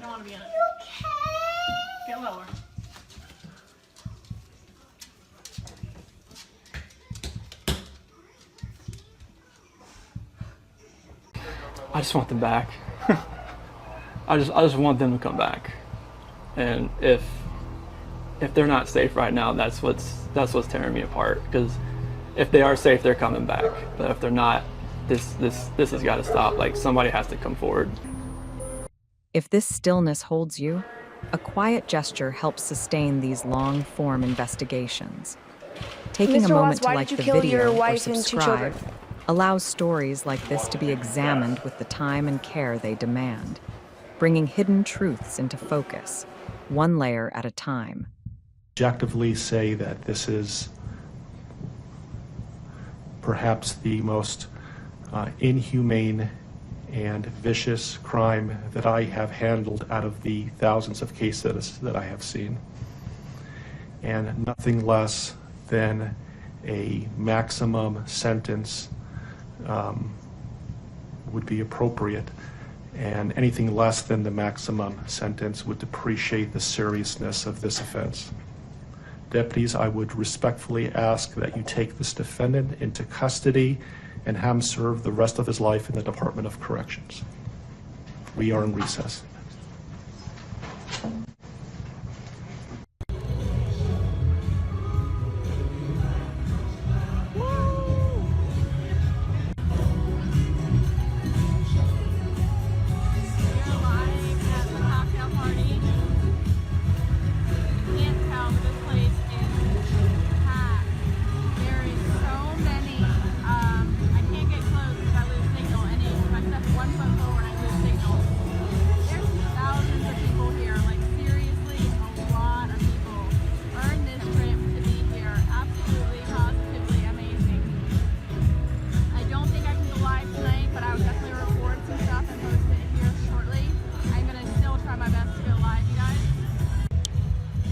don't want to be in it. Get lower. I just want them back. I just want them to come back. And if they're not safe right now, that's what's tearing me apart. Because if they are safe, they're coming back. But if they're not, this has got to stop. Like, somebody has to come forward. If this stillness holds you, a quiet gesture helps sustain these long-form investigations. Taking a moment to like the video or subscribe allows stories like this to be examined with the time and care they demand, bringing hidden truths into focus, one layer at a time. Objectively say that this is perhaps the most inhumane and vicious crime that I have handled out of the thousands of cases that I have seen. And nothing less than a maximum sentence would be appropriate, and anything less than the maximum sentence would depreciate the seriousness of this offense. Deputies, I would respectfully ask that you take this defendant into custody and have him serve the rest of his life in the Department of Corrections. We are in recess.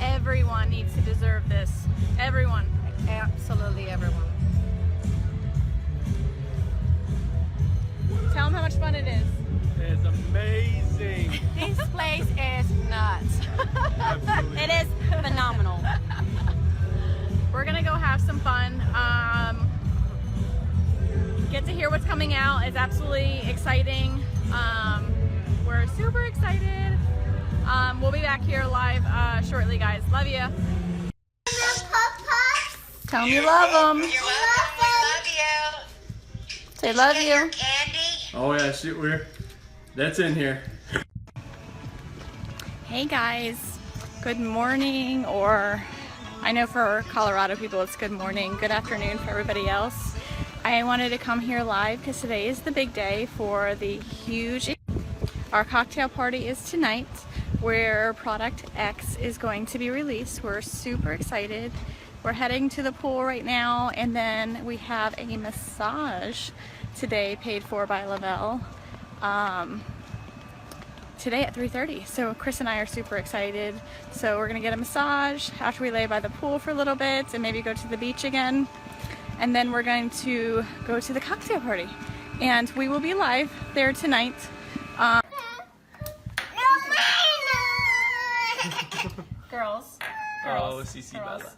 Everyone needs to deserve this. Everyone. Absolutely everyone. Tell them how much fun it is. It's amazing. This place is nuts. It is phenomenal. We're gonna go have some fun. Get to hear what's coming out. It's absolutely exciting. We're super excited. We'll be back here live shortly, guys. Love you. Tell them you love them. You're welcome. We love you. Say love you. Candy. Oh yeah, shoot, that's in here. Hey guys, good morning, or I know for Colorado people it's good morning, good afternoon for everybody else. I wanted to come here live because today is the big day for the huge, our cocktail party is tonight, where Product X is going to be released. We're super excited. We're heading to the pool right now, and then we have a massage today paid for by Lavelle today at 3:30. So Chris and I are super excited. So we're gonna get a massage after we lay by the pool for a little bit and maybe go to the beach again. And then we're going to go to the cocktail party. And we will be live there tonight. Girls. Oh, CC Girls. Bella.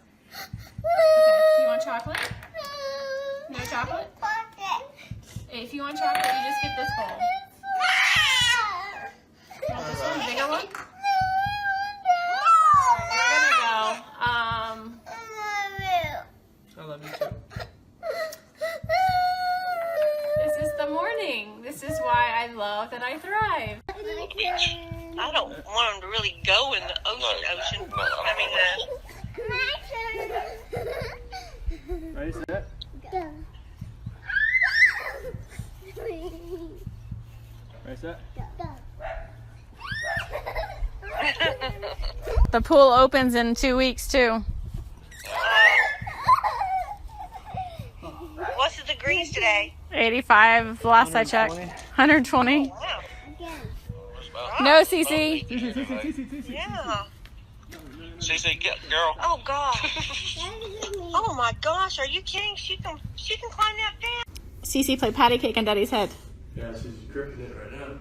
Okay, you want chocolate? No chocolate? If you want chocolate, you just get this bowl. You want this one, bigger one? We're gonna go. I love you too. This is the morning. This is why I love that I thrive. I don't want them to really go in the ocean. I mean, Ready, set? Ready, set? The pool opens in 2 weeks too. what's the degrees today? 85 last I checked. 120. Wow. No, Cece. Yeah. CC, get girl. Oh gosh. Oh my gosh, are you kidding? She can climb that fence. Cece played patty cake on Daddy's head. Yeah, she's gripping it right now.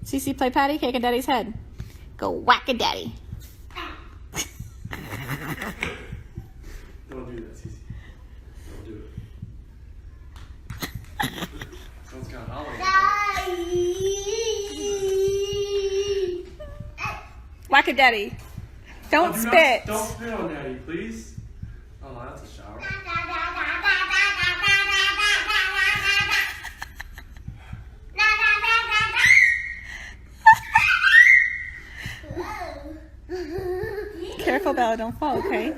Cece, play patty cake at Daddy's head. Go whack a daddy. Don't do that, Cece. Don't do it. Sounds kind of hollow. Whack a daddy. Don't Do spit. Don't spit on Daddy, please. Oh, that's a shower. Careful, Bella, don't fall, okay?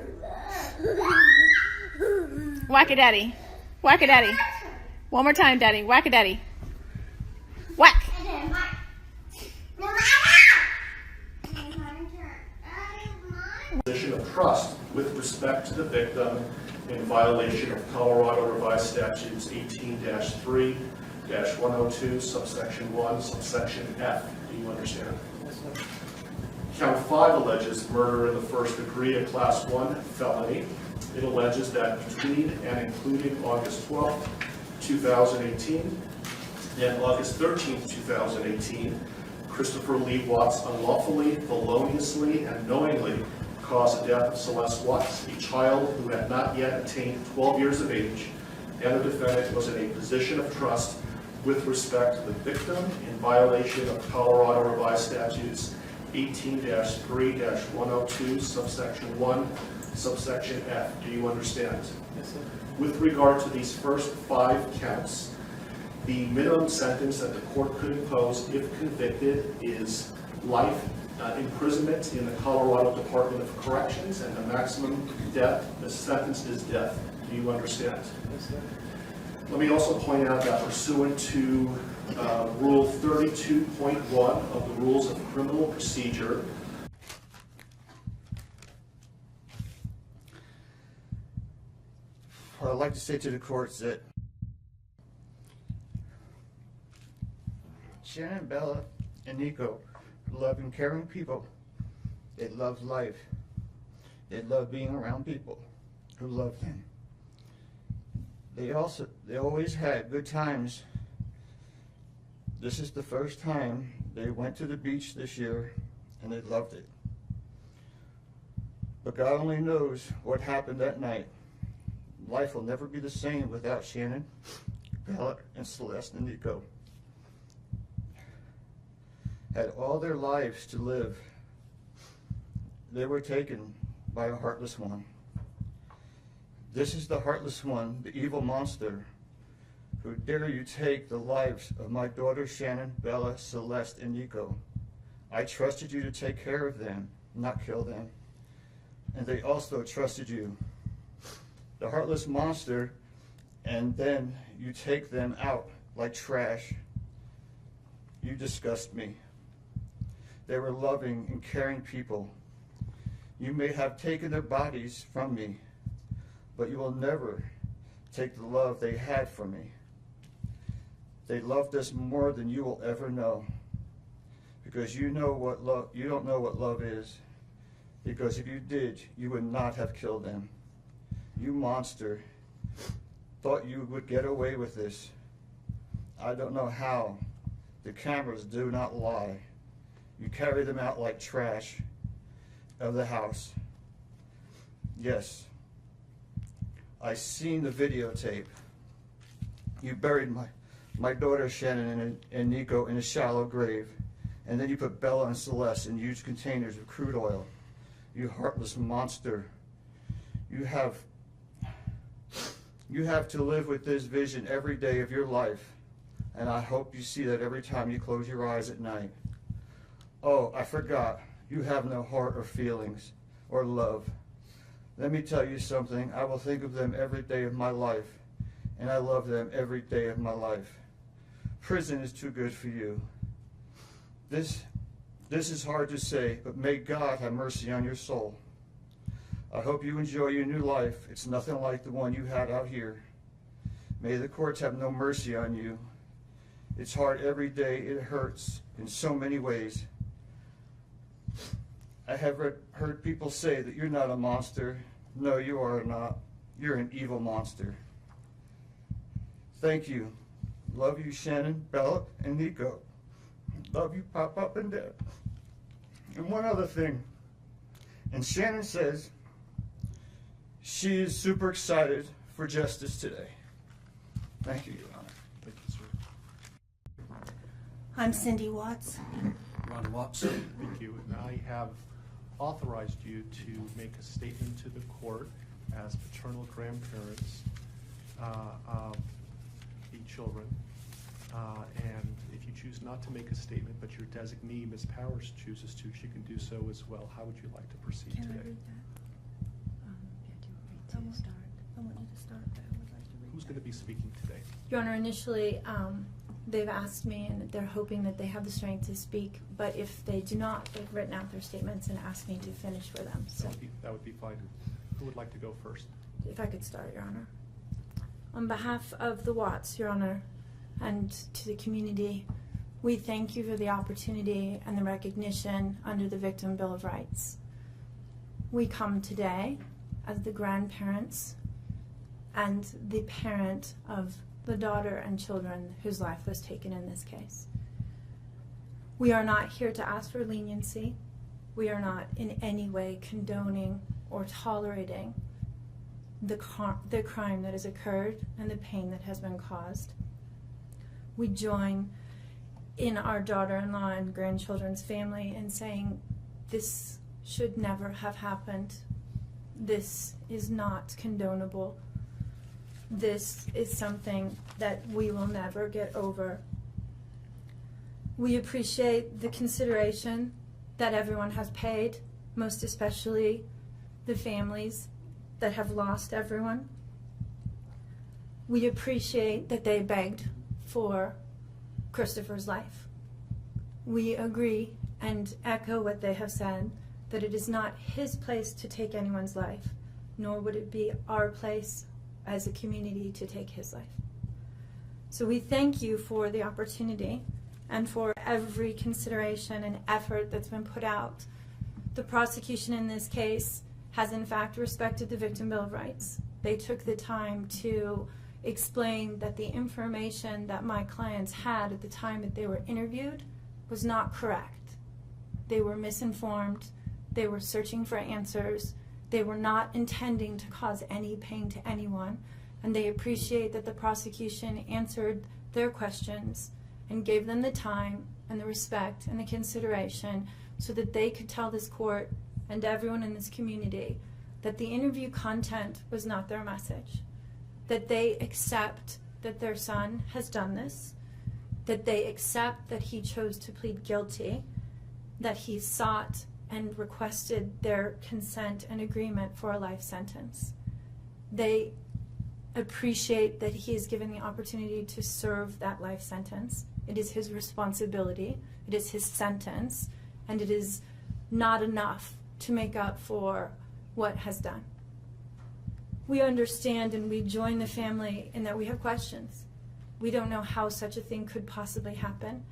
Whack a daddy. Whack a daddy. One more time, Daddy. Whack a daddy. Whack. Position of trust with respect to the victim in violation of Colorado Revised Statutes 18-3-102, subsection 1, subsection F. Do you understand? Yes, sir. Count 5 alleges murder in the first degree, a Class 1 felony. It alleges that between and including August 12, 2018 and August 13, 2018, Christopher Lee Watts unlawfully, feloniously, and knowingly caused the death of Celeste Watts, a child who had not yet attained 12 years of age, and the defendant was in a position of trust with respect to the victim in violation of Colorado Revised Statutes 18-3-102, subsection 1, subsection F. Do you understand? Yes, sir. With regard to these first 5 counts, the minimum sentence that the court could impose if convicted is life imprisonment in the Colorado Department of Corrections, and the maximum sentence is death. Do you understand? Yes, sir. Let me also point out that pursuant to Rule 32.1 of the Rules of Criminal Procedure, What I'd like to say to the court is that Shannon, Bella, and Nico are loving, caring people. They love life. They love being around people who love them. They always had good times. This is the first time they went to the beach this year, and they loved it. But God only knows what happened that night. Life will never be the same without Shannon, Bella, and Celeste and Nico. Had all their lives to live. They were taken by a heartless one. This is the heartless one, the evil monster, who dare you take the lives of my daughters Shannon, Bella, Celeste, and Nico. I trusted you to take care of them, not kill them. And they also trusted you. The heartless monster, and then you take them out like trash. You disgust me. They were loving and caring people. You may have taken their bodies from me, but you will never take the love they had for me. They loved us more than you will ever know, because you don't know what love is. Because if you did, you would not have killed them. You monster, thought you would get away with this. I don't know how. The cameras do not lie. You carry them out like trash of the house. Yes, I seen the videotape. You buried my daughter Shannon and Nico in a shallow grave, and then you put Bella and Celeste in huge containers of crude oil. You heartless monster. You have to live with this vision every day of your life, and I hope you see that every time you close your eyes at night. Oh, I forgot. You have no heart or feelings or love. Let me tell you something. I will think of them every day of my life, and I love them every day of my life. Prison is too good for you. This is hard to say, but may God have mercy on your soul. I hope you enjoy your new life. It's nothing like the one you had out here. May the courts have no mercy on you. It's hard every day. It hurts in so many ways. I have heard people say that you're not a monster. No, you are not. You're an evil monster. Thank you. Love you, Shannon, Bella, and Nico. Love you, Pop and Dad. And one other thing. And Shannon says she is super excited for justice today. Thank you, Your Honor. Thank you, sir. I'm Cindy Watts. Ron Watson. Thank you. And I have authorized you to make a statement to the court as paternal grandparents of the children. And if you choose not to make a statement, but your designee, Ms. Powers, chooses to, she can do so as well. How would you like to proceed Can today? I read that? I want you to start. I would like to read Who's that. going to be speaking today? Your Honor, initially, they've asked me, and they're hoping that they have the strength to speak, but if they do not, they've written out their statements and asked me to finish for them. So That would be fine. Who would like to go first? if I could start, Your Honor. On behalf of the Watts, Your Honor, and to the community, we thank you for the opportunity and the recognition under the Victim Bill of Rights. We come today as the grandparents and the parent of the daughter and children whose life was taken in this case. We are not here to ask for leniency. We are not in any way condoning or tolerating the crime that has occurred and the pain that has been caused. We join in our daughter-in-law and grandchildren's family in saying this should never have happened. This is not condonable. This is something that we will never get over. We appreciate the consideration that everyone has paid, most especially the families that have lost everyone. We appreciate that they begged for Christopher's life. We agree and echo what they have said, that it is not his place to take anyone's life, nor would it be our place as a community to take his life. So we thank you for the opportunity and for every consideration and effort that's been put out. The prosecution in this case has in fact respected the Victim Bill of Rights. They took the time to explain that the information that my clients had at the time that they were interviewed was not correct. They were misinformed. They were searching for answers. They were not intending to cause any pain to anyone, and they appreciate that the prosecution answered their questions and gave them the time and the respect and the consideration so that they could tell this court and everyone in this community that the interview content was not their message, that they accept that their son has done this, that they accept that he chose to plead guilty, that he sought and requested their consent and agreement for a life sentence. They appreciate that he is given the opportunity to serve that life sentence. It is his responsibility, it is his sentence, and it is not enough to make up for what has done. We understand and we join the family in that we have questions. We don't know how such a thing could possibly happen,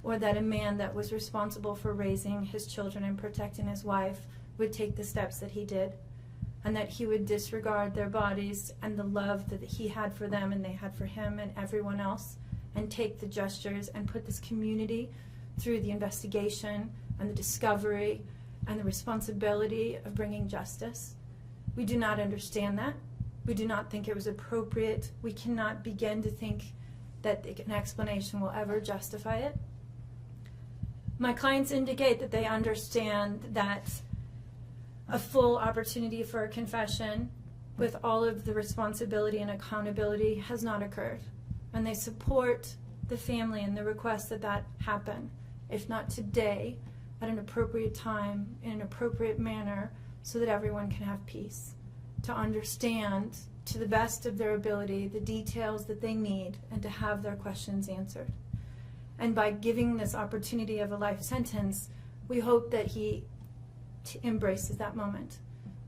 or that a man that was responsible for raising his children and protecting his wife would take the steps that he did, and that he would disregard their bodies and the love that he had for them and they had for him and everyone else, and take the gestures and put this community through the investigation and the discovery and the responsibility of bringing justice. We do not understand that. We do not think it was appropriate. We cannot begin to think that an explanation will ever justify it. My clients indicate that they understand that a full opportunity for a confession with all of the responsibility and accountability has not occurred. And they support the family and the request that that happen, if not today, at an appropriate time, in an appropriate manner, so that everyone can have peace, to understand to the best of their ability the details that they need and to have their questions answered. And by giving this opportunity of a life sentence, we hope that he embraces that moment.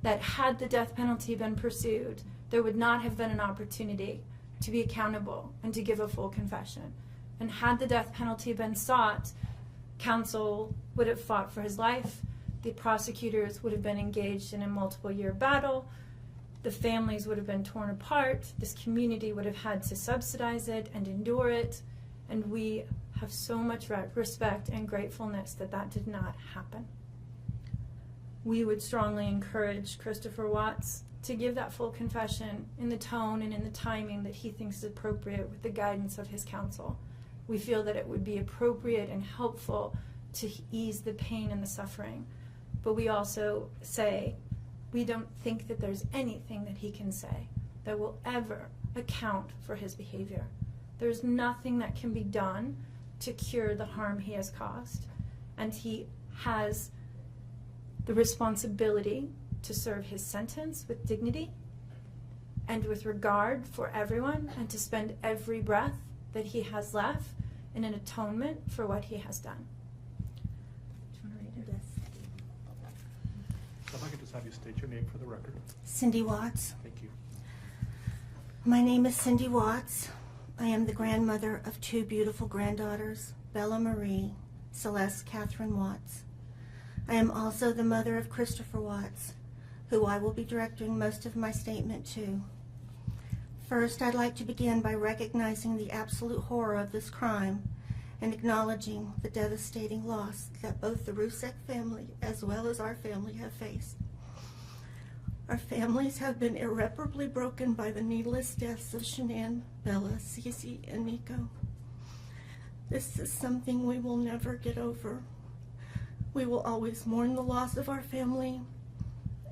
That had the death penalty been pursued, there would not have been an opportunity to be accountable and to give a full confession. And had the death penalty been sought, counsel would have fought for his life, the prosecutors would have been engaged in a multiple-year battle, the families would have been torn apart, this community would have had to subsidize it and endure it, and we have so much respect and gratefulness that that did not happen. We would strongly encourage Christopher Watts to give that full confession in the tone and in the timing that he thinks is appropriate with the guidance of his counsel. We feel that it would be appropriate and helpful to ease the pain and the suffering. But we also say we don't think that there's anything that he can say that will ever account for his behavior. There's nothing that can be done to cure the harm he has caused. And he has the responsibility to serve his sentence with dignity and with regard for everyone, and to spend every breath that he has left in an atonement for what he has done. Do you want to read it? So if I could just have you state your name for the record. Cindy Watts. Thank you. My name is Cindy Watts. I am the grandmother of two beautiful granddaughters, Bella Marie, Celeste Catherine Watts. I am also the mother of Christopher Watts, who I will be directing most of my statement to. First, I'd like to begin by recognizing the absolute horror of this crime and acknowledging the devastating loss that both the Rusek family as well as our family have faced. Our families have been irreparably broken by the needless deaths of Shanann, Bella, Cece, and Nico. This is something we will never get over. We will always mourn the loss of our family,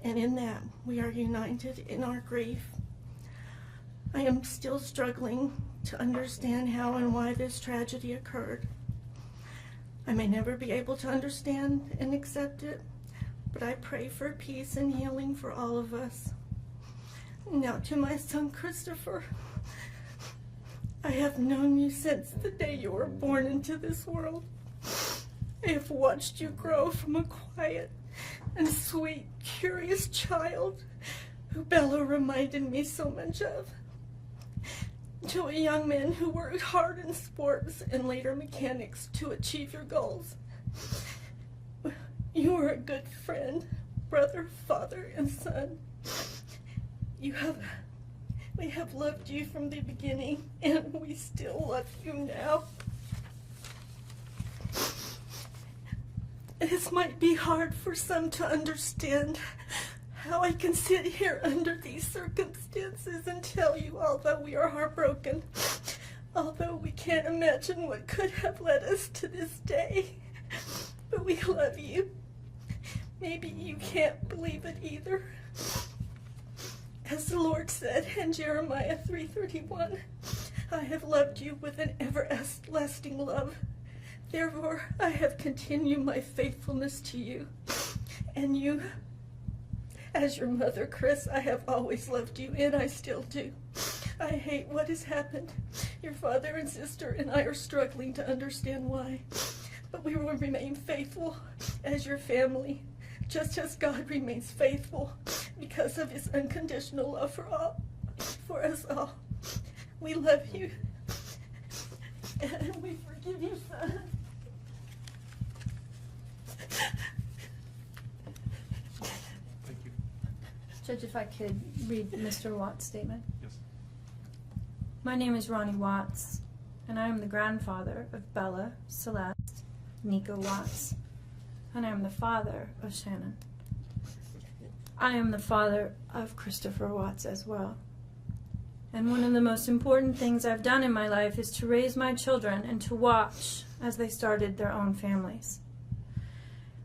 and in that we are united in our grief. I am still struggling to understand how and why this tragedy occurred. I may never be able to understand and accept it, but I pray for peace and healing for all of us. Now to my son Christopher. I have known you since the day you were born into this world. I have watched you grow from a quiet and sweet, curious child who Bella reminded me so much of, to a young man who worked hard in sports and later mechanics to achieve your goals. You are a good friend, brother, father, and son. We have loved you from the beginning, and we still love you now. This might be hard for some to understand, how I can sit here under these circumstances and tell you, although we are heartbroken, although we can't imagine what could have led us to this day, but we love you. Maybe you can't believe it either. As the Lord said in Jeremiah 3:31, I have loved you with an everlasting love. Therefore, I have continued my faithfulness to you. And you, as your mother, Chris, I have always loved you, and I still do. I hate what has happened. Your father and sister and I are struggling to understand why. But we will remain faithful as your family, just as God remains faithful because of his unconditional love for us all. We love you, and we forgive you, son. Thank you. Judge, if I could read Mr. Watts' statement. Yes. My name is Ronnie Watts, and I am the grandfather of Bella, Celeste, Nico Watts, and I am the father of Shannon. I am the father of Christopher Watts as well. And one of the most important things I've done in my life is to raise my children and to watch as they started their own families.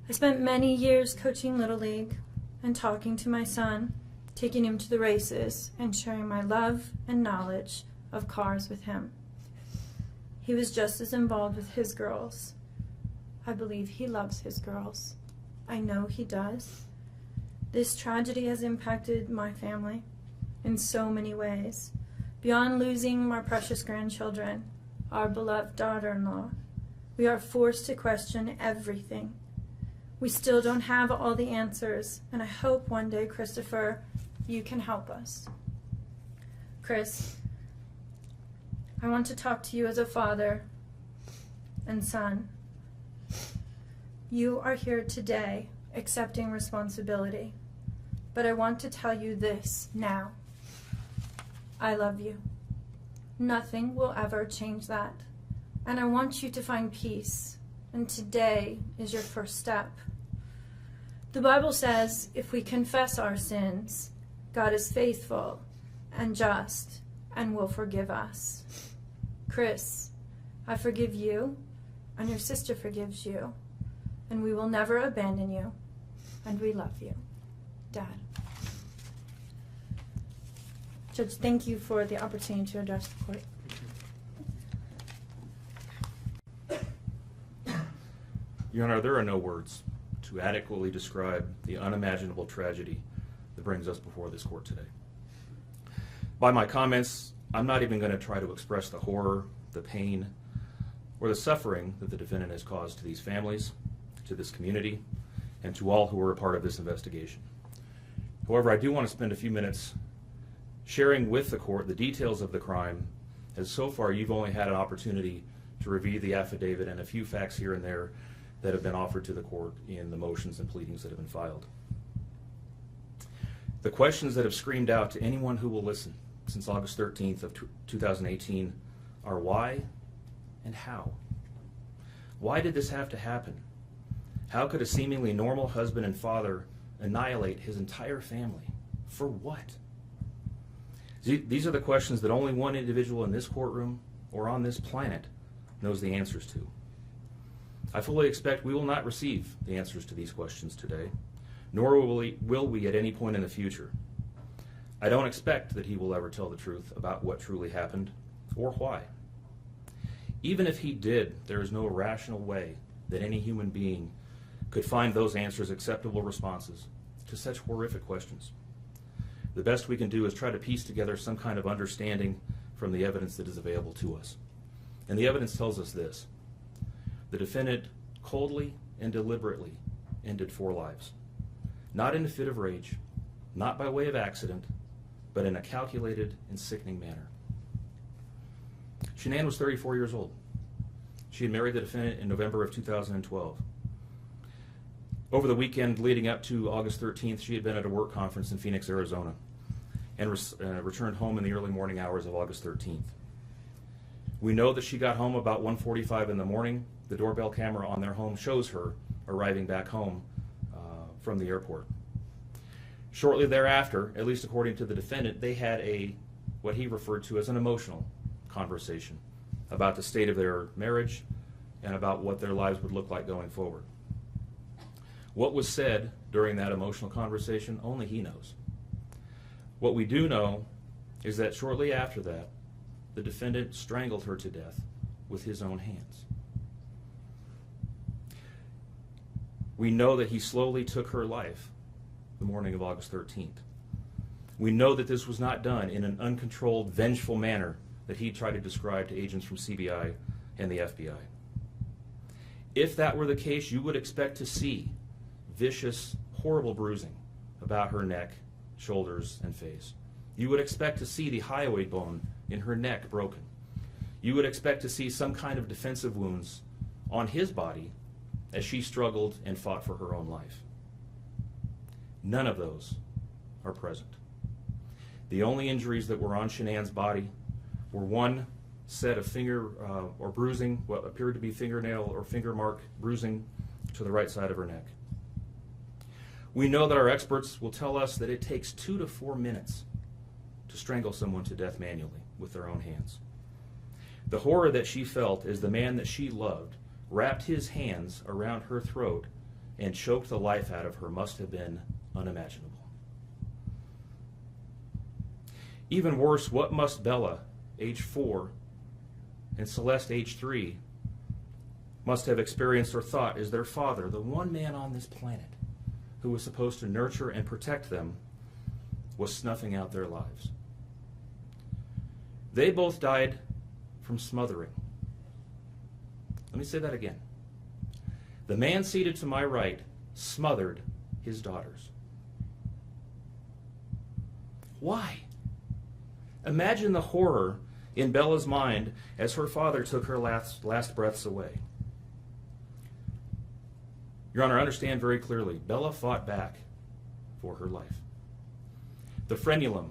I spent many years coaching Little League and talking to my son, taking him to the races, and sharing my love and knowledge of cars with him. He was just as involved with his girls. I believe he loves his girls. I know he does. This tragedy has impacted my family in so many ways. Beyond losing my precious grandchildren, our beloved daughter-in-law, we are forced to question everything. We still don't have all the answers, and I hope one day, Christopher, you can help us. Chris, I want to talk to you as a father and son. You are here today accepting responsibility, but I want to tell you this now. I love you. Nothing will ever change that. And I want you to find peace. And today is your first step. The Bible says if we confess our sins, God is faithful and just and will forgive us. Chris, I forgive you, and your sister forgives you, and we will never abandon you, and we love you. Dad. Judge, thank you for the opportunity to address the court. Your Honor, there are no words to adequately describe the unimaginable tragedy that brings us before this court today. By my comments, I'm not even going to try to express the horror, the pain, or the suffering that the defendant has caused to these families, to this community, and to all who were a part of this investigation. However, I do want to spend a few minutes sharing with the court the details of the crime, as so far you've only had an opportunity to review the affidavit and a few facts here and there that have been offered to the court in the motions and pleadings that have been filed. The questions that have screamed out to anyone who will listen since August 13th of 2018 are why and how? Why did this have to happen? How could a seemingly normal husband and father annihilate his entire family? For what? These are the questions that only one individual in this courtroom or on this planet knows the answers to. I fully expect we will not receive the answers to these questions today, nor will we at any point in the future. I don't expect that he will ever tell the truth about what truly happened or why. Even if he did, there is no rational way that any human being could find those answers acceptable responses to such horrific questions. The best we can do is try to piece together some kind of understanding from the evidence that is available to us. And the evidence tells us this. The defendant coldly and deliberately ended 4 lives. Not in a fit of rage, not by way of accident, but in a calculated and sickening manner. Shanann was 34 years old. She had married the defendant in November of 2012. Over the weekend leading up to August 13th, she had been at a work conference in Phoenix, Arizona, and returned home in the early morning hours of August 13th. We know that she got home about 1:45 in the morning. The doorbell camera on their home shows her arriving back home from the airport. Shortly thereafter, at least according to the defendant, they had what he referred to as an emotional conversation about the state of their marriage and about what their lives would look like going forward. What was said during that emotional conversation, only he knows. What we do know is that shortly after that, the defendant strangled her to death with his own hands. We know that he slowly took her life the morning of August 13th. We know that this was not done in an uncontrolled, vengeful manner that he tried to describe to agents from CBI and the FBI. If that were the case, you would expect to see vicious, horrible bruising about her neck, shoulders, and face. You would expect to see the hyoid bone in her neck broken. You would expect to see some kind of defensive wounds on his body as she struggled and fought for her own life. None of those are present. The only injuries that were on Shanann's body were one set of finger or bruising, what appeared to be fingernail or finger mark bruising to the right side of her neck. We know that our experts will tell us that it takes 2 to 4 minutes to strangle someone to death manually with their own hands. The horror that she felt as the man that she loved wrapped his hands around her throat and choked the life out of her must have been unimaginable. Even worse, what must Bella, age 4, and Celeste, age 3, must have experienced or thought as their father, the one man on this planet who was supposed to nurture and protect them, was snuffing out their lives. They both died from smothering. Let me say that again. The man seated to my right smothered his daughters. Why? Imagine the horror in Bella's mind as her father took her last breaths away. Your Honor, understand very clearly, Bella fought back for her life. The frenulum,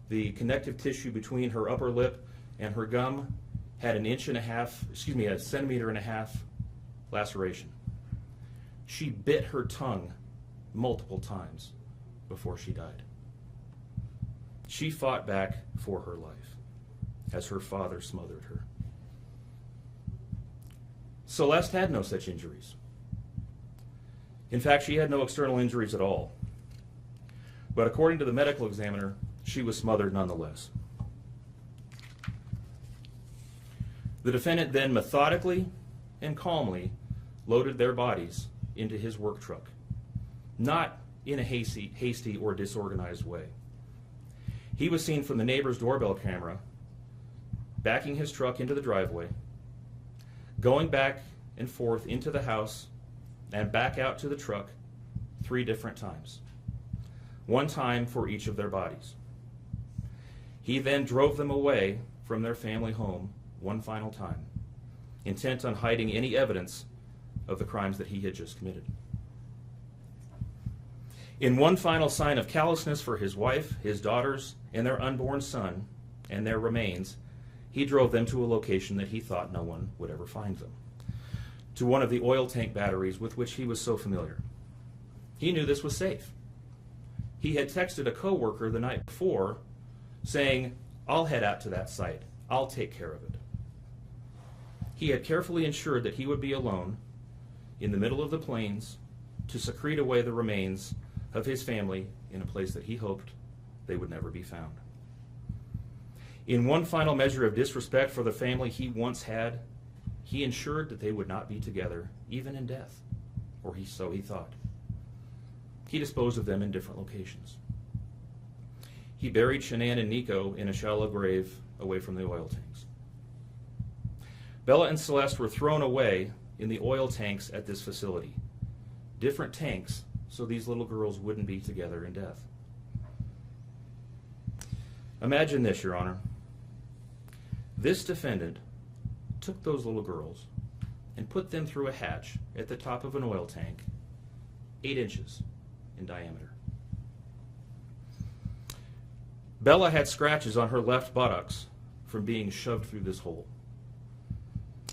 the connective tissue between her upper lip and her gum, had a centimeter and a half laceration. She bit her tongue multiple times before she died. She fought back for her life as her father smothered her. Celeste had no such injuries. In fact, she had no external injuries at all. But according to the medical examiner, she was smothered nonetheless. The defendant then methodically and calmly loaded their bodies into his work truck, not in a hasty or disorganized way. He was seen from the neighbor's doorbell camera backing his truck into the driveway, going back and forth into the house and back out to the truck 3 different times, 1 time for each of their bodies. He then drove them away from their family home 1 final time, intent on hiding any evidence of the crimes that he had just committed. In 1 final sign of callousness for his wife, his daughters, and their unborn son, and their remains, he drove them to a location that he thought no one would ever find them, to one of the oil tank batteries with which he was so familiar. He knew this was safe. He had texted a coworker the night before saying, "I'll head out to that site. I'll take care of it." He had carefully ensured that he would be alone in the middle of the plains to secrete away the remains of his family in a place that he hoped they would never be found. In 1 final measure of disrespect for the family he once had, he ensured that they would not be together, even in death, or so he thought. He disposed of them in different locations. He buried Shanann and Nico in a shallow grave away from the oil tanks. Bella and Celeste were thrown away in the oil tanks at this facility. Different tanks, so these little girls wouldn't be together in death. Imagine this, Your Honor. This defendant took those little girls and put them through a hatch at the top of an oil tank, 8 inches in diameter. Bella had scratches on her left buttocks from being shoved through this hole.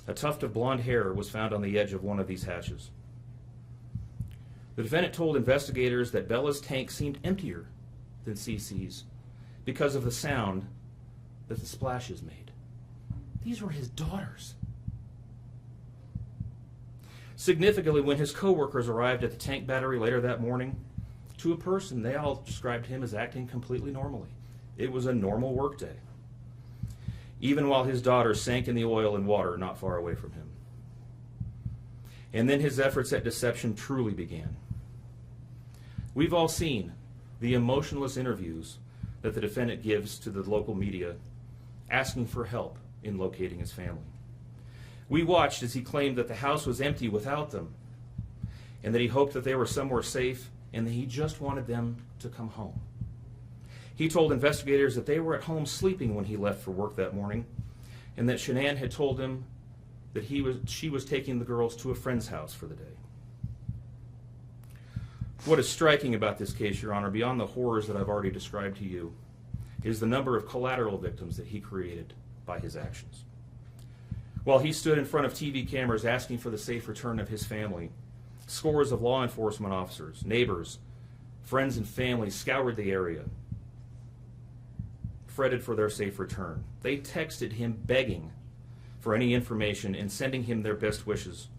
A tuft of blonde hair was found on the edge of one of these hatches. The defendant told investigators that Bella's tank seemed emptier than CC's because of the sound that the splashes made. These were his daughters. Significantly, when his coworkers arrived at the tank battery later that morning, to a person, they all described him as acting completely normally. It was a normal workday, even while his daughters sank in the oil and water not far away from him. And then his efforts at deception truly began. We've all seen the emotionless interviews that the defendant gives to the local media, asking for help in locating his family. We watched as he claimed that the house was empty without them, and that he hoped that they were somewhere safe, and that he just wanted them to come home. He told investigators that they were at home sleeping when he left for work that morning, and that Shanann had told him that she was taking the girls to a friend's house for the day. What is striking about this case, Your Honor, beyond the horrors that I've already described to you, is the number of collateral victims that he created by his actions. While he stood in front of TV cameras asking for the safe return of his family, scores of law enforcement officers, neighbors, friends, and family scoured the area, fretted for their safe return. They texted him begging for any information and sending him their best wishes,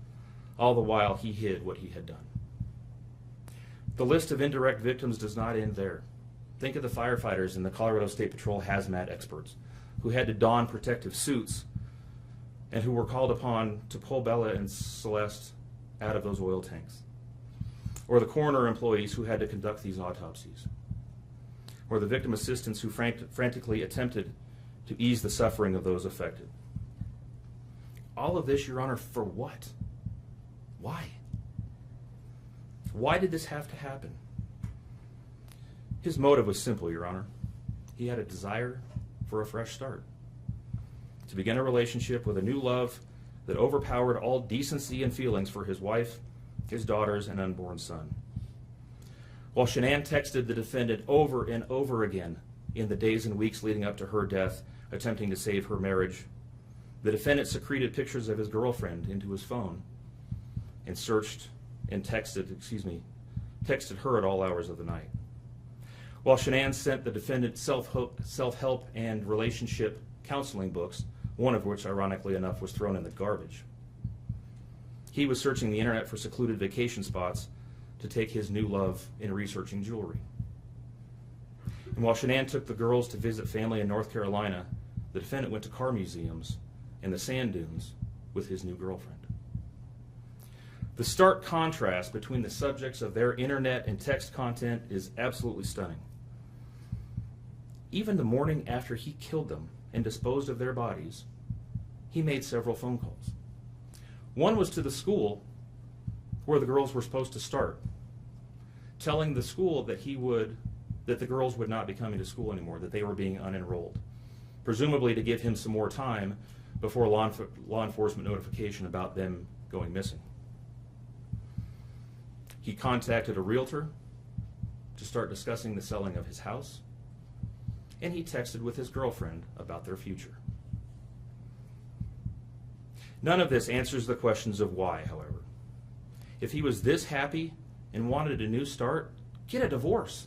all the while he hid what he had done. The list of indirect victims does not end there. Think of the firefighters and the Colorado State Patrol hazmat experts who had to don protective suits and who were called upon to pull Bella and Celeste out of those oil tanks. Or the coroner employees who had to conduct these autopsies. Or the victim assistants who frantically attempted to ease the suffering of those affected. All of this, Your Honor, for what? Why? Why did this have to happen? His motive was simple, Your Honor. He had a desire for a fresh start, to begin a relationship with a new love that overpowered all decency and feelings for his wife, his daughters, and unborn son. While Shanann texted the defendant over and over again in the days and weeks leading up to her death, attempting to save her marriage, The defendant secreted pictures of his girlfriend into his phone and searched and texted her at all hours of the night. While Shanann sent the defendant self-help and relationship counseling books, one of which, ironically enough, was thrown in the garbage, he was searching the internet for secluded vacation spots to take his new love in researching jewelry. And while Shanann took the girls to visit family in North Carolina, the defendant went to car museums and the sand dunes with his new girlfriend. The stark contrast between the subjects of their internet and text content is absolutely stunning. Even the morning after he killed them and disposed of their bodies, he made several phone calls. One was to the school where the girls were supposed to start, telling the school that the girls would not be coming to school anymore, that they were being unenrolled, presumably to give him some more time before law enforcement notification about them going missing. He contacted a realtor to start discussing the selling of his house, and he texted with his girlfriend about their future. None of this answers the questions of why, however. If he was this happy and wanted a new start, get a divorce.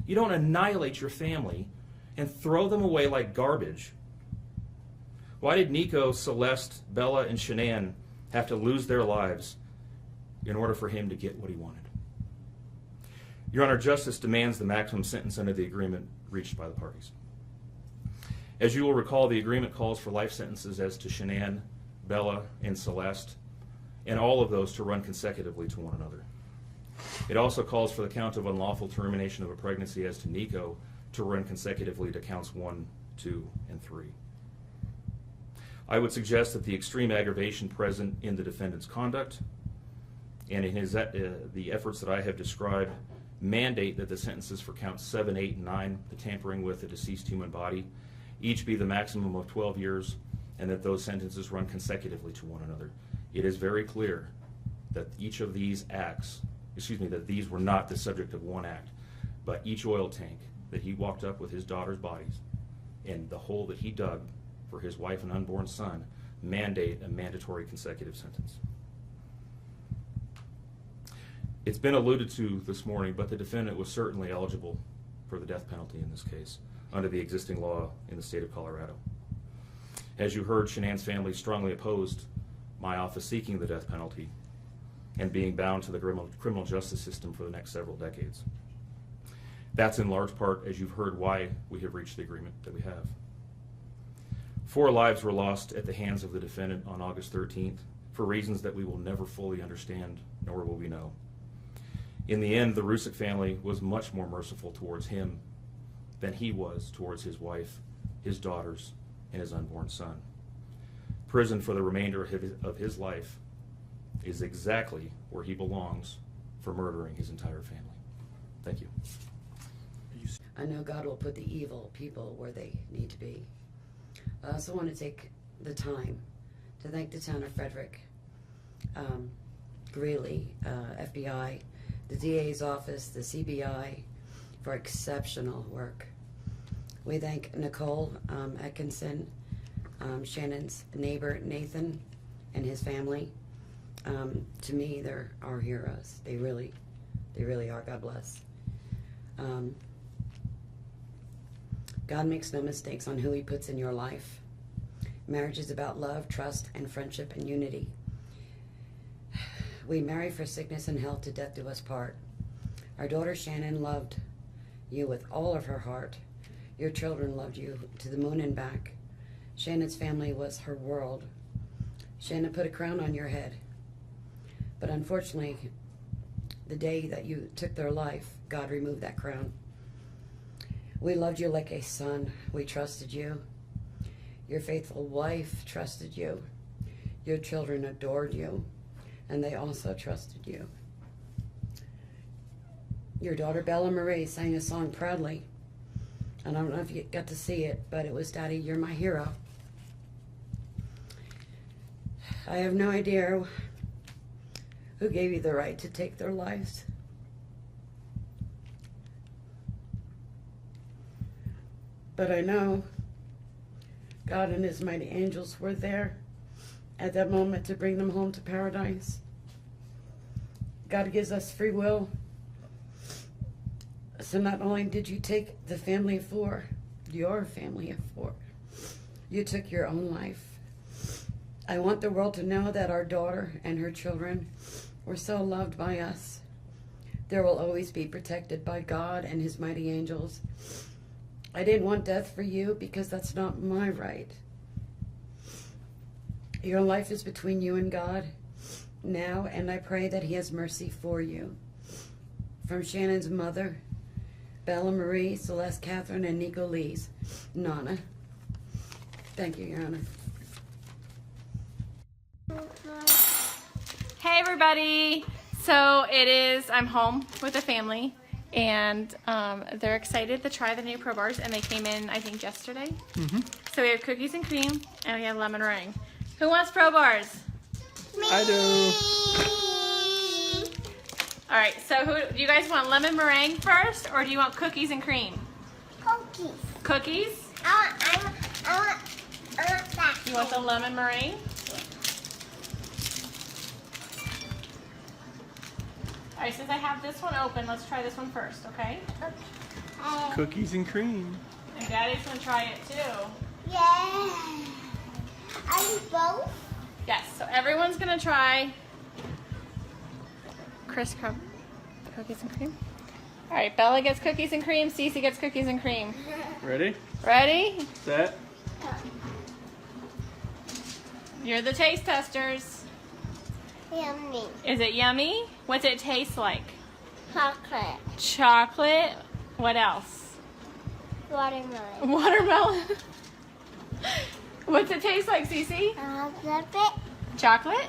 You don't annihilate your family and throw them away like garbage. Why did Nico, Celeste, Bella, and Shanann have to lose their lives in order for him to get what he wanted? Your Honor, justice demands the maximum sentence under the agreement reached by the parties. As you will recall, the agreement calls for life sentences as to Shanann, Bella, and Celeste, and all of those to run consecutively to one another. It also calls for the count of unlawful termination of a pregnancy as to Nico to run consecutively to counts 1, 2, and 3. I would suggest that the extreme aggravation present in the defendant's conduct and in the efforts that I have described mandate that the sentences for counts 7, 8, and 9, the tampering with a deceased human body, each be the maximum of 12 years, and that those sentences run consecutively to one another. It is very clear that each of these acts, that these were not the subject of one act, but each oil tank that he walked up with his daughter's bodies and the hole that he dug for his wife and unborn son mandate a mandatory consecutive sentence. It's been alluded to this morning, but the defendant was certainly eligible for the death penalty in this case under the existing law in the state of Colorado. As you heard, Shanann's family strongly opposed my office seeking the death penalty and being bound to the criminal justice system for the next several decades. That's in large part, as you've heard, why we have reached the agreement that we have. 4 lives were lost at the hands of the defendant on August 13th for reasons that we will never fully understand, nor will we know. In the end, the Rusick family was much more merciful towards him than he was towards his wife, his daughters, and his unborn son. Prison for the remainder of his life is exactly where he belongs for murdering his entire family. Thank you. I know God will put the evil people where they need to be. I also want to take the time to thank the town of Frederick, Greeley, FBI, the DA's office, the CBI, for exceptional work. We thank Nicole Atkinson, Shannon's neighbor Nathan, and his family. To me, they're our heroes. They really are. God bless. God makes no mistakes on who he puts in your life. Marriage is about love, trust, and friendship and unity. We marry for sickness and health, to death do us part. Our daughter Shannon loved you with all of her heart. Your children loved you to the moon and back. Shannon's family was her world. Shannon put a crown on your head. But unfortunately, the day that you took their life, God removed that crown. We loved you like a son. We trusted you. Your faithful wife trusted you. Your children adored you, and they also trusted you. Your daughter Bella Marie sang a song proudly. I don't know if you got to see it, but it was, "Daddy, you're my hero." I have no idea who gave you the right to take their lives. But I know God and his mighty angels were there at that moment to bring them home to paradise. God gives us free will. So not only did you take the family of four, your family of four, you took your own life. I want the world to know that our daughter and her children were so loved by us. There will always be protected by God and his mighty angels. I didn't want death for you because that's not my right. Your life is between you and God now, and I pray that he has mercy for you. From Shannon's mother, Bella Marie, Celeste Catherine, and Nico Lee's, Nana. Thank you, Your Honor. Hey everybody! So I'm home with the family, and they're excited to try the new Pro Bars, and they came in, I think, yesterday. So we have cookies and cream, and we have lemon meringue. Who wants Pro Bars? Me. I do. All right, so do you guys want lemon meringue first, or do you want cookies and cream? Cookies. Cookies? I want that. You want the lemon meringue? All right, since I have this one open, let's try this one first, okay? Cookies and cream. And Daddy's gonna try it too. Yeah. Are you both? Yes, so everyone's gonna try Chris cookies and cream. All right, Bella gets cookies and cream, Cece gets cookies and cream. Ready? Ready? Set. You're the taste testers. Yummy. Is it yummy? What's it taste like? Chocolate. Chocolate. What else? Watermelon. Watermelon. What's it taste like, Cece? Chocolate. Chocolate?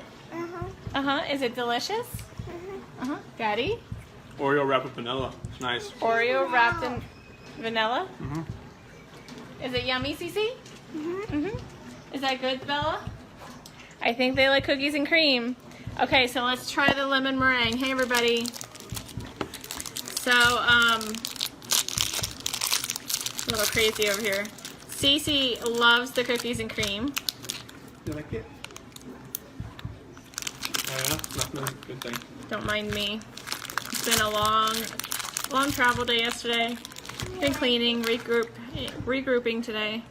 Uh-huh. Is it delicious? Daddy? Oreo wrapped with vanilla. It's nice. Oreo wrapped in vanilla? Is it yummy, Cece? Is that good, Bella? I think they like cookies and cream. Okay, so let's try the lemon meringue. Hey, everybody. So, a little crazy over here. Cece loves the cookies and cream. You like it? Yeah, nothing. Good thing. Don't mind me. It's been a long travel day yesterday. Been cleaning, regrouping today.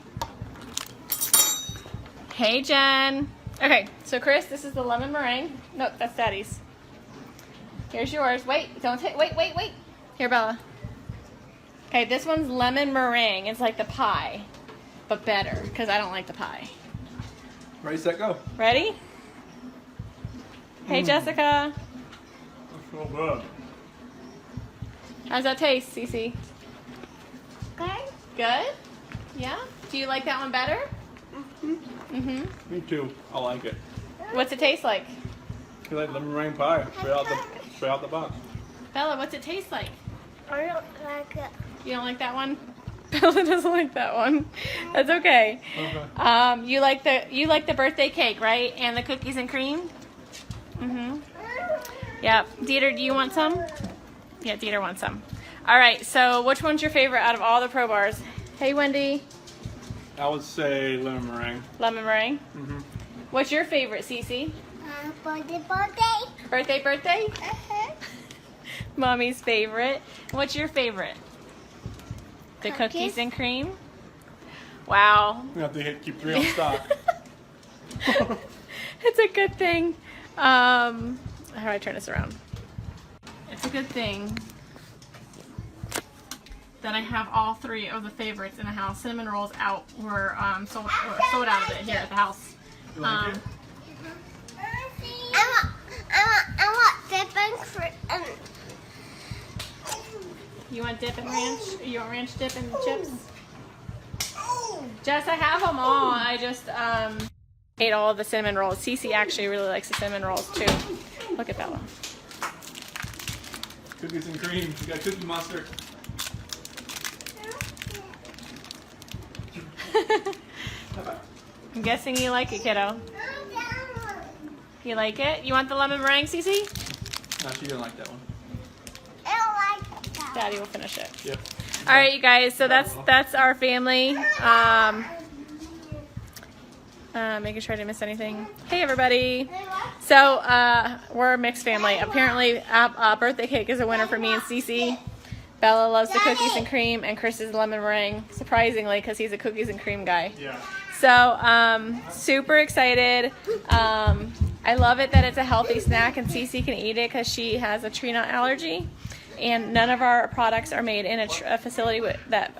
Hey, Jen. Okay, so Chris, this is the lemon meringue. Nope, that's Daddy's. Here's yours. Wait, don't take. Wait. Here, Bella. Okay, this one's lemon meringue. It's like the pie, but better because I don't like the pie. Ready, set, go. Ready? Hey, Jessica. That's so good. How's that taste, Cece? Good. Good? Yeah? Do you like that one better? Me too. I like it. What's it taste like? You like lemon meringue pie? Straight out the box. Bella, what's it taste like? I don't like it. You don't like that one? Bella doesn't like that one. That's okay. Okay. You like the birthday cake, right? And the cookies and cream? Yep. Dieter, do you want some? Yeah, Dieter wants some. All right, so which one's your favorite out of all the Pro Bars? Hey, Wendy. I would say lemon meringue. Lemon meringue? What's your favorite, Cece? Birthday? Mommy's favorite. What's your favorite? The cookies and cream? Wow. We have to keep 3 on stock. It's a good thing. How do I turn this around? It's a good thing that I have all 3 of the favorites in the house. Cinnamon rolls were sold out of it here at the house. You like it? I want dip and cream. You want dip and ranch? You want ranch dip and chips? Jess, I have them all. I just ate all of the cinnamon rolls. Cece actually really likes the cinnamon rolls too. Look at Bella. Cookies and cream. You got Cookie Monster. I'm guessing you like it, kiddo. You like it? You want the lemon meringue, Cece? No, she didn't like that one. I don't like that. Daddy will finish it. Yep. All right, you guys. So that's our family. Making sure I didn't miss anything. Hey everybody. So we're a mixed family. Apparently birthday cake is a winner for me and Cece. Bella loves the cookies and cream, and Chris is lemon meringue, surprisingly, because he's a cookies and cream guy. Yeah. So super excited. I love it that it's a healthy snack and Cece can eat it because she has a tree nut allergy, and none of our products are made in a facility that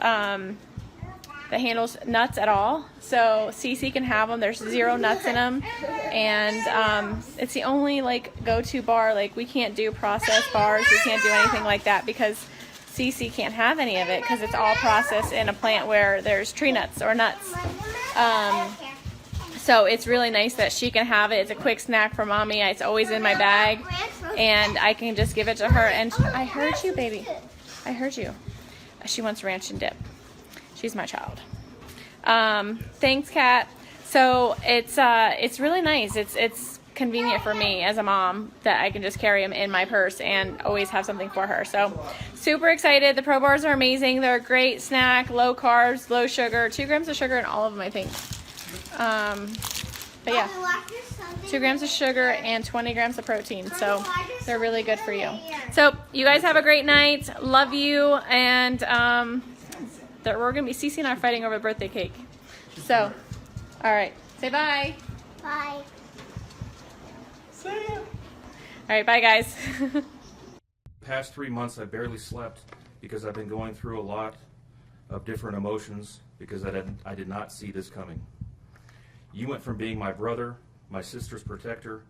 handles nuts at all. So Cece can have them. There's 0 nuts in them, and it's the only like go-to bar. Like we can't do processed bars. We can't do anything like that because Cece can't have any of it because it's all processed in a plant where there's tree nuts or nuts. So it's really nice that she can have it. It's a quick snack for mommy. It's always in my bag, and I can just give it to her. And I heard you, baby. I heard you. She wants ranch and dip. She's my child. Thanks, Kat. So it's really nice. It's convenient for me as a mom that I can just carry them in my purse and always have something for her. So super excited. The Pro Bars are amazing. They're a great snack, low carbs, low sugar, 2 grams of sugar in all of them, I think. But yeah, 2 grams of sugar and 20 grams of protein. So they're really good for you. So you guys have a great night. Love you. And we're going to be, Cece and I are fighting over the birthday cake. So, all right. Say bye. Bye. See ya. All right. Bye, guys. Past 3 months, I barely slept because I've been going through a lot of different emotions because I did not see this coming. You went from being my brother, my sister's protector,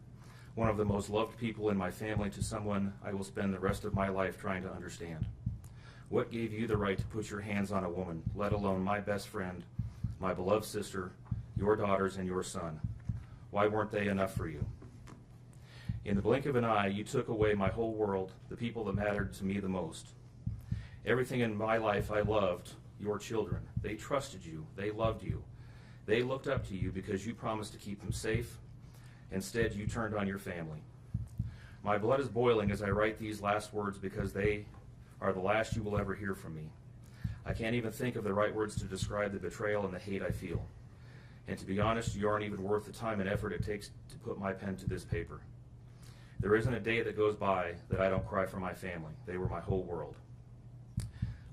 one of the most loved people in my family, to someone I will spend the rest of my life trying to understand. What gave you the right to put your hands on a woman, let alone my best friend, my beloved sister, your daughters, and your son? Why weren't they enough for you? In the blink of an eye, you took away my whole world, the people that mattered to me the most. Everything in my life I loved, your children. They trusted you. They loved you. They looked up to you because you promised to keep them safe. Instead, you turned on your family. My blood is boiling as I write these last words because they are the last you will ever hear from me. I can't even think of the right words to describe the betrayal and the hate I feel. And to be honest, you aren't even worth the time and effort it takes to put my pen to this paper. There isn't a day that goes by that I don't cry for my family. They were my whole world.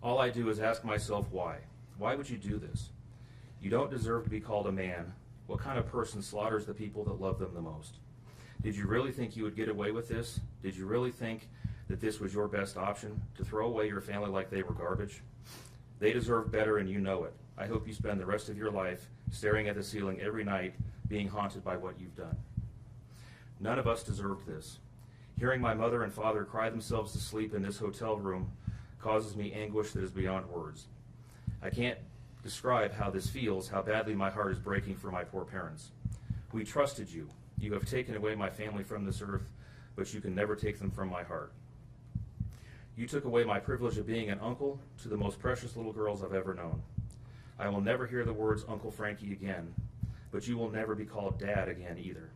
All I do is ask myself why. Why would you do this? You don't deserve to be called a man. What kind of person slaughters the people that love them the most? Did you really think you would get away with this? Did you really think that this was your best option, to throw away your family like they were garbage? They deserve better, and you know it. I hope you spend the rest of your life staring at the ceiling every night, being haunted by what you've done. None of us deserved this. Hearing my mother and father cry themselves to sleep in this hotel room causes me anguish that is beyond words. I can't describe how this feels, how badly my heart is breaking for my poor parents. We trusted you. You have taken away my family from this earth, but you can never take them from my heart. You took away my privilege of being an uncle to the most precious little girls I've ever known. I will never hear the words Uncle Frankie again, but you will never be called Dad again either.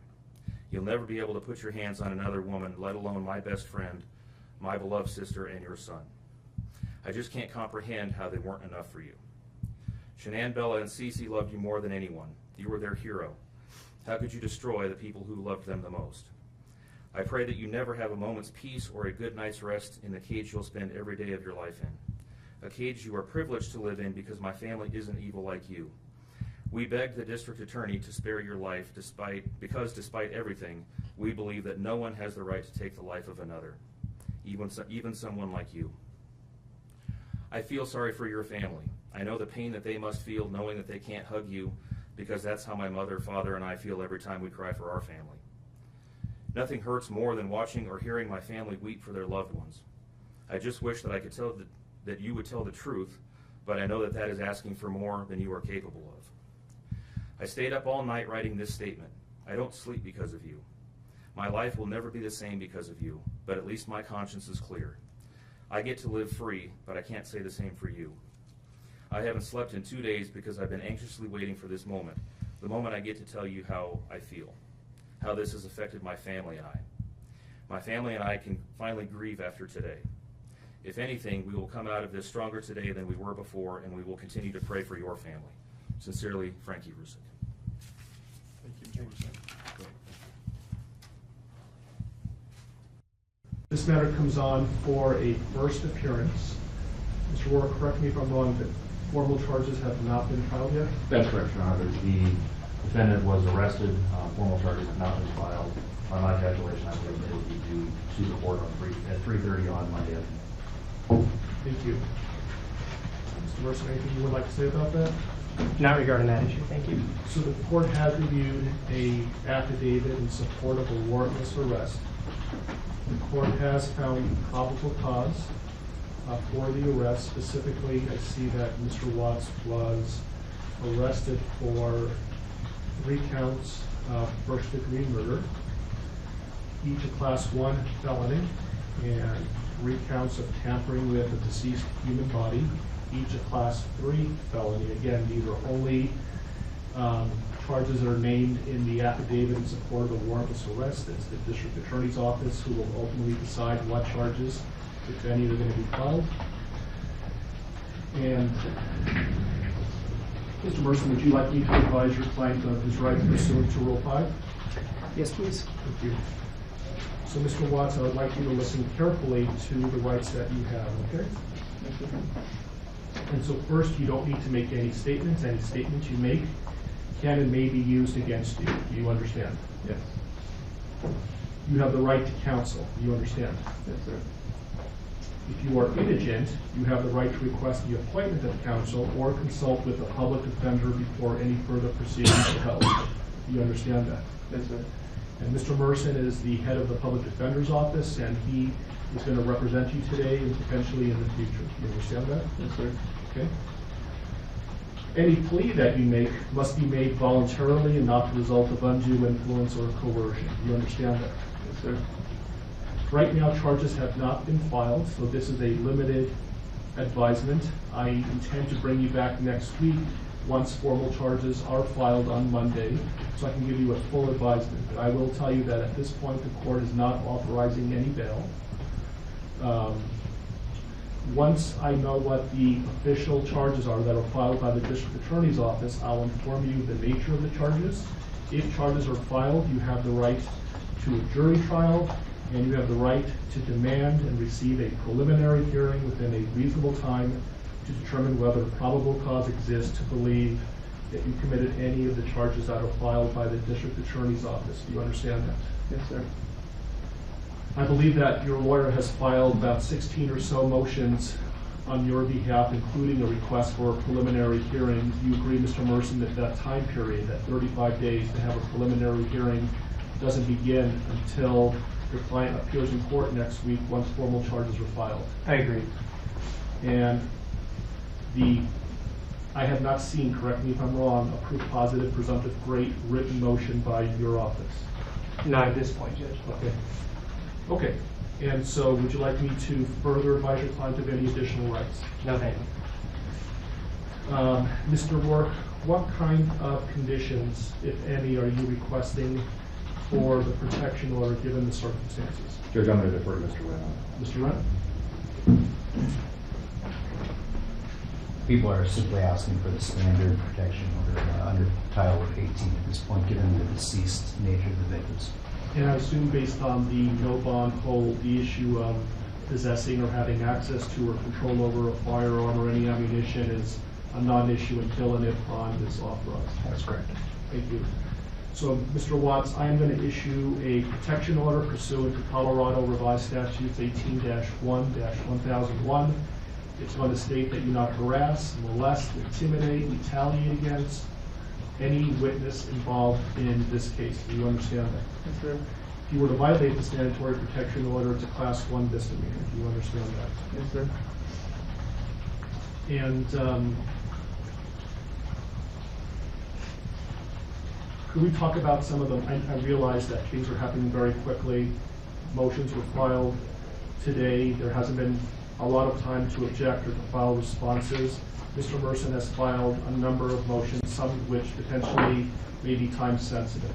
You'll never be able to put your hands on another woman, let alone my best friend, my beloved sister, and your son. I just can't comprehend how they weren't enough for you. Shanann, Bella, and Cece loved you more than anyone. You were their hero. How could you destroy the people who loved them the most? I pray that you never have a moment's peace or a good night's rest in the cage you'll spend every day of your life in. A cage you are privileged to live in because my family isn't evil like you. We begged the district attorney to spare your life because despite everything, we believe that no one has the right to take the life of another, even someone like you. I feel sorry for your family. I know the pain that they must feel knowing that they can't hug you, because that's how my mother, father, and I feel every time we cry for our family. Nothing hurts more than watching or hearing my family weep for their loved ones. I just wish that I could tell that you would tell the truth, but I know that that is asking for more than you are capable of. I stayed up all night writing this statement. I don't sleep because of you. My life will never be the same because of you, but at least my conscience is clear. I get to live free, but I can't say the same for you. I haven't slept in 2 days because I've been anxiously waiting for this moment, the moment I get to tell you how I feel, how this has affected my family and I. My family and I can finally grieve after today. If anything, we will come out of this stronger today than we were before, and we will continue to pray for your family. Sincerely, Frankie Rusick. This matter comes on for a first appearance. Mr. Warwick, correct me if I'm wrong, that formal charges have not been filed yet? That's correct, Your Honor. The defendant was arrested. Formal charges have not been filed. By my calculation, I believe it will be due to the court at 3:30 on Monday afternoon. Thank you. Mr. Mercer, anything you would like to say about that? Not regarding that issue, thank you. So the court has reviewed a affidavit in support of a warrantless arrest. The court has found probable cause for the arrest. Specifically, I see that Mr. Watts was arrested for 3 counts of first-degree murder, each a Class 1 felony, and 3 counts of tampering with a deceased human body, each a Class 3 felony. Again, these are only charges that are named in the affidavit in support of the warrantless arrest. It's the district attorney's office who will ultimately decide what charges, if any, are going to be filed. And Mr. Merson, would you like me to advise your client of his rights pursuant to Rule 5? Yes, please. Thank you. So, Mr. Watts, I would like you to listen carefully to the rights that you have, okay? Thank you. And so first, you don't need to make any statements. Any statements you make can and may be used against you. Do you understand? Yes. You have the right to counsel. Do you understand? Yes, sir. If you are indigent, you have the right to request the appointment of counsel or consult with a public defender before any further proceedings are held. Do you understand that? Yes, sir. And Mr. Merson is the head of the public defender's office, and he is going to represent you today and potentially in the future. Do you understand that? Yes, sir. Okay. Any plea that you make must be made voluntarily and not the result of undue influence or coercion. Do you understand that? Yes, sir. Right now, charges have not been filed, so this is a limited advisement. I intend to bring you back next week once formal charges are filed on Monday, so I can give you a full advisement. But I will tell you that at this point, the court is not authorizing any bail. Once I know what the official charges are that are filed by the district attorney's office, I'll inform you the nature of the charges. If charges are filed, you have the right to a jury trial, and you have the right to demand and receive a preliminary hearing within a reasonable time to determine whether probable cause exists to believe that you committed any of the charges that are filed by the district attorney's office. Do you understand that? Yes, sir. I believe that your lawyer has filed about 16 or so motions on your behalf, including a request for a preliminary hearing. Do you agree, Mr. Merson, that that time period, that 35 days to have a preliminary hearing, doesn't begin until your client appears in court next week once formal charges are filed? I agree. And I have not seen, correct me if I'm wrong, a proof positive, presumptive great written motion by your office. Not at this point, Judge. Okay. Okay. And so would you like me to further advise your client of any additional rights? No, thank you. Mr. Rourke, what kind of conditions, if any, are you requesting for the protection order given the circumstances? Judge, I'm going to defer to Mr. Wren. Mr. Wren? People are simply asking for the standard protection order under Title 18 at this point, given the deceased nature of the victims. And I assume based on the no bond hold, the issue of possessing or having access to or control over a firearm or any ammunition is a non-issue until and if bond is authorized. That's correct. Thank you. So, Mr. Watts, I am going to issue a protection order pursuant to Colorado Revised Statutes 18-1-1001. It's going to state that you not harass, molest, intimidate, retaliate against any witness involved in this case. Do you understand that? Yes, sir. If you were to violate the mandatory protection order, it's a Class 1 misdemeanor. Do you understand that? Yes, sir. And could we talk about some of them? I realize that things are happening very quickly. Motions were filed today. There hasn't been a lot of time to object or to file responses. Mr. Merson has filed a number of motions, some of which potentially may be time sensitive.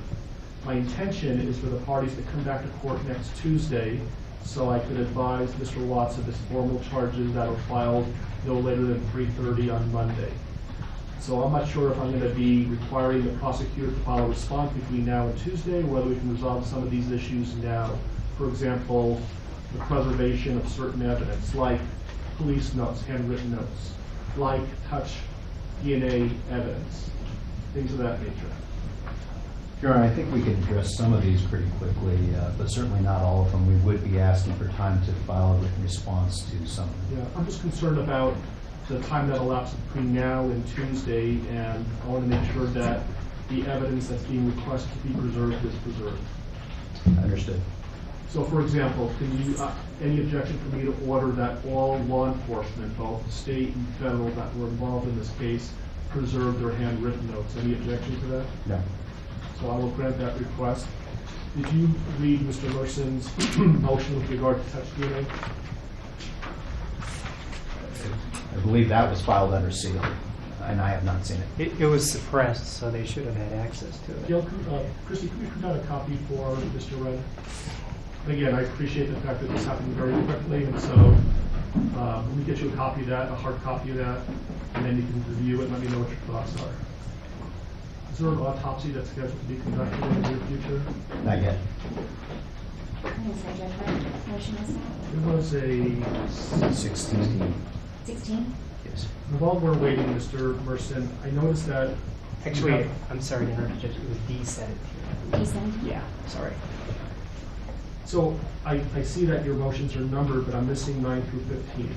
My intention is for the parties to come back to court next Tuesday so I could advise Mr. Watts of his formal charges that are filed no later than 3:30 on Monday. So I'm not sure if I'm going to be requiring the prosecutor to file a response between now and Tuesday, or whether we can resolve some of these issues now. For example, the preservation of certain evidence, like police notes, handwritten notes, like touch DNA evidence, things of that nature. Your Honor, I think we can address some of these pretty quickly, but certainly not all of them. We would be asking for time to file a written response to some of them. Yeah, I'm just concerned about the time that elapses between now and Tuesday, and I want to make sure that the evidence that's being requested to be preserved is preserved. Understood. So, for example, can you, any objection for me to order that all law enforcement, both state and federal, that were involved in this case, preserve their handwritten notes? Any objection to that? No. So I will grant that request. Did you read Mr. Merson's motion with regard to touch DNA? I believe that was filed under seal, and I have not seen it. It was suppressed, so they should have had access to it. Gail, Christy, could you put out a copy for Mr. Rudd? Again, I appreciate the fact that this happened very quickly, and so let me get you a copy of that, a hard copy of that, and then you can review it and let me know what your thoughts are. Is there an autopsy that's scheduled to be conducted in the near future? Not yet. It was a 16. 16? Yes. While we're waiting, Mr. Merson, I noticed that... Actually, I'm sorry to interrupt, Judge. It was D17. D17? Yeah, sorry. So I see that your motions are numbered, but I'm missing 9 through 15.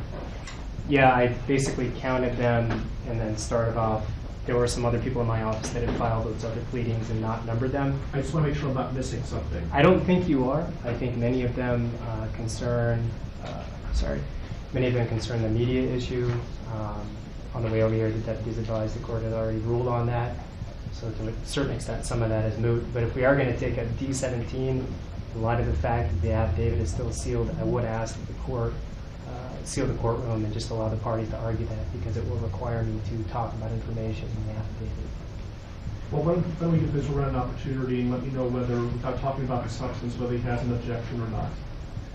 Yeah, I basically counted them and then started off. There were some other people in my office that had filed those other pleadings and not numbered them. I just want to make sure I'm not missing something. I don't think you are. I think many of them many of them concern the media issue. On the way over here, the deputies advised the court had already ruled on that. So to a certain extent, some of that is moot. But if we are going to take a D17, in light of the fact that the affidavit is still sealed, I would ask that the court seal the courtroom and just allow the parties to argue that, because it will require me to talk about information in the affidavit. Well, why don't we give Mr. Wren an opportunity and let me know whether, without talking about the substance, whether he has an objection or not.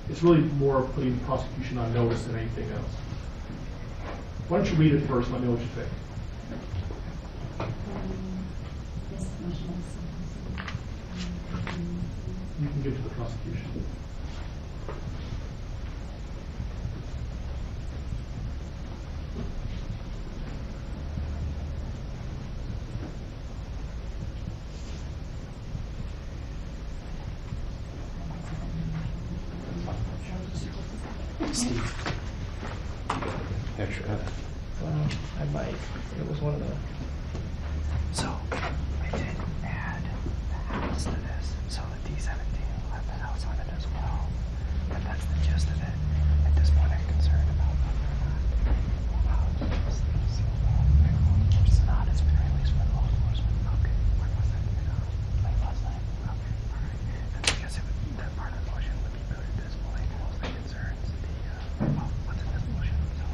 It's really more putting the prosecution on notice than anything else. Why don't you read it first and let me know what you think. You can give it to the prosecution. Steve. Extra. Well, I might. It was one of the... So, I did add the house to this, so the D17 will have the house on it as well. But that's the gist of it. At this point, I'm concerned about whether or not it's not. It's been released by law enforcement. Okay. When was that? Late last night. Okay. All right. Then I guess that part of the motion would be put at this point. Mostly concerns what's in this motion. So,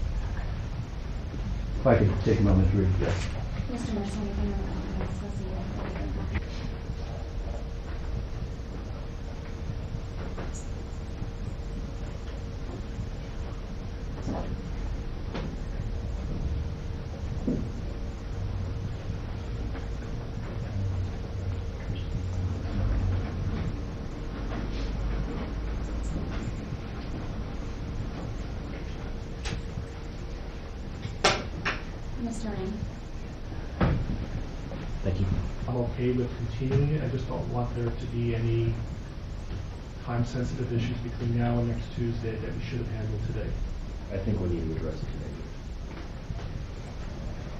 If I could take a moment to read this. Mr. Mercer, anything on the Mr. Ring. Thank you. I'm okay with continuing it. I just don't want there to be any time-sensitive issues between now and next Tuesday that we should have handled today. I think we need to address it today.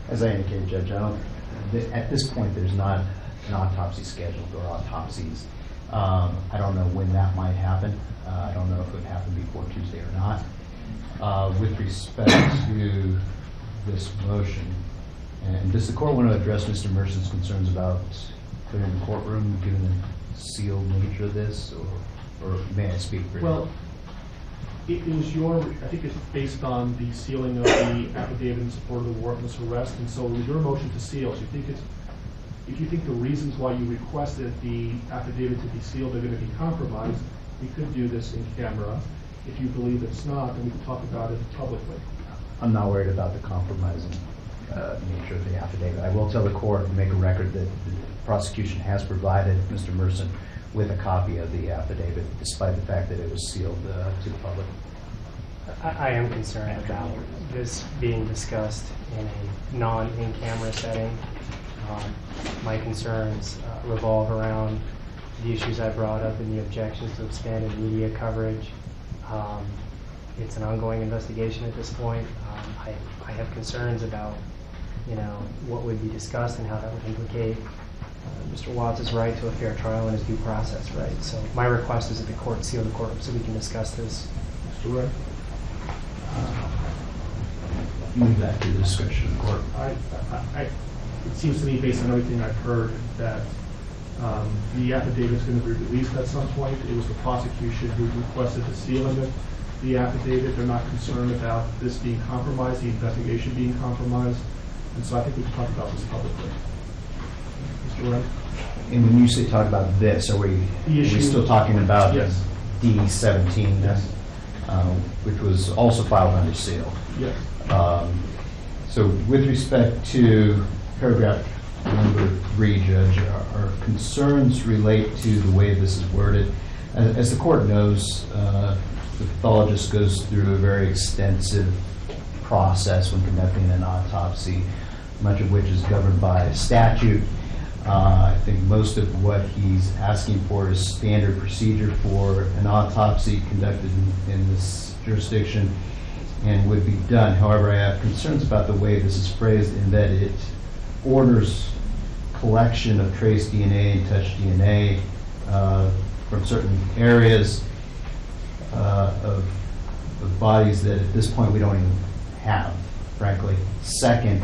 As I indicated, Judge, at this point, there's not an autopsy scheduled or autopsies. I don't know when that might happen. I don't know if it would happen before Tuesday or not. With respect to this motion, and does the court want to address Mr. Merson's concerns about clearing the courtroom, given the sealed nature of this, or may I speak for you? Well, it was I think it's based on the sealing of the affidavit in support of the warrantless arrest, and so it was your motion to seal. So if you think the reasons why you requested the affidavit to be sealed are going to be compromised, we could do this in camera. If you believe it's not, then we can talk about it publicly. I'm not worried about the compromising. nature of the affidavit. I will tell the court and make a record that the prosecution has provided Mr. Merson with a copy of the affidavit, despite the fact that it was sealed to the public. I am concerned about this being discussed in a non-in-camera setting. My concerns revolve around the issues I brought up in the objections to expanded media coverage. It's an ongoing investigation at this point. I have concerns about, what would be discussed and how that would implicate Mr. Watts' right to a fair trial and his due process right. So my request is that the court seal the court so we can discuss this. Mr. Wright? Move that to the discretion of the court. It seems to me, based on everything I've heard, that the affidavit is going to be released at some point. It was the prosecution who requested the sealing of the affidavit. They're not concerned about this being compromised, the investigation being compromised. And so I think we can talk about this publicly. Mr. Wright? And when you say talk about this, are we still talking about yes. D17, yes. Which was also filed under seal? Yes. So with respect to paragraph number 3, Judge, our concerns relate to the way this is worded. As the court knows, the pathologist goes through a very extensive process when conducting an autopsy, much of which is governed by statute. I think most of what he's asking for is standard procedure for an autopsy conducted in this jurisdiction and would be done. However, I have concerns about the way this is phrased in that it orders collection of trace DNA and touch DNA from certain areas of bodies that at this point we don't even have, frankly. Second,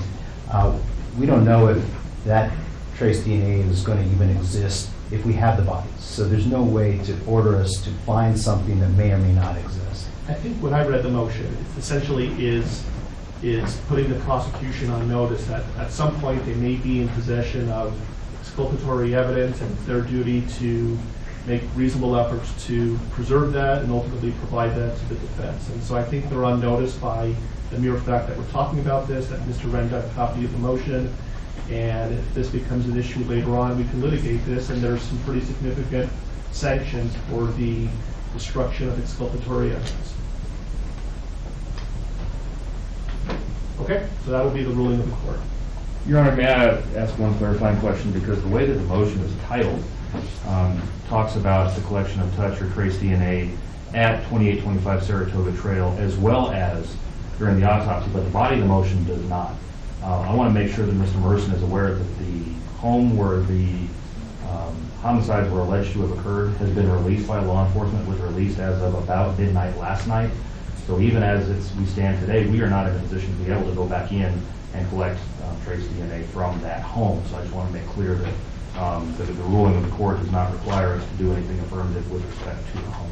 we don't know if that trace DNA is going to even exist if we have the bodies. So there's no way to order us to find something that may or may not exist. I think when I read the motion, it essentially is putting the prosecution on notice that at some point they may be in possession of exculpatory evidence, and it's their duty to make reasonable efforts to preserve that and ultimately provide that to the defense. And so I think they're on notice by the mere fact that we're talking about this, that Mr. Wren got a copy of the motion, and if this becomes an issue later on, we can litigate this, and there's some pretty significant sanctions for the destruction of exculpatory evidence. Okay, so that will be the ruling of the court. Your Honor, may I ask one clarifying question? Because the way that the motion is titled talks about the collection of touch or trace DNA at 2825 Saratoga Trail as well as during the autopsy, but the body of the motion does not. I want to make sure that Mr. Merson is aware that the home where the homicides were alleged to have occurred has been released by law enforcement, was released as of about midnight last night. So even as we stand today, we are not in a position to be able to go back in and collect trace DNA from that home. So I just want to make clear that, that the ruling of the court does not require us to do anything affirmative with respect to the home.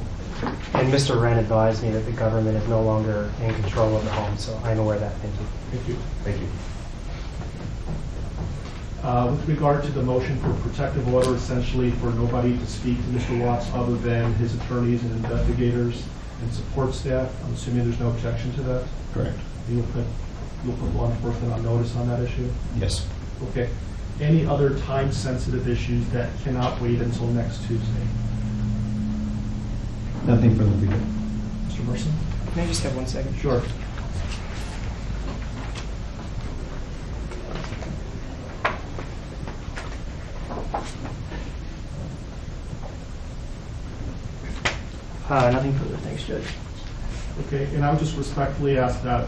And Mr. Wren advised me that the government is no longer in control of the home, so I'm aware of that. Thank you. Thank you. Thank you. With regard to the motion for protective order, essentially for nobody to speak to Mr. Watts other than his attorneys and investigators and support staff, I'm assuming there's no objection to that? Correct. You'll put law enforcement on notice on that issue? Yes. Okay. Any other time-sensitive issues that cannot wait until next Tuesday? Nothing from the people. Mr. Merson? Can I just have 1 second? Sure. Nothing further. Thanks, Judge. Okay, and I would just respectfully ask that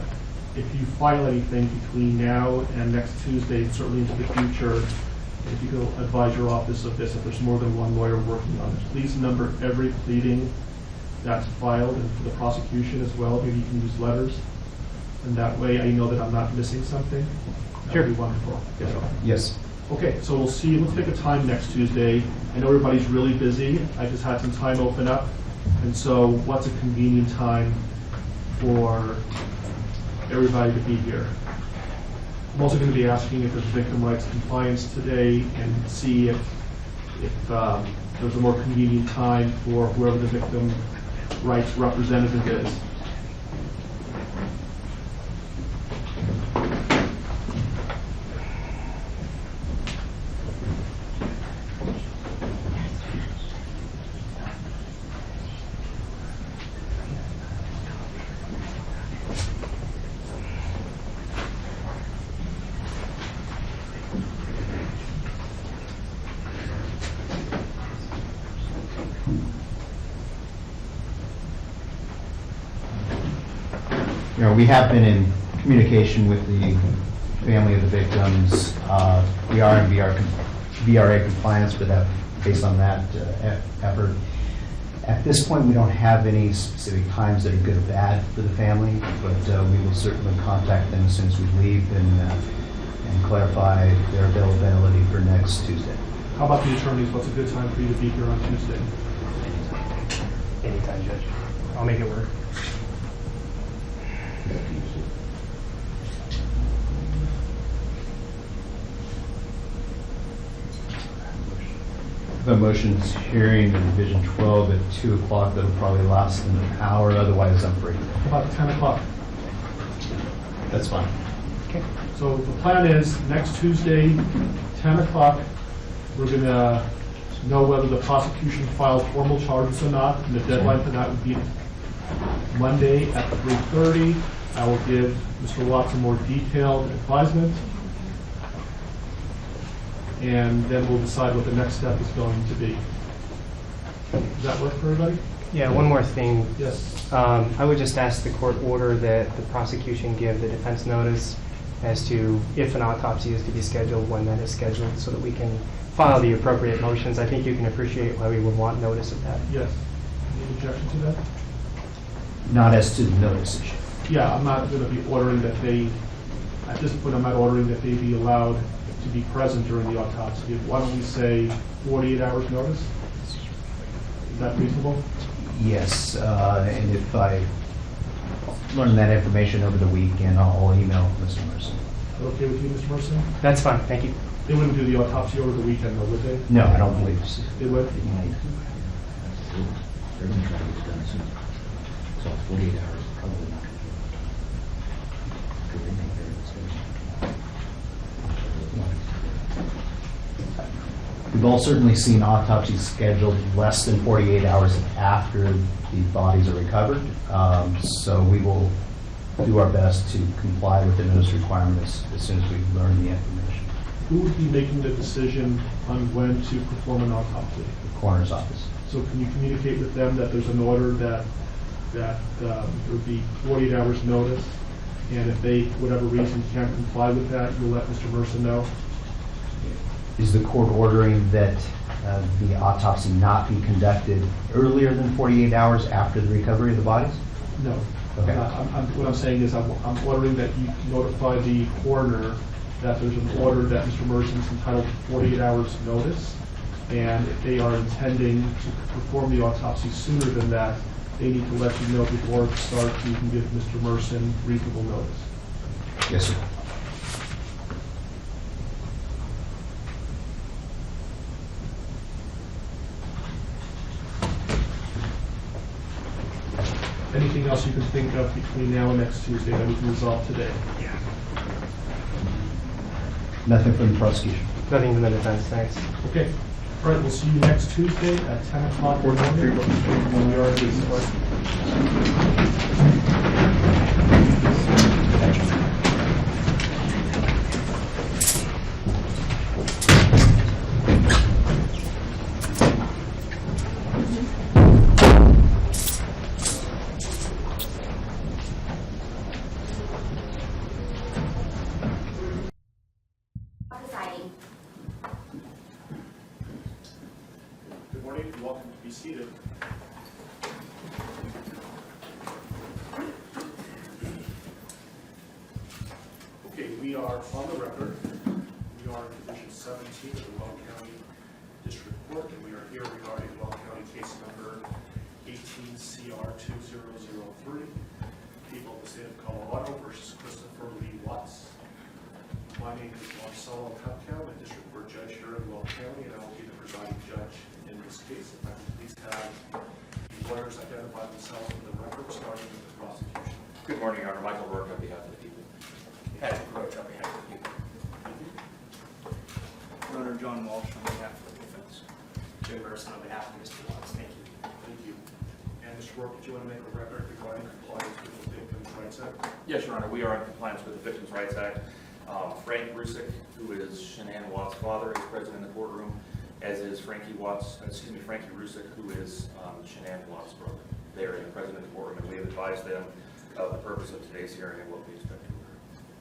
if you file anything between now and next Tuesday, certainly into the future, if you could advise your office of this, if there's more than one lawyer working on it, please number every pleading that's filed, and for the prosecution as well, maybe you can use letters. And that way I know that I'm not missing something. That would be wonderful. Yes. Yes. Okay, so we'll see. Let's pick a time next Tuesday. I know everybody's really busy. I just had some time open up. And so what's a convenient time for everybody to be here? I'm also going to be asking if there's victim rights compliance today and see if there's a more convenient time for whoever the victim rights representative is. We have been in communication with the family of the victims. We are in VRA compliance with that, based on that effort. At this point, we don't have any specific times that are good or bad for the family, but we will certainly contact them as soon as we leave and clarify their availability for next Tuesday. How about the attorneys? What's a good time for you to be here on Tuesday? Anytime, Judge. I'll make it work. The motion's hearing in Division 12 at 2 o'clock. That'll probably last an hour. Otherwise, I'm free. About 10 o'clock. That's fine. Okay. So the plan is next Tuesday, 10 o'clock, we're going to know whether the prosecution filed formal charges or not, and the deadline for that would be Monday at 3:30. I will give Mr. Watts a more detailed advisement, and then we'll decide what the next step is going to be. Does that work for everybody? Yeah, one more thing. Yes. I would just ask the court order that the prosecution give the defense notice as to if an autopsy is to be scheduled, when that is scheduled, so that we can file the appropriate motions. I think you can appreciate why we would want notice of that. Yes. Any objection to that? Not as to the notice issue. Yeah, I'm not going to be ordering that they, at this point, I'm not ordering that they be allowed to be present during the autopsy. Why don't we say 48 hours notice? Is that reasonable? Yes, and if I learn that information over the weekend, I'll email Mr. Mercer. Is that okay with you, Mr. Mercer? That's fine, thank you. They wouldn't do the autopsy over the weekend, though, would they? No, I don't believe so. They would? They're going to try to get it done soon. So 48 hours is probably not going to do it. Because they make their decision. We've all certainly seen autopsies scheduled less than 48 hours after the bodies are recovered. So we will do our best to comply with the notice requirements as soon as we learn the information. Who would be making the decision on when to perform an autopsy? The coroner's office. So can you communicate with them that there's an order that there would be 48 hours notice, and if they, for whatever reason, can't comply with that, you'll let Mr. Mercer know? Is the court ordering that the autopsy not be conducted earlier than 48 hours after the recovery of the bodies? No. Okay. What I'm saying is I'm ordering that you notify the coroner that there's an order that Mr. Mercer is entitled to 48 hours notice, and if they are intending to perform the autopsy sooner than that, they need to let you know before it starts so you can give Mr. Mercer reasonable notice. Yes, sir. Anything else you can think of between now and next Tuesday that we can resolve today? Yeah. Nothing from the prosecution. Nothing from the defense, thanks. Okay. All right, we'll see you next Tuesday at 10 o'clock or Monday when we are at this point. Good morning, and welcome to be seated. Okay, we are on the record. We are in Division 17 of the Weld County District Court, and we are here regarding Weld County case number 18CR2003, people of the state of Colorado versus Christopher Lee Watts. My name is Marcelo Cupcom, a district court judge here in Weld County, and I will be the presiding judge in this case. If I could please have the lawyers identify themselves for the record, starting with the prosecution. Good morning, Your Honor. Michael Rourke on behalf of the people. Patrick Roach on behalf of the people. Your Honor, John Walsh on behalf of the defense. Jay Merson on behalf of Mr. Watts. Thank you. Thank you. And Mr. Rourke, do you want to make a record regarding compliance with the Victims' Rights Act? Yes, Your Honor. We are in compliance with the Victims' Rights Act. Frank Rusick, who is Shanann Watts' father, is present in the courtroom, as is Frankie Rusick, who is Shanann Watts' brother. They are present in the courtroom, and we have advised them the purpose of today's hearing and what we expect to hear.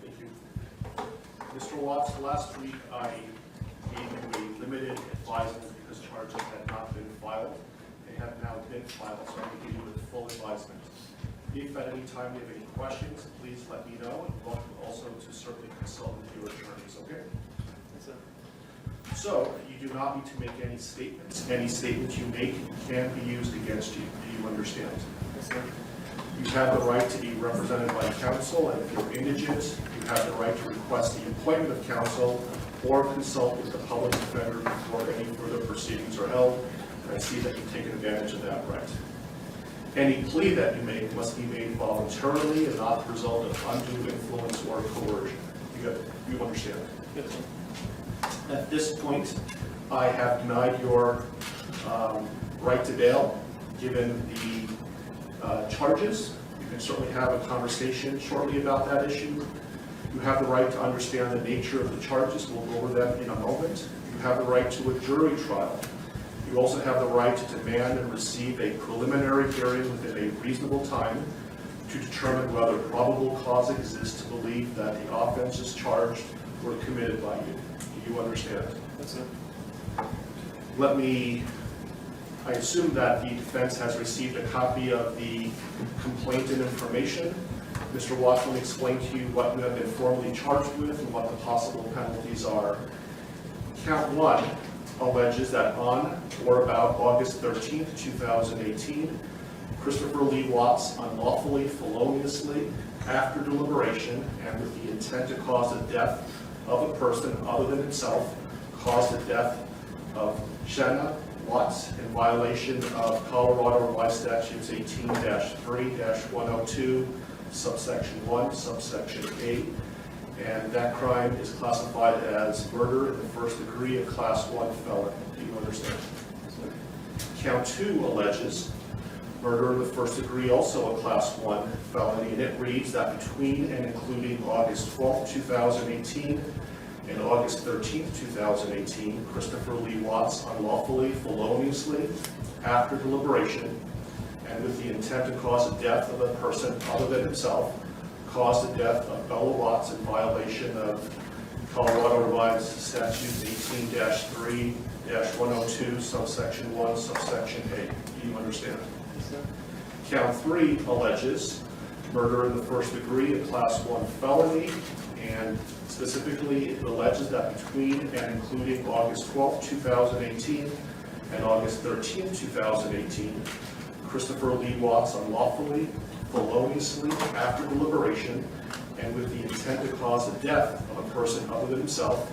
Thank you. Mr. Watts, last week I gave you a limited advisement because charges had not been filed. They have now been filed, so I'm going to give you a full advisement. If at any time you have any questions, please let me know, and welcome also to certainly consult with your attorneys, okay? Yes, sir. So, you do not need to make any statements. Any statements you make can be used against you. Do you understand? Yes, sir. You have the right to be represented by counsel, and if you're indigent, you have the right to request the appointment of counsel or consult with the public defender before any further proceedings are held. And I see that you've taken advantage of that right. Any plea that you make must be made voluntarily and not the result of undue influence or coercion. You understand? Yes, sir. At this point, I have denied your right to bail, given the charges. You can certainly have a conversation shortly about that issue. You have the right to understand the nature of the charges. We'll go over that in a moment. You have the right to a jury trial. You also have the right to demand and receive a preliminary hearing within a reasonable time to determine whether probable cause exists to believe that the offenses charged were committed by you. Do you understand? Yes, sir. I assume that the defense has received a copy of the complaint and information. Mr. Watts will explain to you what you have been formally charged with and what the possible penalties are. Count 1 alleges that on or about August 13th, 2018, Christopher Lee Watts unlawfully, feloniously, after deliberation, and with the intent to cause the death of a person other than himself, caused the death of Shanna Watts in violation of Colorado Revised Statutes 18-3-102, subsection 1, subsection 8. And that crime is classified as murder in the first degree, a class 1 felony. Do you understand? Count 2 alleges murder in the first degree, also a class 1 felony, and it reads that between and including August 12th, 2018 and August 13th, 2018, Christopher Lee Watts unlawfully, feloniously, after deliberation, and with the intent to cause the death of a person other than himself, caused the death of Bella Watts in violation of Colorado Revised Statutes 18-3-102, subsection 1, subsection 8. Do you understand? Yes, sir. Count 3 alleges murder in the first degree, a class 1 felony, and specifically it alleges that between and including August 12, 2018 and August 13, 2018, Christopher Lee Watts unlawfully, feloniously, after deliberation, and with the intent to cause the death of a person other than himself,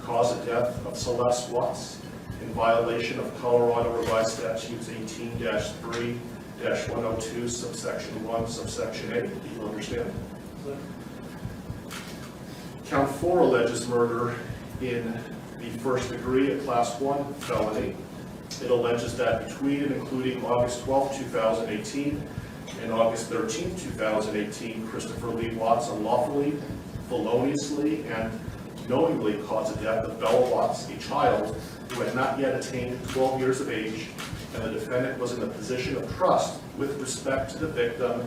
caused the death of Celeste Watts in violation of Colorado Revised Statutes 18-3-102, subsection 1, subsection 8. Do you understand? Yes, Count 4 alleges murder in the first degree, a class 1 felony. It alleges that between and including August 12, 2018 and August 13, 2018, Christopher Lee Watts unlawfully, feloniously, and knowingly caused the death of Bella Watts, a child who had not yet attained 12 years of age, and the defendant was in a position of trust with respect to the victim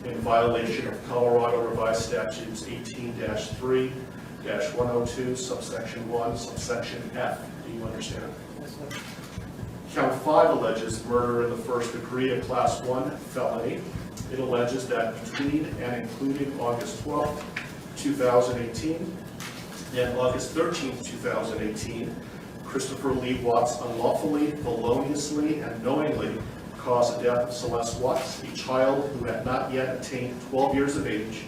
in violation of Colorado Revised Statutes 18-3-102, subsection 1, subsection F. Do you understand? Yes, sir. Count 5 alleges murder in the first degree, a class 1 felony. It alleges that between and including August 12, 2018 and August 13, 2018, Christopher Lee Watts unlawfully, feloniously, and knowingly caused the death of Celeste Watts, a child who had not yet attained 12 years of age,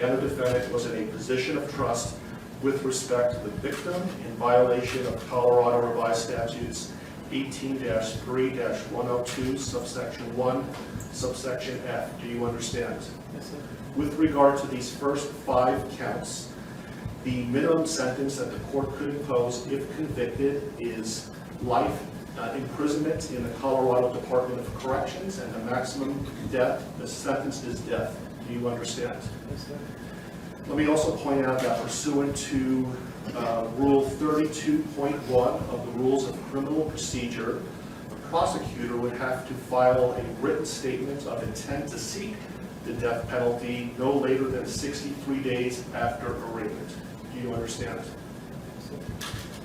and the defendant was in a position of trust with respect to the victim in violation of Colorado Revised Statutes 18-3-102, subsection 1, subsection F. Do you understand? Yes, sir. With regard to these first 5 counts, the minimum sentence that the court could impose if convicted is life imprisonment in the Colorado Department of Corrections, and the maximum sentence is death. Do you understand? Yes, sir. Let me also point out that pursuant to Rule 32.1 of the Rules of Criminal Procedure, the prosecutor would have to file a written statement of intent to seek the death penalty no later than 63 days after arraignment. Do you understand?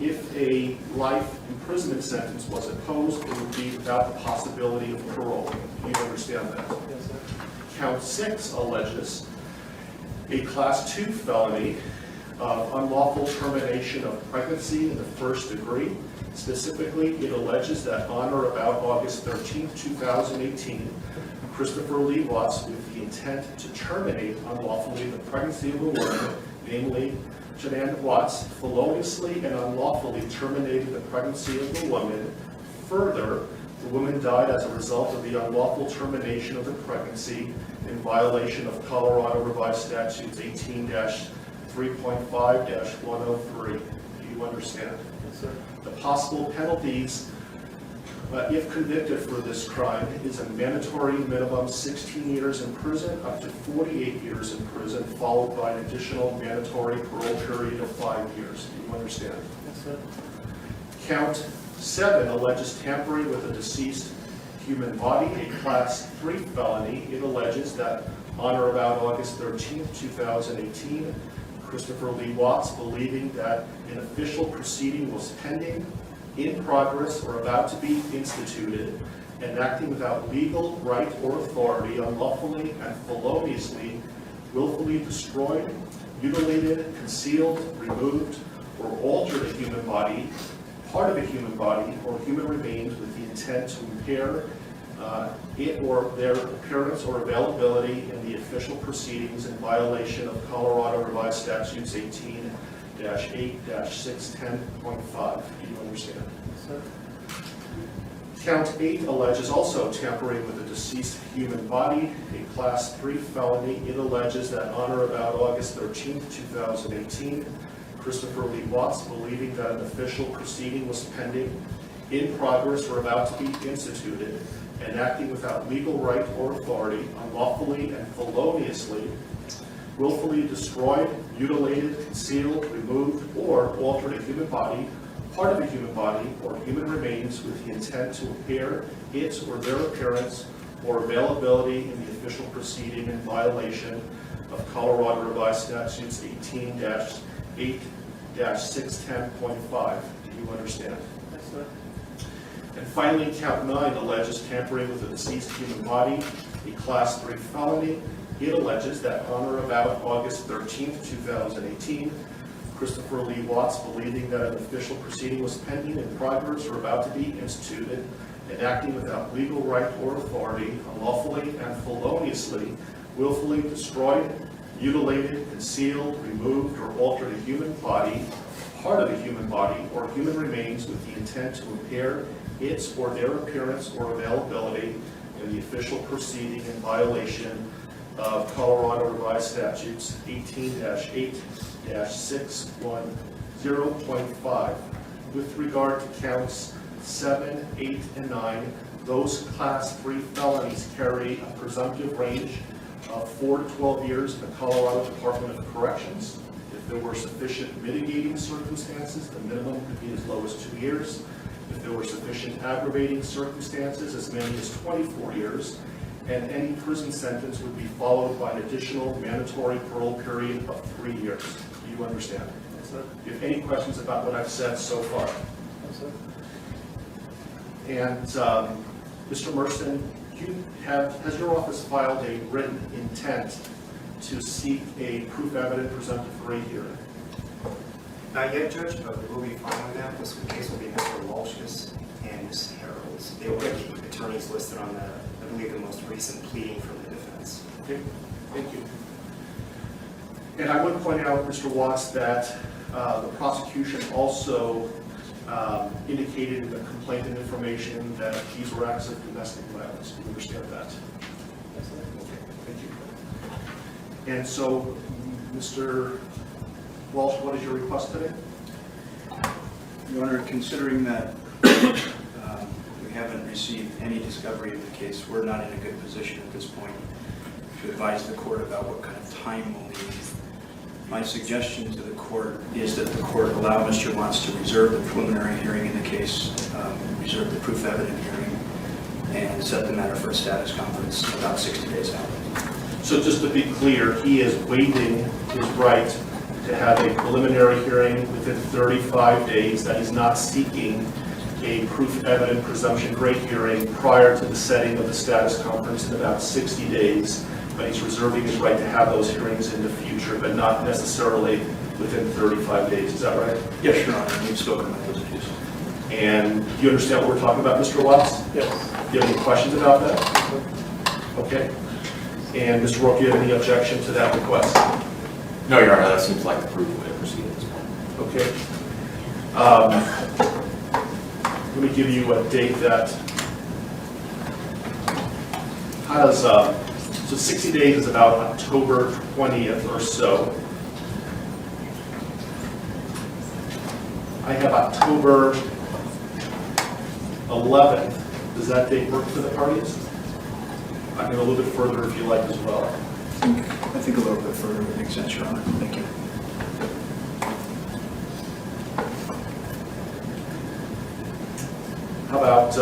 If a life imprisonment sentence was imposed, it would be without the possibility of parole. Do you understand that? Yes, sir. Count 6 alleges a Class 2 felony of unlawful termination of pregnancy in the first degree. Specifically, it alleges that on or about August 13, 2018, Christopher Lee Watts, with the intent to terminate unlawfully the pregnancy of a woman, namely Shanann Watts, feloniously and unlawfully terminated the pregnancy of the woman. Further, the woman died as a result of the unlawful termination of the pregnancy in violation of Colorado Revised Statutes 18-3.5-103. Do you understand? Yes, sir. The possible penalties, if convicted for this crime, is a mandatory minimum 16 years in prison up to 48 years in prison, followed by an additional mandatory parole period of 5 years. Do you understand? Yes, sir. Count 7 alleges tampering with a deceased human body, a Class 3 felony. It alleges that on or about August 13, 2018, Christopher Lee Watts, believing that an official proceeding was pending, in progress, or about to be instituted, and acting without legal right or authority, unlawfully and feloniously, willfully destroyed, mutilated, concealed, removed, or altered a human body, part of a human body, or human remains with the intent to impair it or their appearance or availability in the official proceedings in violation of Colorado Revised Statutes 18-8-610.5. Do you understand? Yes, sir. Count 8 alleges also tampering with a deceased human body, a Class 3 felony. It alleges that on or about August 13, 2018, Christopher Lee Watts, believing that an official proceeding was pending, in progress, or about to be instituted, and acting without legal right or authority, unlawfully and feloniously, willfully destroyed, mutilated, concealed, removed, or altered a human body, part of a human body, or human remains with the intent to impair its or their appearance or availability in the official proceeding in violation of Colorado Revised Statutes 18-8-610.5. Do you understand? Yes, sir. And finally, count 9 alleges tampering with a deceased human body, a Class 3 felony. It alleges that on or about August 13, 2018, Christopher Lee Watts, believing that an official proceeding was pending, in progress, or about to be instituted, and acting without legal right or authority, unlawfully and feloniously, willfully destroyed, mutilated, concealed, removed, or altered a human body, part of a human body, or human remains with the intent to impair its or their appearance or availability in the official proceeding in violation of Colorado Revised Statutes 18-8-610.5. With regard to counts 7, 8, and 9, those Class 3 felonies carry a presumptive range of 4 to 12 years in the Colorado Department of Corrections. If there were sufficient mitigating circumstances, the minimum could be as low as 2 years. If there were sufficient aggravating circumstances, as many as 24 years. And any prison sentence would be followed by an additional mandatory parole period of 3 years. Do you understand? Yes, sir. Do you have any questions about what I've said so far? Yes, sir. And Mr. Merson, has your office filed a written intent to seek a proof evident presumptive rehearing? Not yet, Judge, but we will be following that. This case will be Mr. Walsh's and Ms. Harold's. They will get the attorneys listed on the, I believe, the most recent pleading from the defense. Okay, thank you. And I would point out, Mr. Watts, that the prosecution also indicated in the complaint and information that these were acts of domestic violence. Do you understand that? Yes, sir. Okay, thank you. And so, Mr. Walsh, what is your request today? Your Honor, considering that we haven't received any discovery of the case, we're not in a good position at this point to advise the court about what kind of time we'll need. My suggestion to the court is that the court allow Mr. Watts to reserve the preliminary hearing in the case, reserve the proof evident hearing, and set the matter for a status conference about 60 days out. So just to be clear, he is waiving his right to have a preliminary hearing within 35 days, that he's not seeking a proof evident presumption great hearing prior to the setting of the status conference in about 60 days, but he's reserving his right to have those hearings in the future, but not necessarily within 35 days. Is that right? Yes, Your Honor, we've spoken about those issues. And do you understand what we're talking about, Mr. Watts? Yes. Do you have any questions about that? Okay. And Mr. Rourke, do you have any objection to that request? No, Your Honor, that seems like the prudent way to proceed at this point. Okay. Let me give you a date that has, so 60 days is about October 20th or so. I have October 11th. Does that date work for the parties? I can go a little bit further if you like as well. I think a little bit further would make sense, Your Honor. Thank you. How about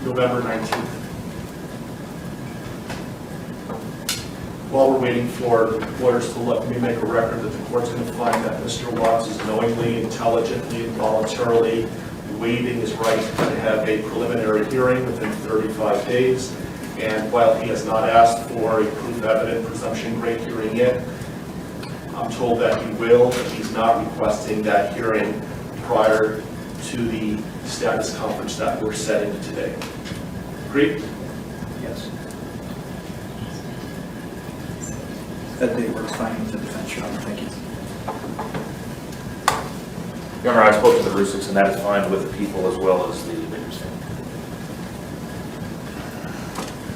November 19th? While we're waiting for lawyers to look, let me make a record that the court's going to find that Mr. Watts is knowingly, intelligently, and voluntarily waiving his right to have a preliminary hearing within 35 days. And while he has not asked for a proof evident presumption great hearing yet, I'm told that he will, but he's not requesting that hearing prior to the status conference that we're setting today. Agreed? Yes. That date works fine with the defense, Your Honor. Thank you. Your Honor, I spoke to the Rusiks, and that is fine with the people as well as the Vickers family.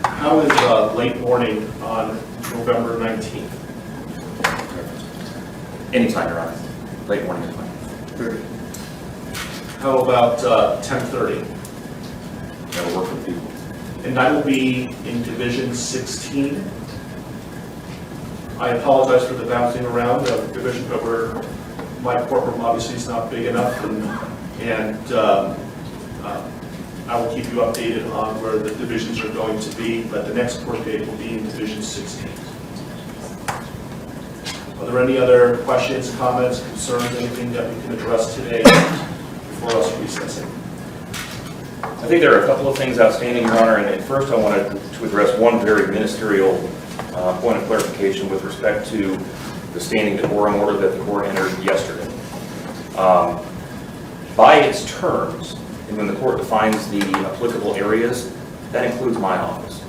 How is late morning on November 19th? Anytime, Your Honor. Late morning is fine. Very good. How about 10:30? That'll work for the people. And that will be in Division 16. I apologize for the bouncing around of division, but my courtroom obviously is not big enough, and I will keep you updated on where the divisions are going to be, but the next court date will be in Division 16. Are there any other questions, comments, concerns, anything that we can address today before us recessing? I think there are a couple of things outstanding, Your Honor, and first I wanted to address one very ministerial point of clarification with respect to the standing decorum order that the court entered yesterday. By its terms, and when the court defines the applicable areas, that includes my office,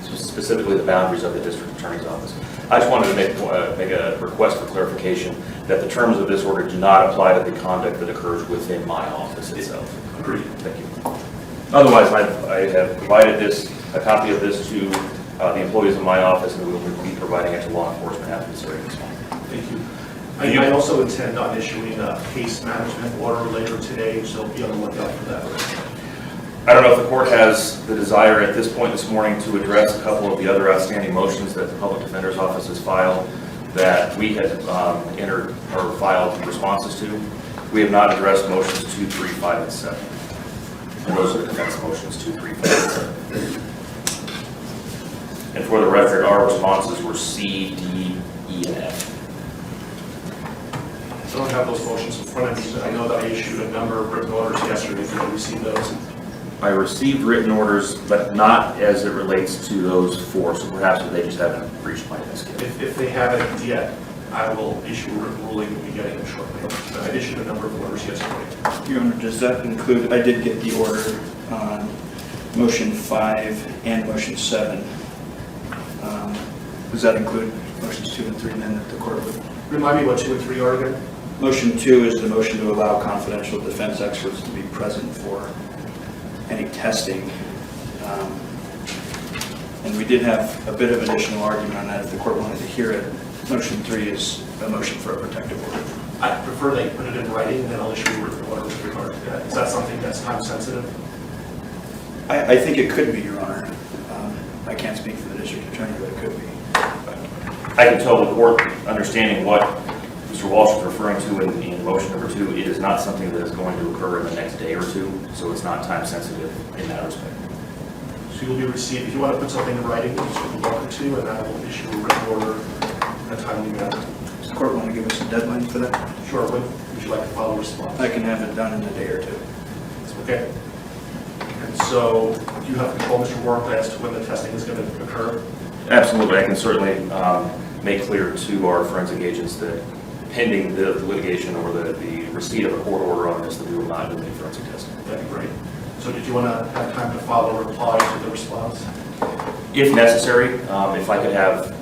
specifically the boundaries of the district attorney's office. I just wanted to make a request for clarification that the terms of this order do not apply to the conduct that occurs within my office itself. Agreed. Thank you. Otherwise, I have provided a copy of this to the employees of my office, and we will be providing it to law enforcement after this hearing is on. Thank you. I also intend on issuing a case management order later today, so be on the lookout for that. I don't know if the court has the desire at this point this morning to address a couple of the other outstanding motions that the Public Defender's Office has filed that we had entered or filed responses to. We have not addressed motions 2, 3, 5, and 7. And those are the defense motions 2, 3, 5, and 7. And for the record, our responses were C, D, E, and F. I don't have those motions in front of me, but I know that I issued a number of written orders yesterday. Did you receive those? I received written orders, but not as it relates to those 4, so perhaps they just haven't reached my desk yet. If they haven't yet, I will issue a written ruling. We'll be getting them shortly. But I issued a number of orders yesterday. Your Honor, does that include, I did get the order on motion 5 and motion 7. Does that include motions 2 and 3 then that the court would? Remind me what 2 and 3 are again? Motion 2 is the motion to allow confidential defense experts to be present for any testing. And we did have a bit of additional argument on that if the court wanted to hear it. Motion 3 is a motion for a protective order. I prefer they put it in writing, and then I'll issue a written order with regard to that. Is that something that's time sensitive? I think it could be, Your Honor. I can't speak for the district attorney, but it could be. I can tell the court, understanding what Mr. Walsh is referring to in motion number 2, it is not something that is going to occur in the next day or 2, so it's not time sensitive in that respect. So you'll be received, if you want to put something in writing, you're certainly welcome to, and I will issue a written order in a timely manner. Does the court want to give us a deadline for that? Sure, when would you like to file a response? I can have it done in a day or two. Okay. And so, do you have control, Mr. Warren, as to when the testing is going to occur? Absolutely. I can certainly make clear to our forensic agents that pending the litigation or the receipt of a court order on this, that we will not do any forensic testing. That'd be great. So did you want to have time to file a reply to the response? If necessary, if I could have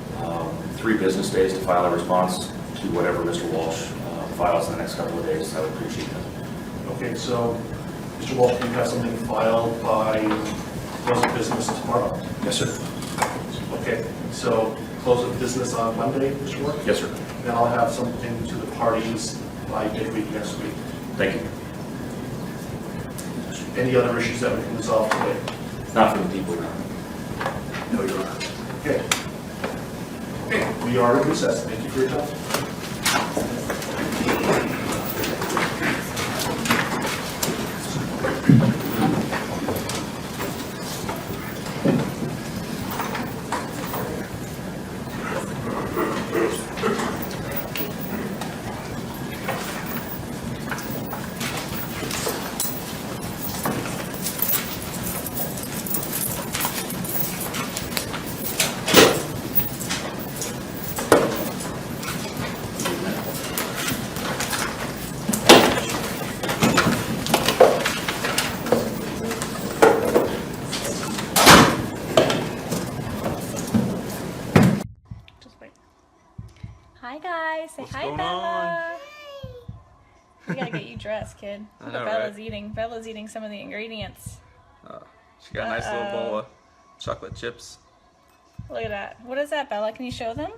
3 business days to file a response to whatever Mr. Walsh files in the next couple of days, I would appreciate that. Okay, so Mr. Walsh, do you have something filed by close of business tomorrow? Yes, sir. Okay, so close of business on Monday, Mr. Warren? Yes, sir. Then I'll have something to the parties by midweek next week. Thank you. Any other issues that we can resolve today? Not from the people, no. No, Your Honor. Okay. Okay, we are in recess. Thank you for your time. Hi guys, say What's hi going Bella. We gotta get you dressed, kid. I Look know, what Bella's right? eating. Bella's eating some of the ingredients. She got a nice little bowl of chocolate chips. Look at that. What is that, Bella? Can you show them?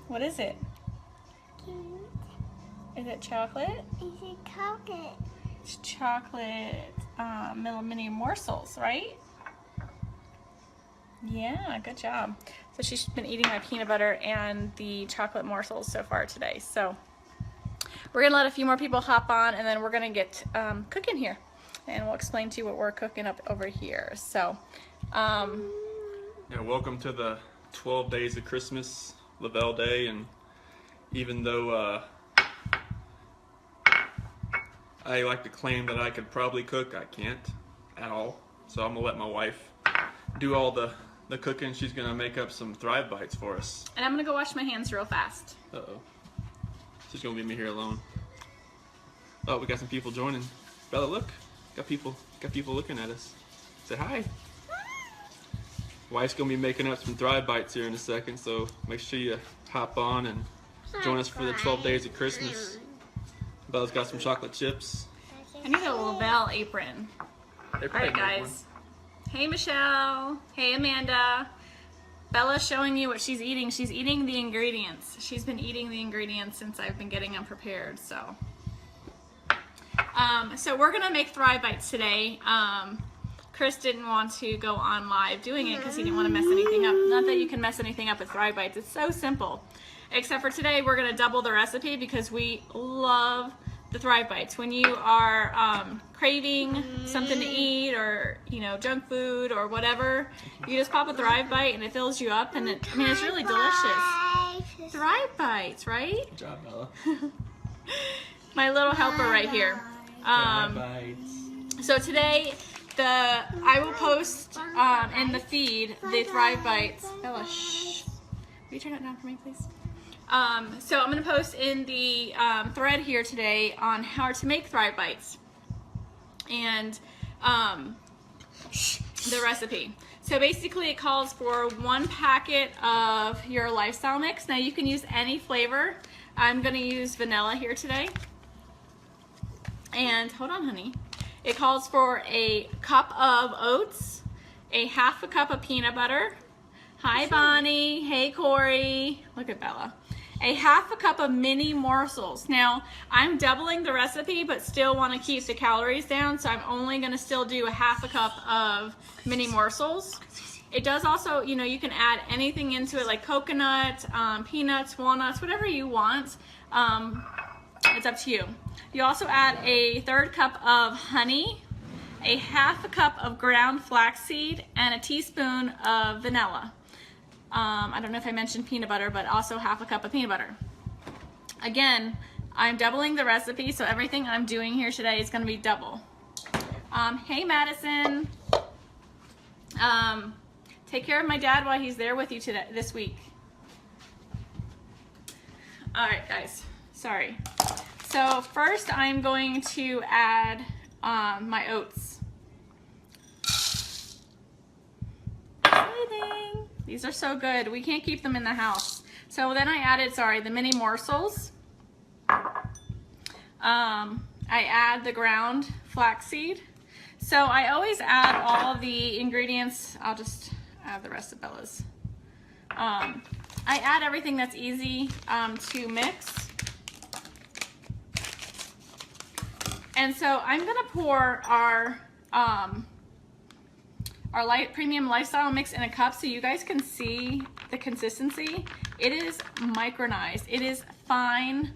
What is it? Is it chocolate? Is it chocolate? It's chocolate mini morsels, right? Yeah, good job. So she's been eating my peanut butter and the chocolate morsels so far today. So we're gonna let a few more people hop on, and then we're gonna get cooking here, and we'll explain to you what we're cooking up over here. So Yeah, welcome to the 12 days of Christmas, Lavelle Day, and even though I like to claim that I could probably cook, I can't at all. So I'm gonna let my wife do all the cooking. She's gonna make up some Thrive Bites for us. and I'm gonna go wash my hands real fast. Uh-oh. She's gonna leave me here alone. Oh, we got some people joining. Bella, look. Got people looking at us. Say hi. Wife's gonna be making up some Thrive Bites here in a second, so make sure you hop on and join us for the 12 days of Christmas. Bella's got some chocolate chips. I need a Lavelle apron. They All probably right, make guys. one. Hey, Michelle. Hey, Amanda. Bella's showing you what she's eating. She's eating the ingredients. She's been eating the ingredients since I've been getting them prepared. So we're gonna make Thrive Bites today. Chris didn't want to go on live doing it because he didn't want to mess anything up. Not that you can mess anything up with Thrive Bites. It's so simple. Except for today, we're gonna double the recipe because we love the Thrive Bites. When you are craving something to eat, or junk food or whatever, you just pop a Thrive Bite and it fills you up, and it's really delicious. Thrive Bites, right? Good job, Bella. My little helper right here. Thrive Bites. So today, I will post in the feed the Thrive Bites. Bella, shh. Will you turn it down for me, please? So I'm going to post in the thread here today on how to make Thrive Bites and the recipe. So basically it calls for 1 packet of your lifestyle mix. Now you can use any flavor. I'm going to use vanilla here today. And hold on, honey. It calls for a cup of oats, a half a cup of peanut butter. Hi, Bonnie. Hey, Corey. Look at Bella. A half a cup of mini morsels. Now, I'm doubling the recipe, but still want to keep the calories down, so I'm only going to still do a half a cup of mini morsels. It does also, you can add anything into it, like coconut, peanuts, walnuts, whatever you want. It's up to you. You also add a 1/3 cup of honey, a half a cup of ground flaxseed, and a teaspoon of vanilla. I don't know if I mentioned peanut butter, but also half a cup of peanut butter. Again, I'm doubling the recipe, so everything I'm doing here today is going to be double. Hey Madison, take care of my dad while he's there with you this week. All right, guys, sorry. So first I'm going to add my oats. These are so good. We can't keep them in the house. So then I added, the mini morsels. I add the ground flaxseed. So I always add all the ingredients. I'll just add the rest of Bella's. I add everything that's easy to mix. And so I'm gonna pour our premium lifestyle mix in a cup so you guys can see the consistency. It is micronized. It is fine.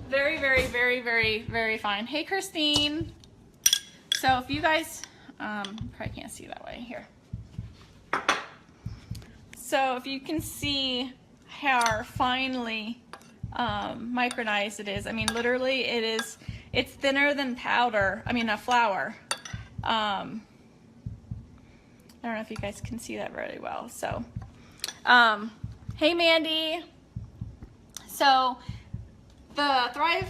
Very, very, very, very, very fine. Hey, Christine. So if you guys, probably can't see that way here. So if you can see how finely micronized it is. I mean, literally it's thinner than powder. I mean, a flour. I don't know if you guys can see that very well. So, hey Mandy. So the Thrive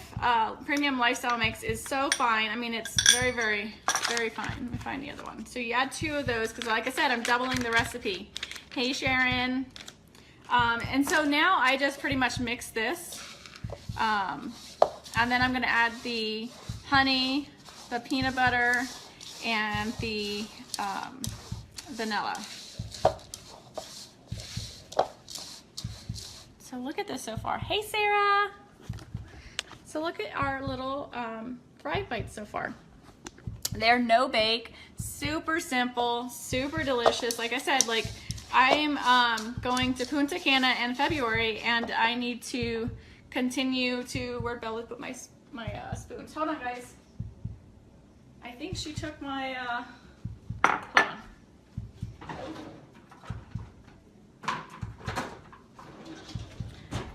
Premium Lifestyle Mix is so fine. I mean, it's very, very, very fine. Let me find the other one. So you add 2 of those because, like I said, I'm doubling the recipe. Hey Sharon. And so now I just pretty much mix this. And then I'm gonna add the honey, the peanut butter, and the vanilla. So look at this so far. Hey Sarah! So look at our little Thrive Bites so far. They're no bake, super simple, super delicious. Like I said, like I'm going to Punta Cana in February, and I need to continue to, where'd Bella put my spoons? Hold on, guys. I think she took my, hold on.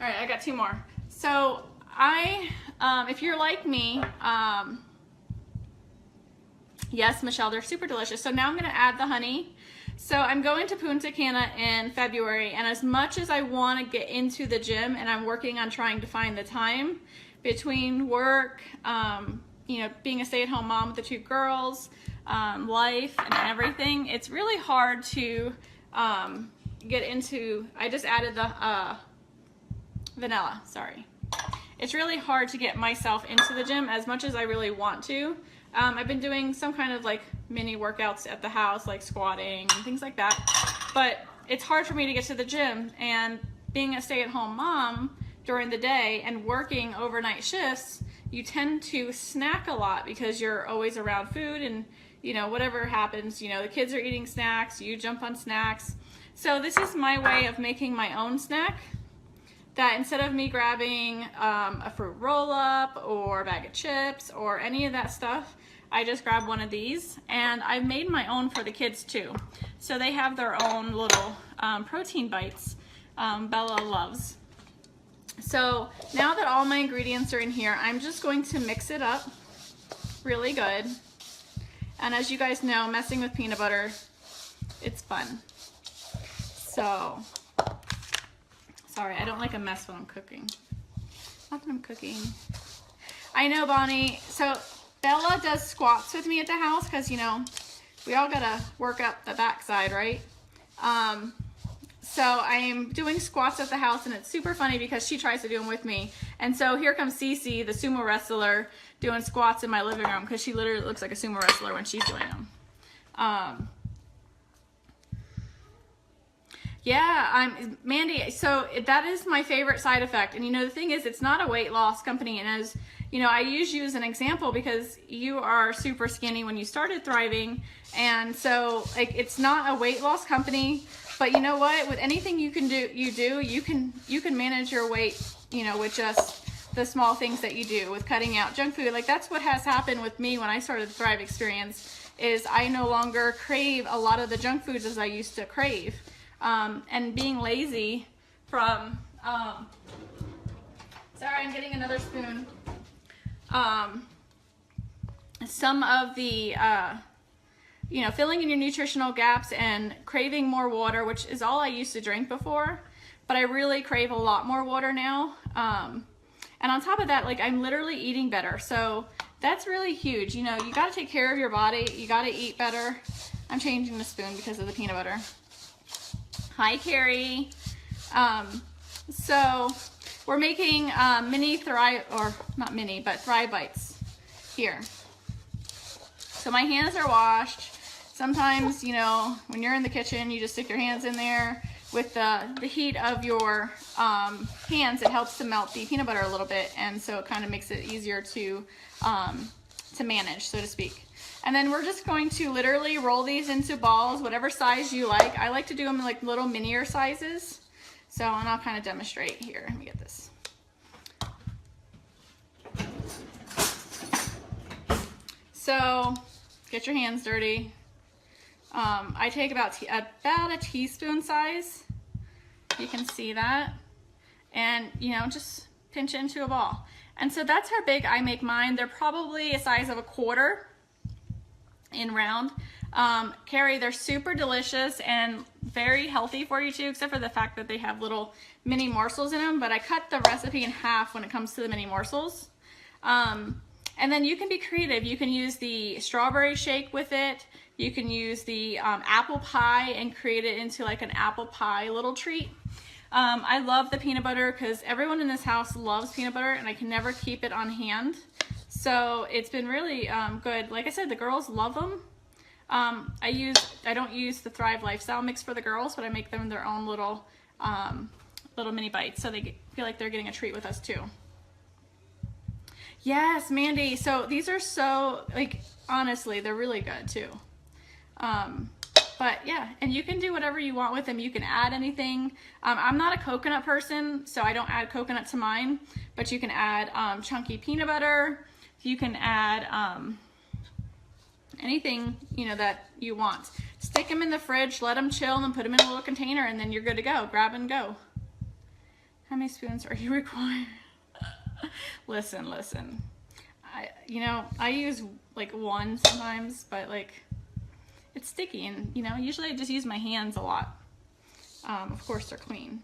All right, I got 2 more. So if you're like me, yes, Michelle, they're super delicious. So now I'm gonna add the honey. So I'm going to Punta Cana in February, and as much as I want to get into the gym, and I'm working on trying to find the time between work, you know, being a stay-at-home mom with the 2 girls, life and everything, it's really hard to get into. I just added the vanilla, sorry. It's really hard to get myself into the gym as much as I really want to. I've been doing some kind of like mini workouts at the house, like squatting and things like that, but it's hard for me to get to the gym. And being a stay-at-home mom during the day and working overnight shifts, you tend to snack a lot because you're always around food, and you know, whatever happens, you know, the kids are eating snacks, you jump on snacks. So this is my way of making my own snack, that instead of me grabbing a fruit roll-up or a bag of chips or any of that stuff, I just grab one of these, and I've made my own for the kids too. So they have their own little protein bites Bella loves. So now that all my ingredients are in here, I'm just going to mix it up really good. And as you guys know, messing with peanut butter, it's fun. So, sorry, I don't like a mess when I'm cooking. Not that I'm cooking. I know, Bonnie. So Bella does squats with me at the house because, you know, we all gotta work up the backside, right? So I am doing squats at the house, and it's super funny because she tries to do them with me. And so here comes Cece, the sumo wrestler, doing squats in my living room because she literally looks like a sumo wrestler when she's doing them. Yeah, Mandy, so that is my favorite side effect. And you know, the thing is, it's not a weight loss company. And as you know, I use you as an example because you are super skinny when you started Thriving. And so like, it's not a weight loss company, but you know what, with anything you can do, you can manage your weight, you know, with just the small things that you do with cutting out junk food. Like that's what has happened with me when I started the Thrive Experience, is I no longer crave a lot of the junk foods as I used to crave. And being lazy from, sorry, I'm getting another spoon. Some of the, you know, filling in your nutritional gaps and craving more water, which is all I used to drink before, but I really crave a lot more water now. And on top of that, like I'm literally eating better. So that's really huge. You know, you got to take care of your body. You got to eat better. I'm changing the spoon because of the peanut butter. Hi, Carrie. So we're making mini Thrive, or not mini, but Thrive Bites here. So my hands are washed. Sometimes, you know, when you're in the kitchen, you just stick your hands in there. With the heat of your hands, it helps to melt the peanut butter a little bit, and so it kind of makes it easier to manage, so to speak. And then we're just going to literally roll these into balls, whatever size you like. I like to do them in like little minier sizes. So, and I'll kind of demonstrate here. Let me get this. So, get your hands dirty. I take about a teaspoon size. You can see that. And, you know, just pinch it into a ball. And so that's how big I make mine. They're probably a size of a quarter in round. Carrie, they're super delicious and very healthy for you too, except for the fact that they have little mini morsels in them. But I cut the recipe in half when it comes to the mini morsels. And then you can be creative. You can use the strawberry shake with it. You can use the apple pie and create it into like an apple pie little treat. I love the peanut butter because everyone in this house loves peanut butter and I can never keep it on hand. So it's been really good. Like I said, the girls love them. I don't use the Thrive Lifestyle mix for the girls, but I make them their own little mini bites so they feel like they're getting a treat with us too. Yes, Mandy. So these are so, like, honestly, they're really good too. But yeah, and you can do whatever you want with them. You can add anything. I'm not a coconut person, so I don't add coconut to mine, but you can add chunky peanut butter. You can add anything, you know, that you want. Stick them in the fridge, let them chill, and then put them in a little container, and then you're good to go. Grab and go. How many spoons are you required? Listen. I use like one sometimes, but like it's sticky, and you know, usually I just use my hands a lot. Of course they're clean,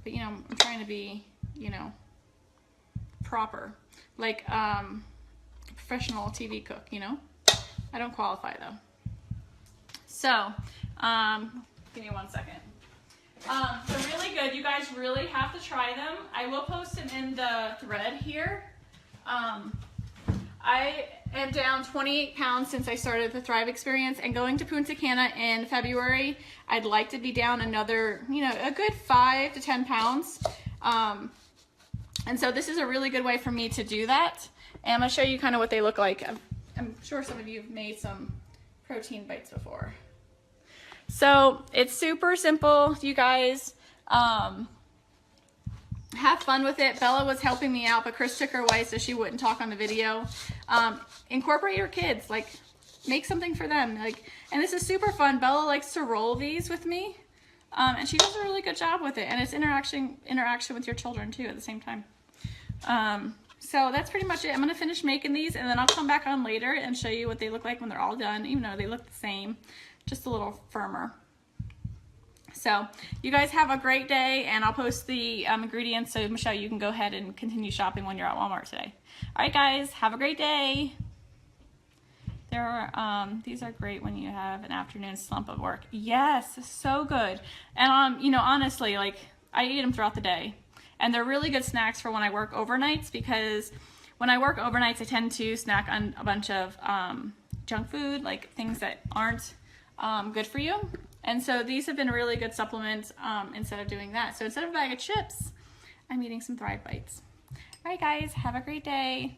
but you know, I'm trying to be, you know, proper, like professional TV cook, you know. I don't qualify though. So, give me 1 second. They're really good. You guys really have to try them. I will post them in the thread here. I am down 28 pounds since I started the Thrive Experience, and going to Punta Cana in February, I'd like to be down another, you know, a good 5 to 10 pounds. And so this is a really good way for me to do that. And I'm going to show you kind of what they look like. I'm sure some of you have made some protein bites before. So it's super simple, you guys. Have fun with it. Bella was helping me out, but Chris took her away so she wouldn't talk on the video. Incorporate your kids, like make something for them. Like, and this is super fun. Bella likes to roll these with me, and she does a really good job with it. And it's interaction with your children too at the same time. So that's pretty much it. I'm gonna finish making these, and then I'll come back on later and show you what they look like when they're all done, even though they look the same, just a little firmer. So you guys have a great day, and I'll post the ingredients so Michelle, you can go ahead and continue shopping when you're at Walmart today. All right, guys, have a great day. These are great when you have an afternoon slump of work. Yes, so good. And you know, honestly, like I eat them throughout the day, and they're really good snacks for when I work overnights, because when I work overnights, I tend to snack on a bunch of junk food, like things that aren't good for you. And so these have been a really good supplement instead of doing that. So instead of a bag of chips, I'm eating some Thrive Bites. All right, guys, have a great day.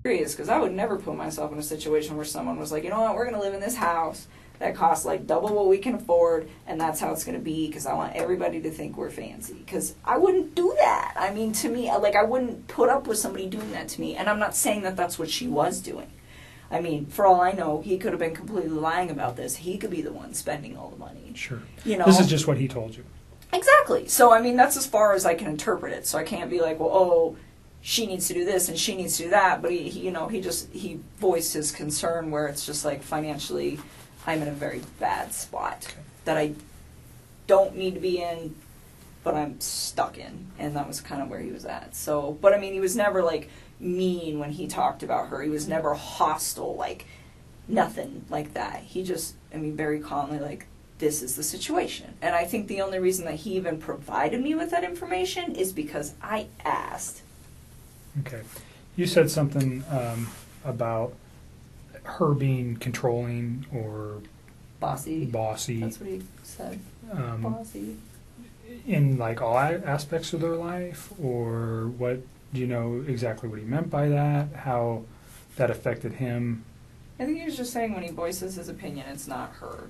Because I would never put myself in a situation where someone was like, you know what, we're going to live in this house that cost like double what we can afford, and that's how it's going to be because I want everybody to think we're fancy. Because I wouldn't do that. I mean, to me, like, I wouldn't put up with somebody doing that to me. And I'm not saying that that's what she was doing. I mean, for all I know, he could have been completely lying about this. He could be the one spending all the money. Sure. You know? This is just what he told you. Exactly. So, I mean, that's as far as I can interpret it. So I can't be like, well, oh, she needs to do this and she needs to do that. But he voiced his concern where it's just like financially, I'm in a very bad spot that I don't need to be in, but I'm stuck in. And that was kind of where he was at. So, but I mean, he was never like mean when he talked about her. He was never hostile, like nothing like that. He just, I mean, very calmly like, this is the situation. And I think the only reason that he even provided me with that information is because I asked. Okay. You said something about her being controlling or bossy. Bossy. That's what he said. Bossy. In like all aspects of their life, or what? Do you know exactly what he meant by that? How that affected him? I think he was just saying when he voices his opinion, it's not her.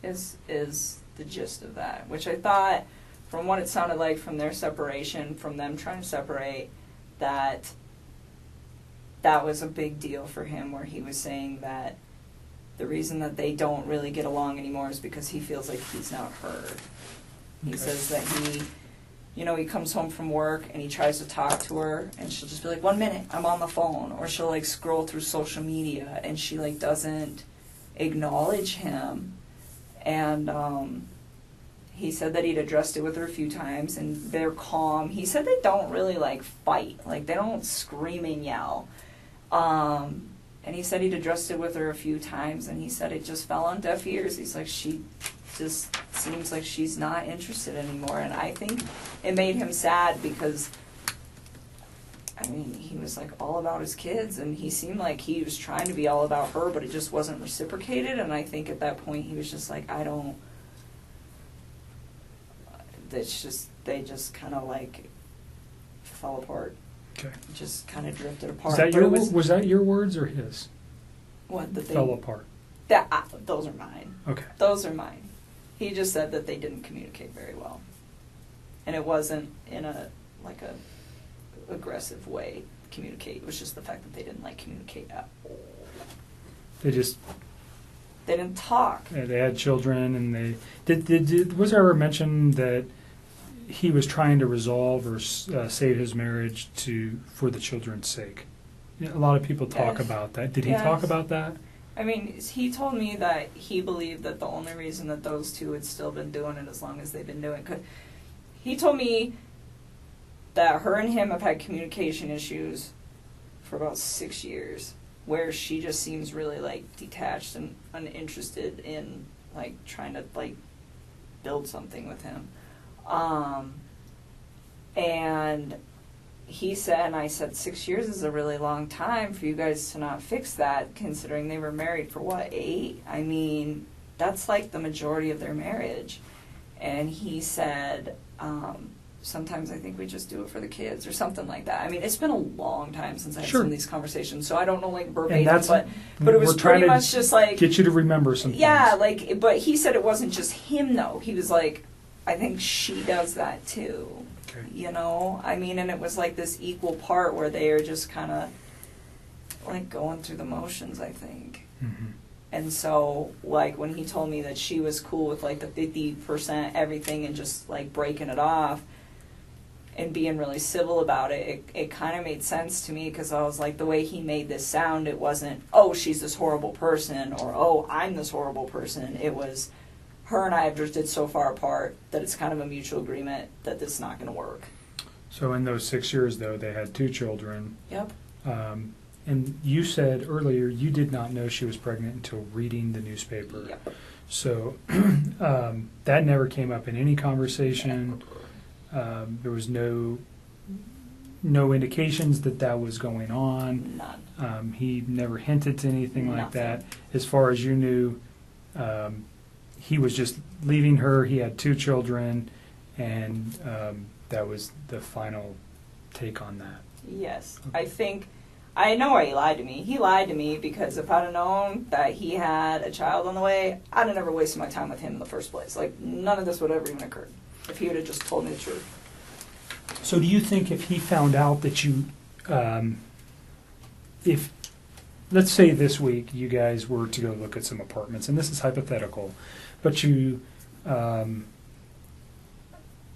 Is the gist of that, which I thought, from what it sounded like from their separation, from them trying to separate, that was a big deal for him, where he was saying that the reason that they don't really get along anymore is because he feels like he's not heard. He says that he comes home from work and he tries to talk to her and she'll just be like, 1 minute, I'm on the phone. Or she'll like scroll through social media and she like doesn't acknowledge him. And he said that he'd addressed it with her a few times and they're calm. He said they don't really like fight. Like they don't scream and yell. And he said he'd addressed it with her a few times and he said it just fell on deaf ears. He's like, she just seems like she's not interested anymore. And I think it made him sad because, I mean, he was like all about his kids and he seemed like he was trying to be all about her, but it just wasn't reciprocated. And I think at that point he was just like, they just kind of like fell apart. Okay. Just kind of drifted apart. Was that your words or his? What, that they fell apart? Those are mine. Okay. Those are mine. He just said that they didn't communicate very well. And it wasn't in a aggressive way communicate. It was just the fact that they didn't communicate at all. They didn't talk. Yeah, they had children and they was there ever mention that he was trying to resolve or save his marriage for the children's sake? A lot of people talk about that. Did he talk about that? I mean, he told me that he believed that the only reason that those two had still been doing it as long as they've been doing it, he told me that her and him have had communication issues for about 6 years, where she just seems really detached and uninterested in trying to build something with him. And he said, and I said, 6 years is a really long time for you guys to not fix that, considering they were married for, 8? I mean, that's the majority of their marriage. And he said, sometimes I think we just do it for the kids, or something like that. I mean, it's been a long time since I've seen these conversations, so I don't know verbatim, but it was pretty much just get you to remember some things. But he said it wasn't just him, though. He was like, I think she does that too. Okay. I mean, and it was this equal part where they are just kind of going through the motions, I think. Mm-hmm. And so when he told me that she was cool with the 50% everything and just breaking it off and being really civil about it, it kind of made sense to me, because I was the way he made this sound, it wasn't, oh, she's this horrible person, or oh, I'm this horrible person. It was, her and I have drifted so far apart that it's kind of a mutual agreement that this is not going to work. So in those 6 years, though, they had 2 children. Yep. And you said earlier you did not know she was pregnant until reading the newspaper. Yep. So that never came up in any conversation. There was no indications that was going on. None. He never hinted to anything like that. As far as you knew, he was just leaving her. He had 2 children, and that was the final take on that. Yes. Okay. I know why he lied to me. He lied to me because if I'd have known that he had a child on the way, I'd have never wasted my time with him in the first place. Like, none of this would have even occurred if he would have just told me the truth. So do you think if he found out that you, if, let's say this week you guys were to go look at some apartments, and this is hypothetical, but you've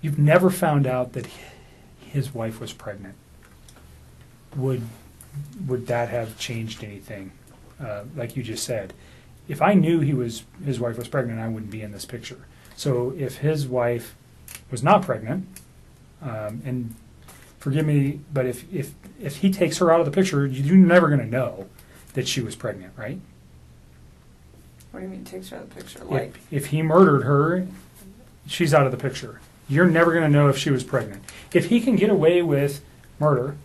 never found out that his wife was pregnant, would that have changed anything? Like you just said, if I knew his wife was pregnant, I wouldn't be in this picture. So if his wife was not pregnant, and forgive me, but if he takes her out of the picture, you're never going to know that she was pregnant, right? What do you mean takes her out of the picture? Like, If he murdered her, she's out of the picture. You're never going to know if she was pregnant. If he can get away with murder,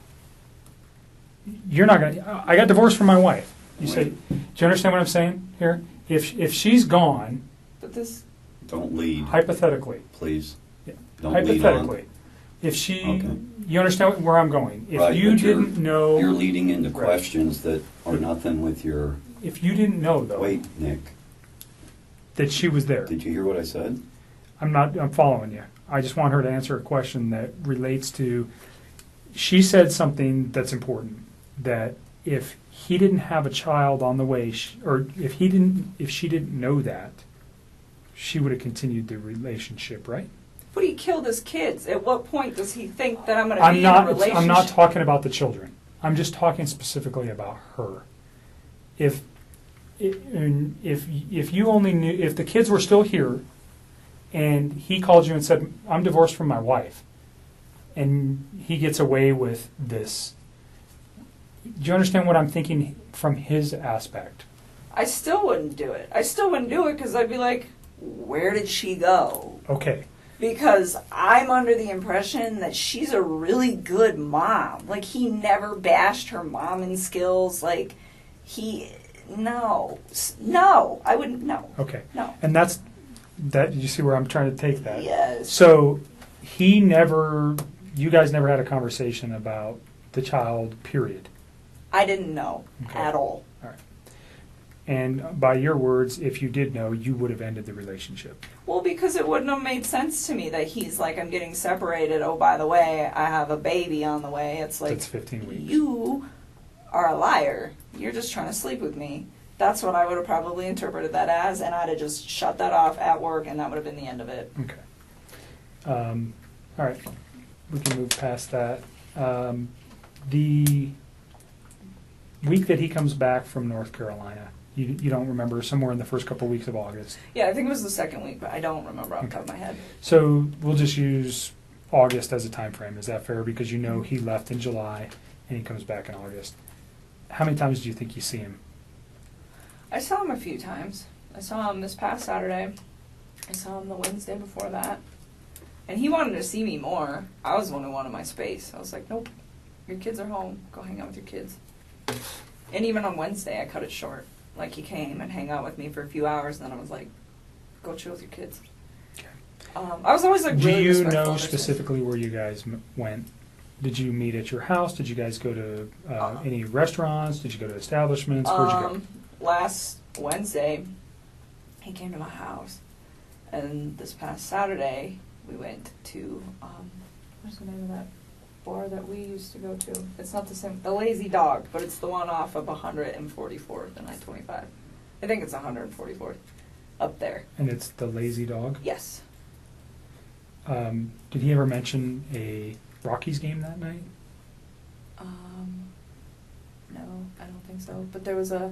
you're not going to... I got divorced from my wife. You say, do you understand what I'm saying here? If she's gone... But this... Don't lead. Hypothetically. Please. Yeah. Don't Hypothetically. lead on. If she... Okay. You understand where I'm going. If Right, you but didn't know... You're leading into questions that are nothing with your... If you didn't know, though... Wait, Nick. That she was there. Did you hear what I said? I'm following you. I just want her to answer a question that relates to... She said something that's important. That if he didn't have a child on the way, or if she didn't know that, she would have continued the relationship, right? But he killed his kids. At what point does he think that I'm going to be in a relationship? I'm not talking about the children. I'm just talking specifically about her. If you only knew, if the kids were still here, and he called you and said, "I'm divorced from my wife," and he gets away with this, do you understand what I'm thinking from his aspect? I still wouldn't do it. I still wouldn't do it because I'd be like, where did she go? Okay. Because I'm under the impression that she's a really good mom. Like, he never bashed her momming skills. Like, no, I wouldn't, no. Okay. No. And that, you see where I'm trying to take that? Yes. So, you guys never had a conversation about the child, period? I didn't know at all. All right. And by your words, if you did know, you would have ended the relationship. Well, because it wouldn't have made sense to me that he's like, I'm getting separated. Oh, by the way, I have a baby on the way. It's like, that's 15 weeks. You are a liar. You're just trying to sleep with me. That's what I would have probably interpreted that as, and I'd have just shut that off at work, and that would have been the end of it. Okay. All right. We can move past that. The week that he comes back from North Carolina, you don't remember, somewhere in the first couple of weeks of August. Yeah, I think it was the second week, but I don't remember off the top of my head. So we'll just use August as a time frame. Is that fair? Because you know he left in July and he comes back in August. How many times do you think you see him? I saw him a few times. I saw him this past Saturday. I saw him the Wednesday before that. And he wanted to see me more. I was the one who wanted my space. I was like, nope, your kids are home. Go hang out with your kids. And even on Wednesday, I cut it short. Like, he came and hang out with me for a few hours, and then I was like, go chill with your kids. Okay. I was always like, really do you know specifically where you guys went? Did you meet at your house? Did you guys go to any restaurants? Did you go to establishments? Where'd you go? Last Wednesday, he came to my house. And this past Saturday, we went to, what's the name of that bar that we used to go to? It's not the same, the Lazy Dog, but it's the one off of 144th and I-25. I think it's 144th, up there. And it's the Lazy Dog? Yes. Did he ever mention a Rockies game that night? No, I don't think so. But there was the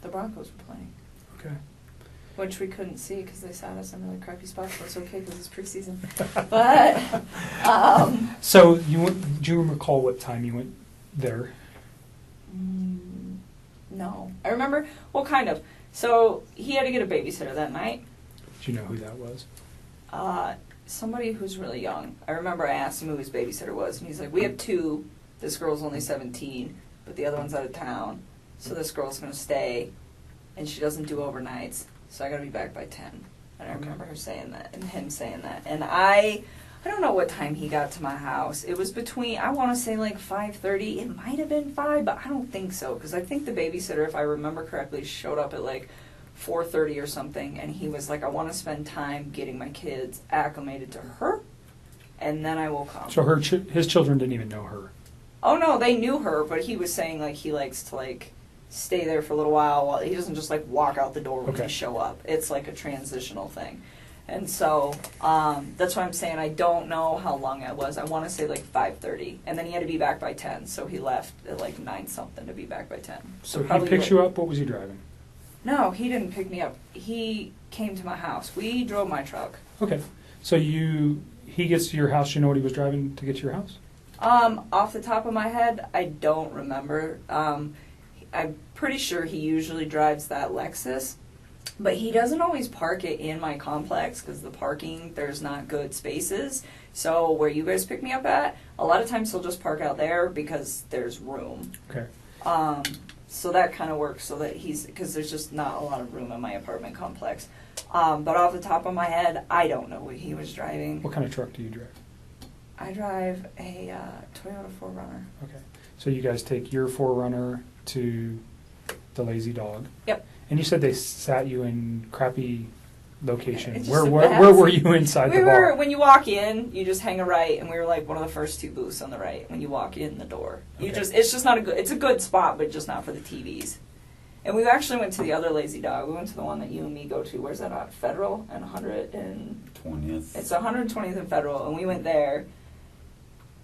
Broncos were playing. Okay. Which we couldn't see because they sat us in really crappy spots, but it's okay because it's preseason. But so do you recall what time you went there? No, I remember. Well, kind of. So he had to get a babysitter that night. Do you know who that was? Somebody who's really young. I remember I asked him who his babysitter was, and he's like, "We have two. This girl's only 17, but the other one's out of town, so this girl's gonna stay, and she doesn't do overnights." So I gotta be back by 10. And I remember her saying that, and him saying that. And I I don't know what time he got to my house. It was between, I want to say like 5:30. It might have been 5, but I don't think so. Because I think the babysitter, if I remember correctly, showed up at like 4:30 or something. And he was like, I want to spend time getting my kids acclimated to her. And then I will come. So his children didn't even know her. Oh no, they knew her, but he was saying like he likes to like stay there for a little while he doesn't just like walk out the door when they show up. It's like a transitional thing. And so that's why I'm saying I don't know how long it was. I want to say like 5:30, and then he had to be back by 10, so he left at like 9 something to be back by 10. So he picks you up. What was he driving? No, he didn't pick me up. He came to my house. We drove my truck. Okay, so he gets to your house. You know what he was driving to get to your house? Off the top of my head, I don't remember. I'm pretty sure he usually drives that Lexus, but he doesn't always park it in my complex because the parking, there's not good spaces. So where you guys pick me up at, a lot of times he'll just park out there because there's room. Okay. So that kind of works so that because there's just not a lot of room in my apartment complex. But off the top of my head, I don't know what he was driving. What kind of truck do you drive? I drive a Toyota 4Runner. Okay. So you guys take your 4Runner to the Lazy Dog. Yep. And you said they sat you in crappy location. It's Where just were you inside the bar? When you walk in, you just hang a right, and we were like one of the first 2 booths on the right when you walk in the door. It's just not it's a good spot, but just not for the TVs. And we actually went to the other Lazy Dog. We went to the one that you and me go to. Where's that at? Federal and 20th. It's 120th and Federal, and we went there,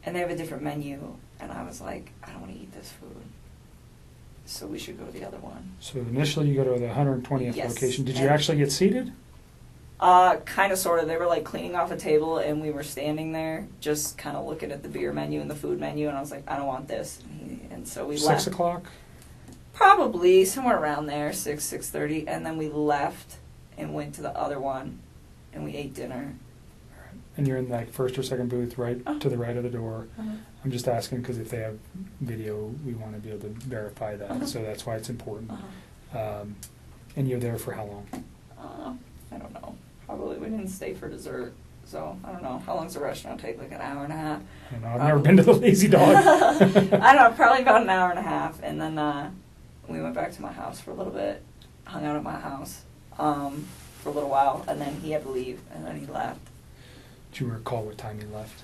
and they have a different menu, and I was like, I don't want to eat this food, so we should go to the other one. So initially you go to the 120th Yes. location. Did you actually get seated? Kind of, sort of. They were like cleaning off a table, and we were standing there, just kind of looking at the beer menu and the food menu, and I was like, I don't want this, and so we left. 6 o'clock? Probably somewhere around there, 6:30, and then we left and went to the other one, and we ate dinner. And you're in like first or second booth, right to the right of the door. I'm just asking because if they have video, we want to be able to verify that. So that's why it's important. And you're there for how long? I don't know. Probably we didn't stay for dessert, so I don't know. How long does the restaurant take? Like an hour and a half? I don't know. I've never been to the Lazy Dog. I don't know. Probably about an hour and a half, and then we went back to my house for a little bit, hung out at my house for a little while, and then he had to leave, and then he left. Do you recall what time he left?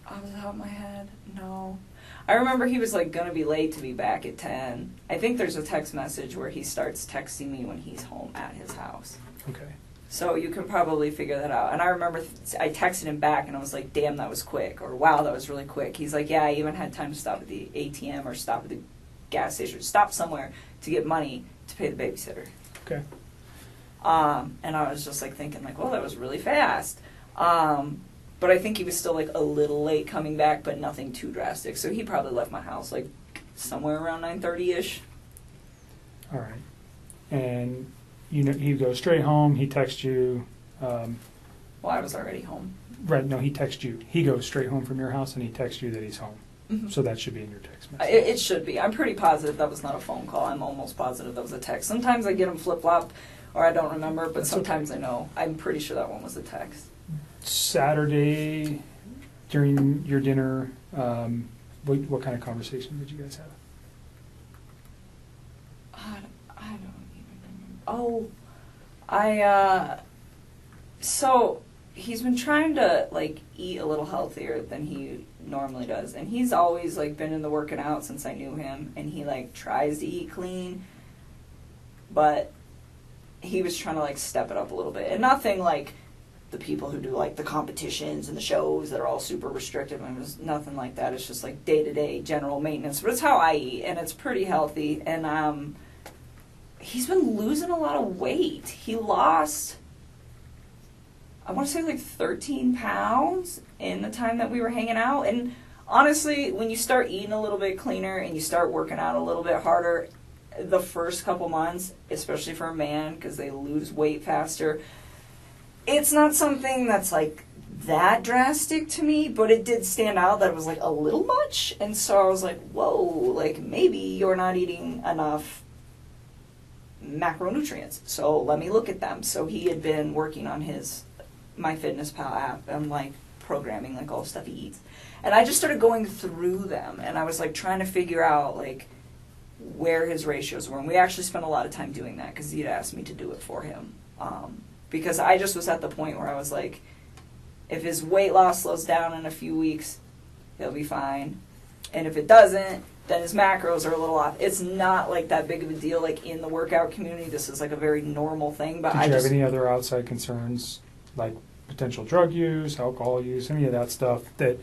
Off the top of my head, no. I remember he was like gonna be late to be back at 10. I think there's a text message where he starts texting me when he's home at his house. Okay. So you can probably figure that out. And I remember I texted him back and I was like, damn, that was quick. Or wow, that was really quick. He's like, yeah, I even had time to stop at the ATM or stop at the gas station, stop somewhere to get money to pay the babysitter. Okay. And I was just like thinking like, well, that was really fast. But I think he was still like a little late coming back, but nothing too drastic. So he probably left my house like somewhere around 9:30ish. All right. And you know he goes straight home. He texts you. Well, I was already home. Right. No, he texts you. He goes straight home from your house, and he texts you that he's home. Mm-hmm. So that should be in your text message. It should be. I'm pretty positive that was not a phone call. I'm almost positive that was a text. Sometimes I get them flip-flop, or I don't remember, but That's sometimes I know. I'm pretty sure that one was a text. Saturday, during your dinner, what kind of conversation did you guys have? I don't even remember. So he's been trying to like eat a little healthier than he normally does, and he's always like been in the working out since I knew him, and he like tries to eat clean, but he was trying to like step it up a little bit, and nothing like the people who do like the competitions and the shows that are all super restrictive. I mean, it's nothing like that. It's just like day-to-day general maintenance, but it's how I eat, and it's pretty healthy. And he's been losing a lot of weight. He lost, I want to say like 13 pounds in the time that we were hanging out. And honestly, when you start eating a little bit cleaner and you start working out a little bit harder, the first couple months, especially for a man, because they lose weight faster, it's not something that's like that drastic to me, but it did stand out that it was like a little much. And so I was like, whoa, like maybe you're not eating enough macronutrients. So let me look at them. So he had been working on his my MyFitnessPal app. I'm like programming like all the stuff he eats. And I just started going through them, and I was like trying to figure out like where his ratios were. And we actually spent a lot of time doing that because he'd asked me to do it for him. Because I just was at the point where I was like, if his weight loss slows down in a few weeks, he'll be fine. And if it doesn't, then his macros are a little off. It's not like that big of a deal like in the workout community. This is like a very normal thing. But Did you have any other outside concerns, like potential drug use, alcohol use, any of that stuff that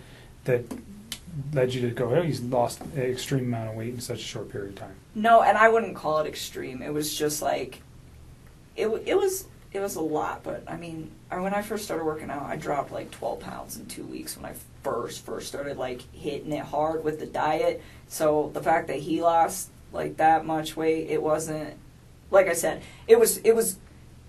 led you to go, oh, he's lost an extreme amount of weight in such a short period of time? No, and I wouldn't call it extreme. It was just like, it was a lot. But I mean, when I first started working out, I dropped like 12 pounds in 2 weeks when I first started like hitting it hard with the diet. So the fact that he lost like that much weight, it wasn't, like I said, it was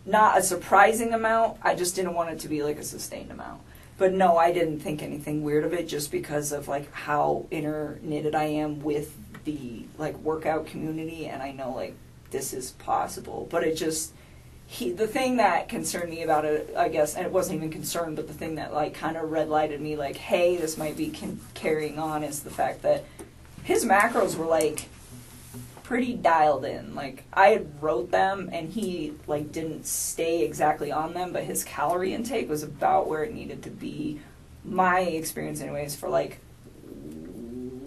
not a surprising amount. I just didn't want it to be like a sustained amount. But no, I didn't think anything weird of it just because of like how interknitted I am with the like workout community, and I know like this is possible. But it just, the thing that concerned me about it, I guess, and it wasn't even concern, but the thing that like kind of red lighted me like, hey, this might be carrying on, is the fact that his macros were like pretty dialed in. Like I had wrote them and he like didn't stay exactly on them, but his calorie intake was about where it needed to be, my experience anyways, for like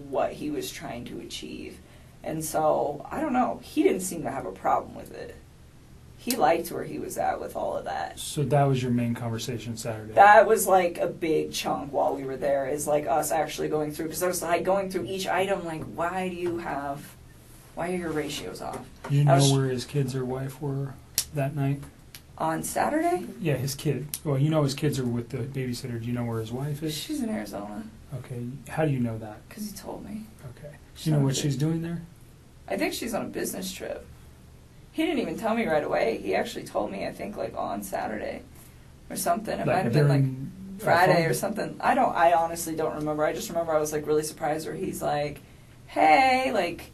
what he was trying to achieve. And so I don't know, he didn't seem to have a problem with it. He liked where he was at with all of that. So that was your main conversation Saturday? That was like a big chunk while we were there, is like us actually going through, because I was like going through each item like, why are your ratios off? Do you know where his kids or wife were that night? On Saturday? Yeah, his kid. Well, you know his kids are with the babysitter. Do you know where his wife is? She's in Arizona. Okay. How do you know that? Because he told me. Okay. Do you know what she's doing there? I think she's on a business trip. He didn't even tell me right away. He actually told me, I think, like on Saturday or something. It might have been like Friday or something. I honestly don't remember. I just remember I was like really surprised where he's like, hey, like,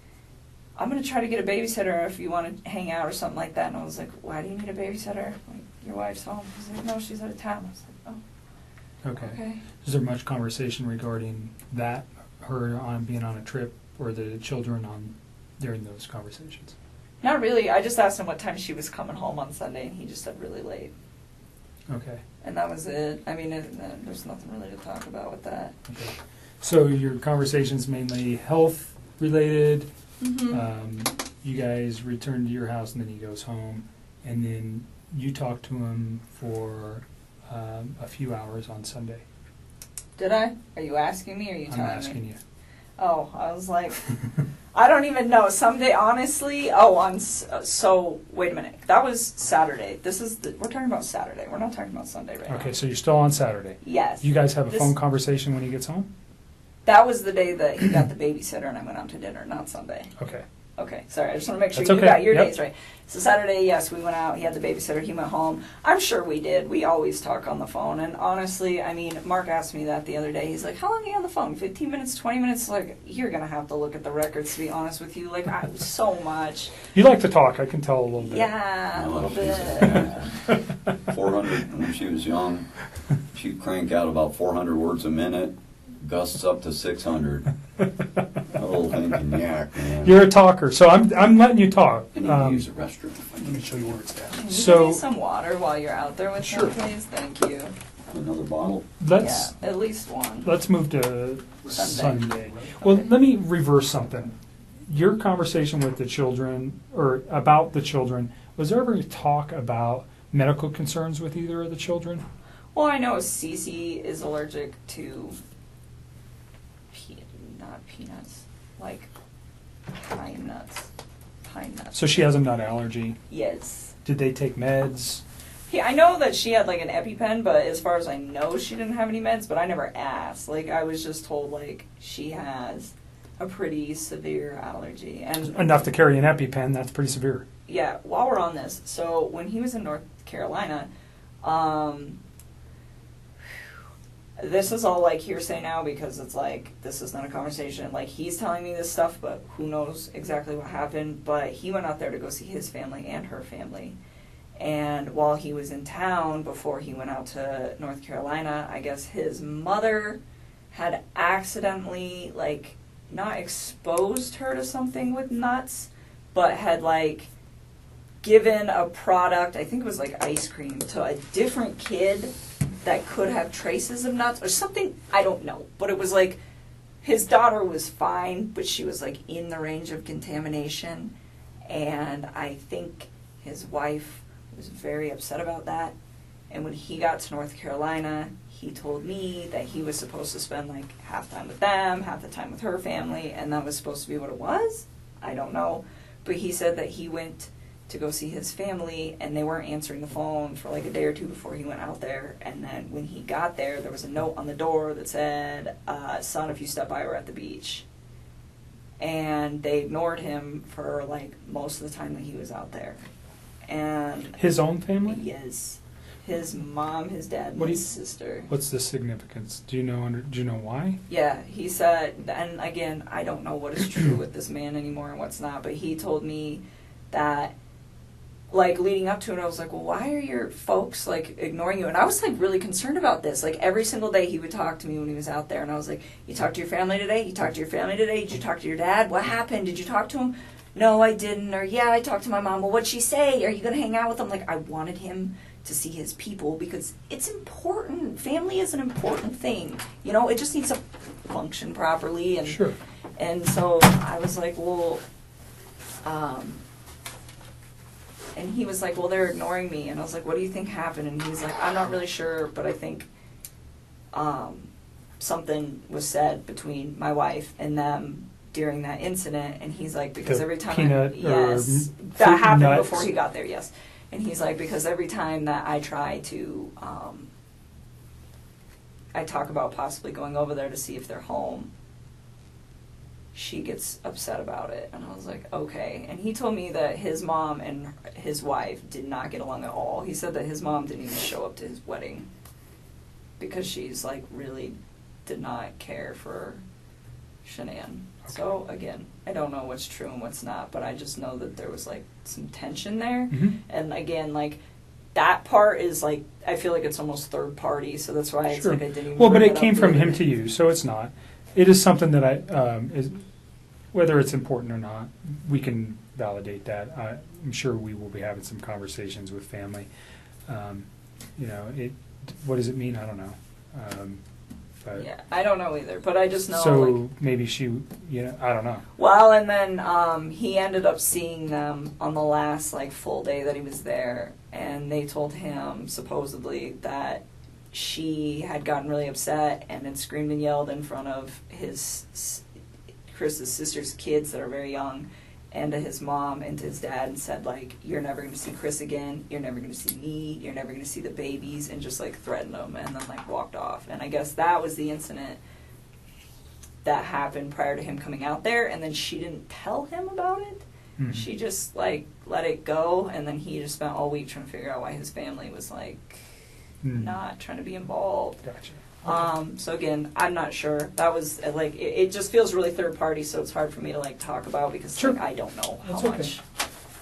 I'm going to try to get a babysitter if you want to hang out or something like that. And I was like, why do you need a babysitter? Like, your wife's home. He's like, no, she's out of town. I was like, oh. Okay. Is there much conversation regarding that, her being on a trip, or the children during those conversations? Not really. I just asked him what time she was coming home on Sunday, and he just said really late. Okay. And that was it. I mean, there's nothing really to talk about with that. Okay. So your conversation's mainly health related. Mm-hmm. You guys return to your house, and then he goes home, and then you talk to him for a few hours on Sunday. Did I? Are you asking me, or are you telling me? I'm asking you. Oh, I was like, I don't even know. Someday, honestly, so wait a minute. That was Saturday. We're talking about Saturday. We're not talking about Sunday right now. Okay, so you're still on Saturday. Yes. You guys have a phone conversation when he gets home? That was the day that he got the babysitter and I went out to dinner, not Sunday. Okay. Okay, sorry, I just want to make sure That's you okay. got your Yep. days right. So Saturday, yes, we went out, he had the babysitter, he went home. I'm sure we did. We always talk on the phone. And honestly, I mean, Mark asked me that the other day. He's like, how long are you on the phone? 15 minutes, 20 minutes? Like, you're going to have to look at the records, to be honest with you. Like, so much. You like to talk, I can tell a little bit. Yeah, a little bit. 400, when she was young, she'd crank out about 400 words a minute, gusts up to 600. That little thing can yak, man. You're a talker, so I'm letting you talk. I need to use the restroom. Let me show you where it's at. Can you So, give me some water while you're out there with Sure. me, please? Thank you. Another bottle? Yeah, at least one. Let's move to Sunday. Sunday. Well, let me reverse something. Your conversation with the children, or about the children, was there ever talk about medical concerns with either of the children? Well, I know Cece is allergic to not peanuts, like pine nuts. So she has a nut allergy. Yes. Did they take meds? Yeah, I know that she had like an EpiPen, but as far as I know, she didn't have any meds, but I never asked. Like, I was just told, like, she has a pretty severe allergy. And Enough to carry an EpiPen, that's pretty severe. yeah, while we're on this, so when he was in North Carolina, this is all like hearsay now because it's like, this is not a conversation. Like, he's telling me this stuff, but who knows exactly what happened. But he went out there to go see his family and her family. And while he was in town, before he went out to North Carolina, I guess his mother had accidentally, like, not exposed her to something with nuts, but had, like, given a product, I think it was like ice cream, to a different kid that could have traces of nuts or something. I don't know. But it was like, his daughter was fine, but she was, like, in the range of contamination. And I think his wife was very upset about that. And when he got to North Carolina, he told me that he was supposed to spend, like, half time with them, half the time with her family, and that was supposed to be what it was. I don't know. But he said that he went to go see his family, and they weren't answering the phone for, like, a day or two before he went out there. And then when he got there, there was a note on the door that said, son, if you step by, we're at the beach. And they ignored him for, like, most of the time that he was out there. And his own family? Yes. His mom, his dad, and his sister. What's the significance? Do you know why? Yeah, he said, and again, I don't know what is true with this man anymore and what's not, but he told me that, like, leading up to it, I was like, well, why are your folks, like, ignoring you? And I was, like, really concerned about this. Like, every single day he would talk to me when he was out there, and I was like, you talked to your family today? You talked to your family today? Did you talk to your dad? What happened? Did you talk to him? No, I didn't. Or, yeah, I talked to my mom. Well, what'd she say? Are you going to hang out with them? Like, I wanted him to see his people because it's important. Family is an important thing. You know, it just needs to function properly. And, sure. And so I was like, well, and he was like, well, they're ignoring me. And I was like, what do you think happened? And he was like, I'm not really sure, but I think something was said between my wife and them during that incident. And he's like, because every time that happened nuts. Before he got there, yes. And he's like, because every time that I try to, I talk about possibly going over there to see if they're home, she gets upset about it. And I was like, okay. And he told me that his mom and his wife did not get along at all. He said that his mom didn't even show up to his wedding because she's, like, really did not care for Shanann. Okay. So, again, I don't know what's true and what's not, but I just know that there was, like, some tension there. Mm-hmm. And, again, like, that part is, like, I feel like it's almost third party, so that's why it's like I didn't even Well, but it came from him to you, so it's not. It is something that is whether it's important or not, we can validate that. I'm sure we will be having some conversations with family. You know, what does it mean? I don't know. But yeah, I don't know either, but I just know. So like, maybe she, I don't know. Well, and then he ended up seeing them on the last, like, full day that he was there, and they told him, supposedly, that she had gotten really upset and had screamed and yelled in front of Chris's sister's kids that are very young, and to his mom and to his dad, and said, like, you're never going to see Chris again, you're never going to see me, you're never going to see the babies, and just, like, threatened them, and then, like, walked off. And I guess that was the incident that happened prior to him coming out there, and then she didn't tell him about it. Mm-hmm. She just, like, let it go, and then he just spent all week trying to figure out why his family was, like, not trying to be involved. Gotcha. So again, I'm not sure. That was like it just feels really third party, so it's hard for me to, like, talk about because like, I don't know how much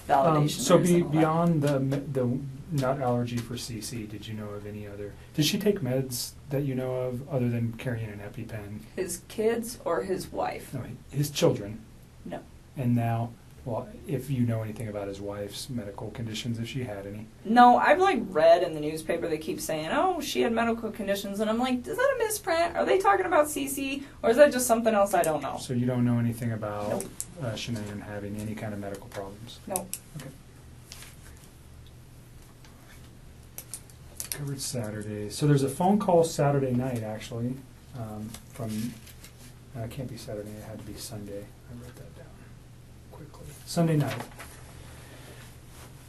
validation. So beyond the nut allergy for CC, did you know of any other? Did she take meds that you know of other than carrying an EpiPen? His kids or his wife? No, his children. No. And now, well, if you know anything about his wife's medical conditions, if she had any. No, I've, like, read in the newspaper they keep saying, oh, she had medical conditions, and I'm like, is that a misprint? Are they talking about CC, or is that just something else I don't know? So you don't know anything about Shanann having any kind of medical problems? No. Okay. Covered Saturday. So there's a phone call Saturday night, actually, from, it can't be Saturday, it had to be Sunday. I wrote that down quickly. Sunday night.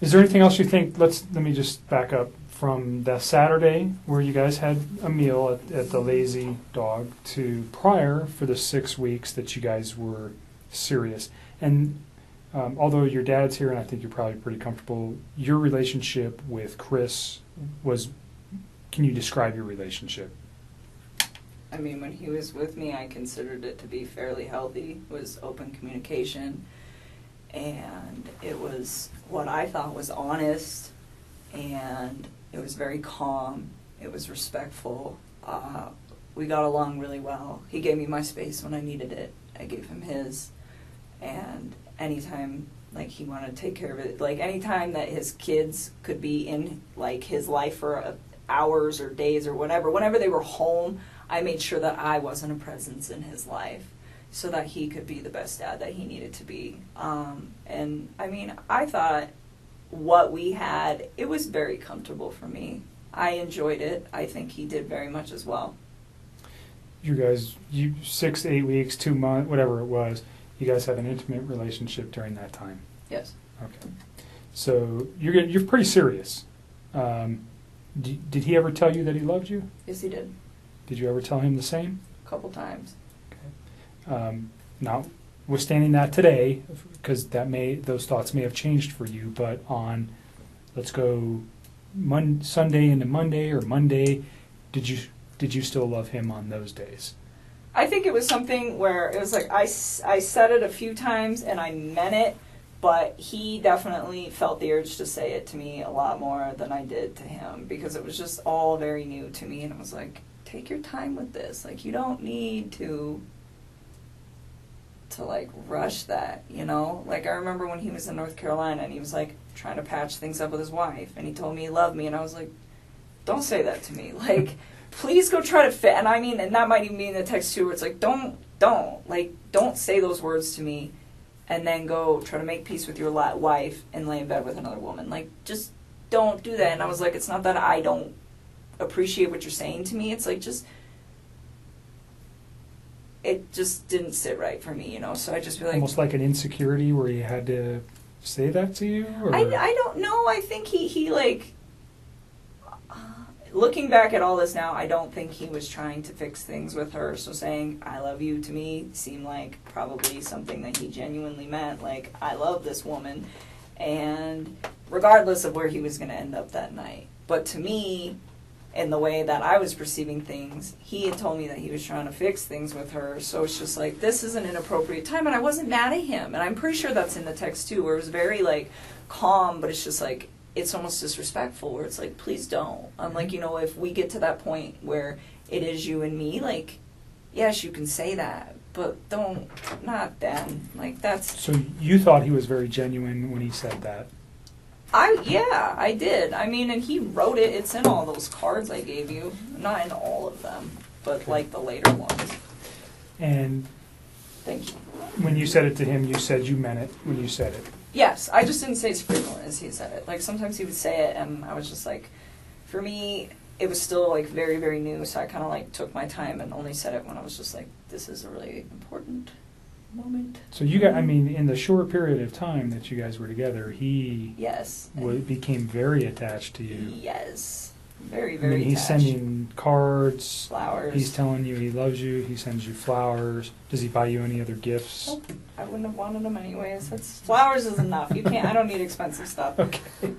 Is there anything else you think, let me just back up, from the Saturday where you guys had a meal at the Lazy Dog to prior for the 6 weeks that you guys were serious? And although your dad's here and I think you're probably pretty comfortable, your relationship with Chris was, can you describe your relationship? I mean, when he was with me, I considered it to be fairly healthy. It was open communication, and it was what I thought was honest, and it was very calm. It was respectful. We got along really well. He gave me my space when I needed it. I gave him his. And anytime, like, he wanted to take care of it, like, anytime that his kids could be in, like, his life for hours or days or whatever, whenever they were home, I made sure that I wasn't a presence in his life so that he could be the best dad that he needed to be. And, I mean, I thought what we had, it was very comfortable for me. I enjoyed it. I think he did very much as well. You guys, 6 to 8 weeks, 2 months, whatever it was, you guys had an intimate relationship during that time. Yes. Okay. So you're pretty serious. Did he ever tell you that he loved you? Yes, he did. Did you ever tell him the same? A couple times. Notwithstanding that today, because those thoughts may have changed for you, but on, let's go Sunday into Monday or Monday, did you still love him on those days? I think it was something where it was like I said it a few times and I meant it, but he definitely felt the urge to say it to me a lot more than I did to him, because it was just all very new to me, and it was like, take your time with this. Like, you don't need to like rush that, you know? Like, I remember when he was in North Carolina and he was like trying to patch things up with his wife, and he told me he loved me, and I was like, don't say that to me. Like, please go try to fit. And I mean, and that might even be in the text too, where it's like, don't say those words to me and then go try to make peace with your wife and lay in bed with another woman. Like, just don't do that. And I was like, it's not that I don't appreciate what you're saying to me. It's like, it just didn't sit right for me, you know? So I just feel like... Almost like an insecurity where he had to say that to you? Or? I don't know. I think he like... looking back at all this now, I don't think he was trying to fix things with her. So saying, I love you, to me seemed like probably something that he genuinely meant. Like, I love this woman. And regardless of where he was going to end up that night. But to me, in the way that I was perceiving things, he had told me that he was trying to fix things with her. So it's just like, this is an inappropriate time. And I wasn't mad at him. And I'm pretty sure that's in the text too, where it was very like calm, but it's just like, it's almost disrespectful, where it's like, please don't. I'm like, you know, if we get to that point where it is you and me, like, yes, you can say that, but not then. Like, that's... So you thought he was very genuine when he said that? Yeah, I did. I mean, and he wrote it. It's in all those cards I gave you. Not in all of them, but okay. Like the later ones. And thank you. When you said it to him, you said you meant it when you said it. Yes, I just didn't say it as frequently as he said it. Like, sometimes he would say it, and I was just like, for me, it was still like very, very new, so I kind of like took my time and only said it when I was just like, this is a really important moment. So you got, I mean, in the short period of time that you guys were together, he yes became very attached to you. Yes, very, very I mean, he's attached. sending cards, flowers. He's telling you he loves you. He sends you flowers. Does he buy you any other gifts? Nope. I wouldn't have wanted them anyways. Flowers is enough. You can't. I don't need expensive stuff. Okay,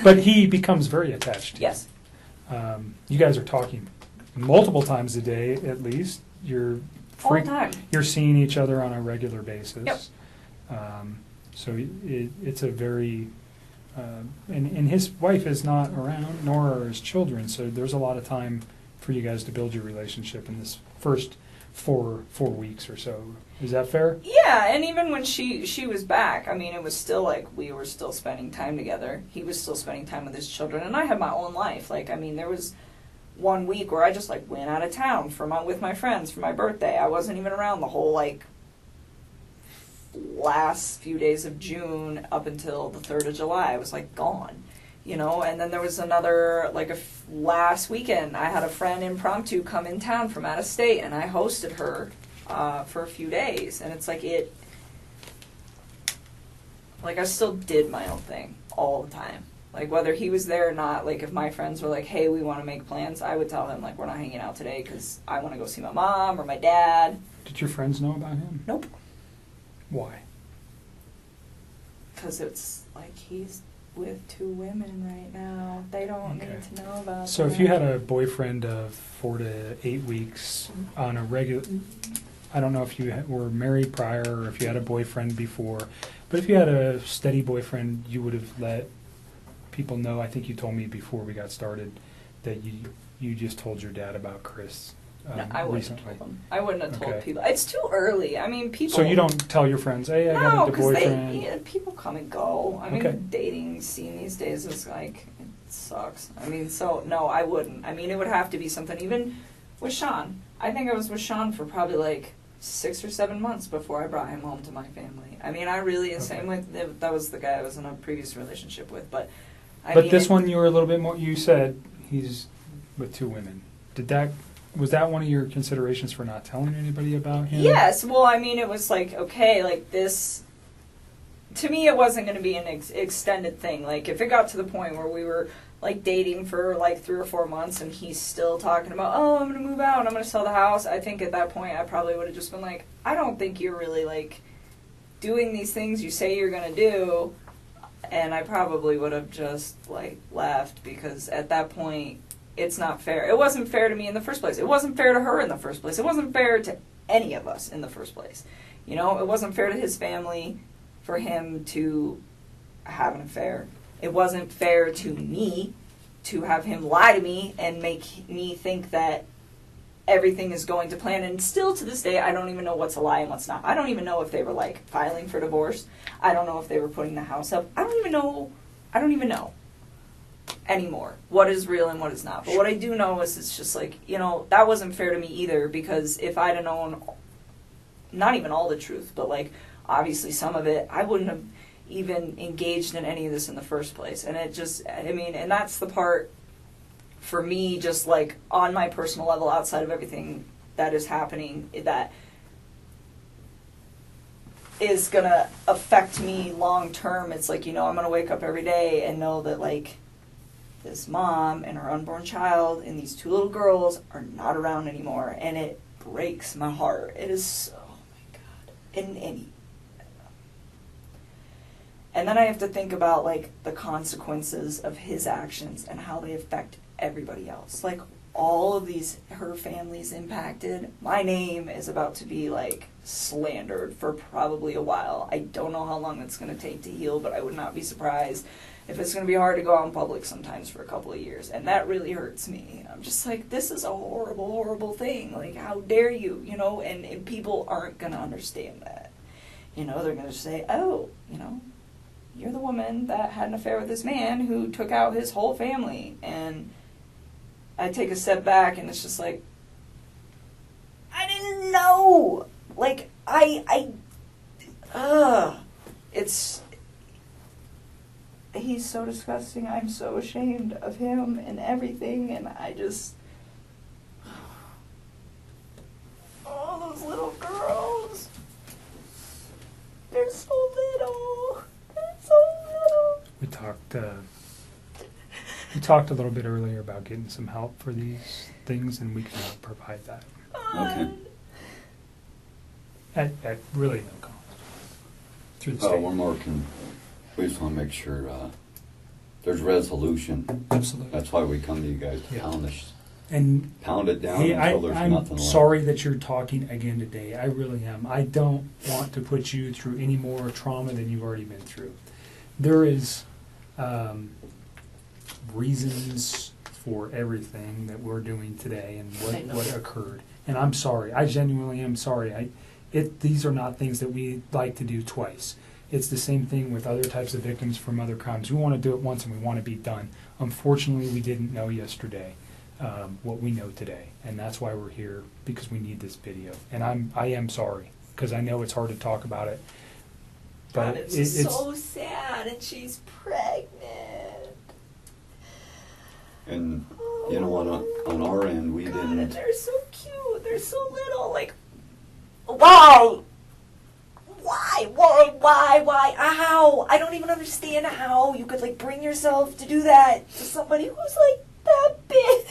but he becomes very attached to you. Yes. You guys are talking multiple times a day, at least. You're all the time. You're seeing each other on a regular basis. Yep. So it's a very and his wife is not around, nor are his children. So there's a lot of time for you guys to build your relationship in this first four weeks or so. Is that fair? Yeah, and even when she was back, I mean, it was still like we were still spending time together. He was still spending time with his children, and I had my own life. Like, I mean, there was 1 week where I just like went out of town with my friends for my birthday. I wasn't even around the whole like last few days of June up until the 3rd of July. I was like gone, you know. And then there was another like last weekend. I had a friend impromptu come in town from out of state, and I hosted her for a few days. And it's like I still did my own thing all the time. Like, whether he was there or not, like, if my friends were like, hey, we want to make plans, I would tell them, like, we're not hanging out today because I want to go see my mom or my dad. Did your friends know about him? Nope. Why? Because it's like he's with 2 women right now. They don't need to know about So that. if you had a boyfriend of 4 to 8 weeks on a regular... I don't know if you were married prior or if you had a boyfriend before, but if you had a steady boyfriend, you would have let people know, I think you told me before we got started that you just told your dad about Chris No, I wouldn't recently. have told them. I wouldn't have told Okay. people. It's too early. I mean, people. So you don't tell your friends, hey, I got No, a because boyfriend. people come and go. I mean, Okay. the dating scene these days is like, it sucks. I mean, so no, I wouldn't. I mean, it would have to be something. Even with Sean, I think I was with Sean for probably like 6 or 7 months before I brought him home to my family. I mean, I really, the same with, that was the guy I was in a previous relationship with, but I But mean, this one you were a little bit more, you said he's with 2 women. Was that one of your considerations for not telling anybody about him? Yes, well, I mean, it was like, okay, like this, to me, it wasn't going to be an extended thing. Like, if it got to the point where we were, like, dating for, like, 3 or 4 months and he's still talking about, oh, I'm going to move out and I'm going to sell the house, I think at that point I probably would have just been like, I don't think you're really, like, doing these things you say you're going to do, and I probably would have just, like, left, because at that point, it's not fair. It wasn't fair to me in the first place. It wasn't fair to her in the first place. It wasn't fair to any of us in the first place. You know, it wasn't fair to his family for him to have an affair. It wasn't fair to me to have him lie to me and make me think that everything is going to plan. And still to this day, I don't even know what's a lie and what's not. I don't even know if they were, like, filing for divorce. I don't know if they were putting the house up. I don't even know anymore what is real and what is not. But what I do know is it's just like, you know, that wasn't fair to me either, because if I'd have known not even all the truth, but like obviously some of it, I wouldn't have even engaged in any of this in the first place. And it just, I mean, and that's the part for me, just like on my personal level, outside of everything that is happening, that is gonna affect me long term. It's like, you know, I'm gonna wake up every day and know that, like, this mom and her unborn child and these 2 little girls are not around anymore, and it breaks my heart. It is so, oh my God. And then I have to think about, like, the consequences of his actions and how they affect everybody else. Like, all of these, her family's impacted. My name is about to be, like, slandered for probably a while. I don't know how long it's going to take to heal, but I would not be surprised if it's going to be hard to go out in public sometimes for a couple of years. And that really hurts me. I'm just like, this is a horrible, horrible thing. Like, how dare you, you know? And people aren't going to understand that. You know, they're going to say, oh, you know, you're the woman that had an affair with this man who took out his whole family. And I take a step back and it's just like, I didn't know. Like, it's, he's so disgusting. I'm so ashamed of him and everything, and I just, oh, those little girls, they're so little. We talked a little bit earlier about getting some help for these things, and we can provide that. Okay. At really no cost. Through the state. One more. We just want to make sure there's resolution. Absolutely. That's why we come to you guys to pound it down until there's I'm nothing left. sorry that you're talking again today. I really am. I don't want to put you through any more trauma than you've already been through. There is reasons for everything that we're doing today and what occurred. And I'm sorry. I genuinely am sorry. These are not things that we like to do twice. It's the same thing with other types of victims from other crimes. We want to do it once and we want to be done. Unfortunately, we didn't know yesterday what we know today, and that's why we're here, because we need this video. And I am sorry, because I know it's hard to talk about it. But God, it's so sad, and she's pregnant. And you know what? On our end, we didn't. And they're so cute. They're so little. Like, why? Why? How? I don't even understand how you could, like, bring yourself to do that to somebody who's, like, that big.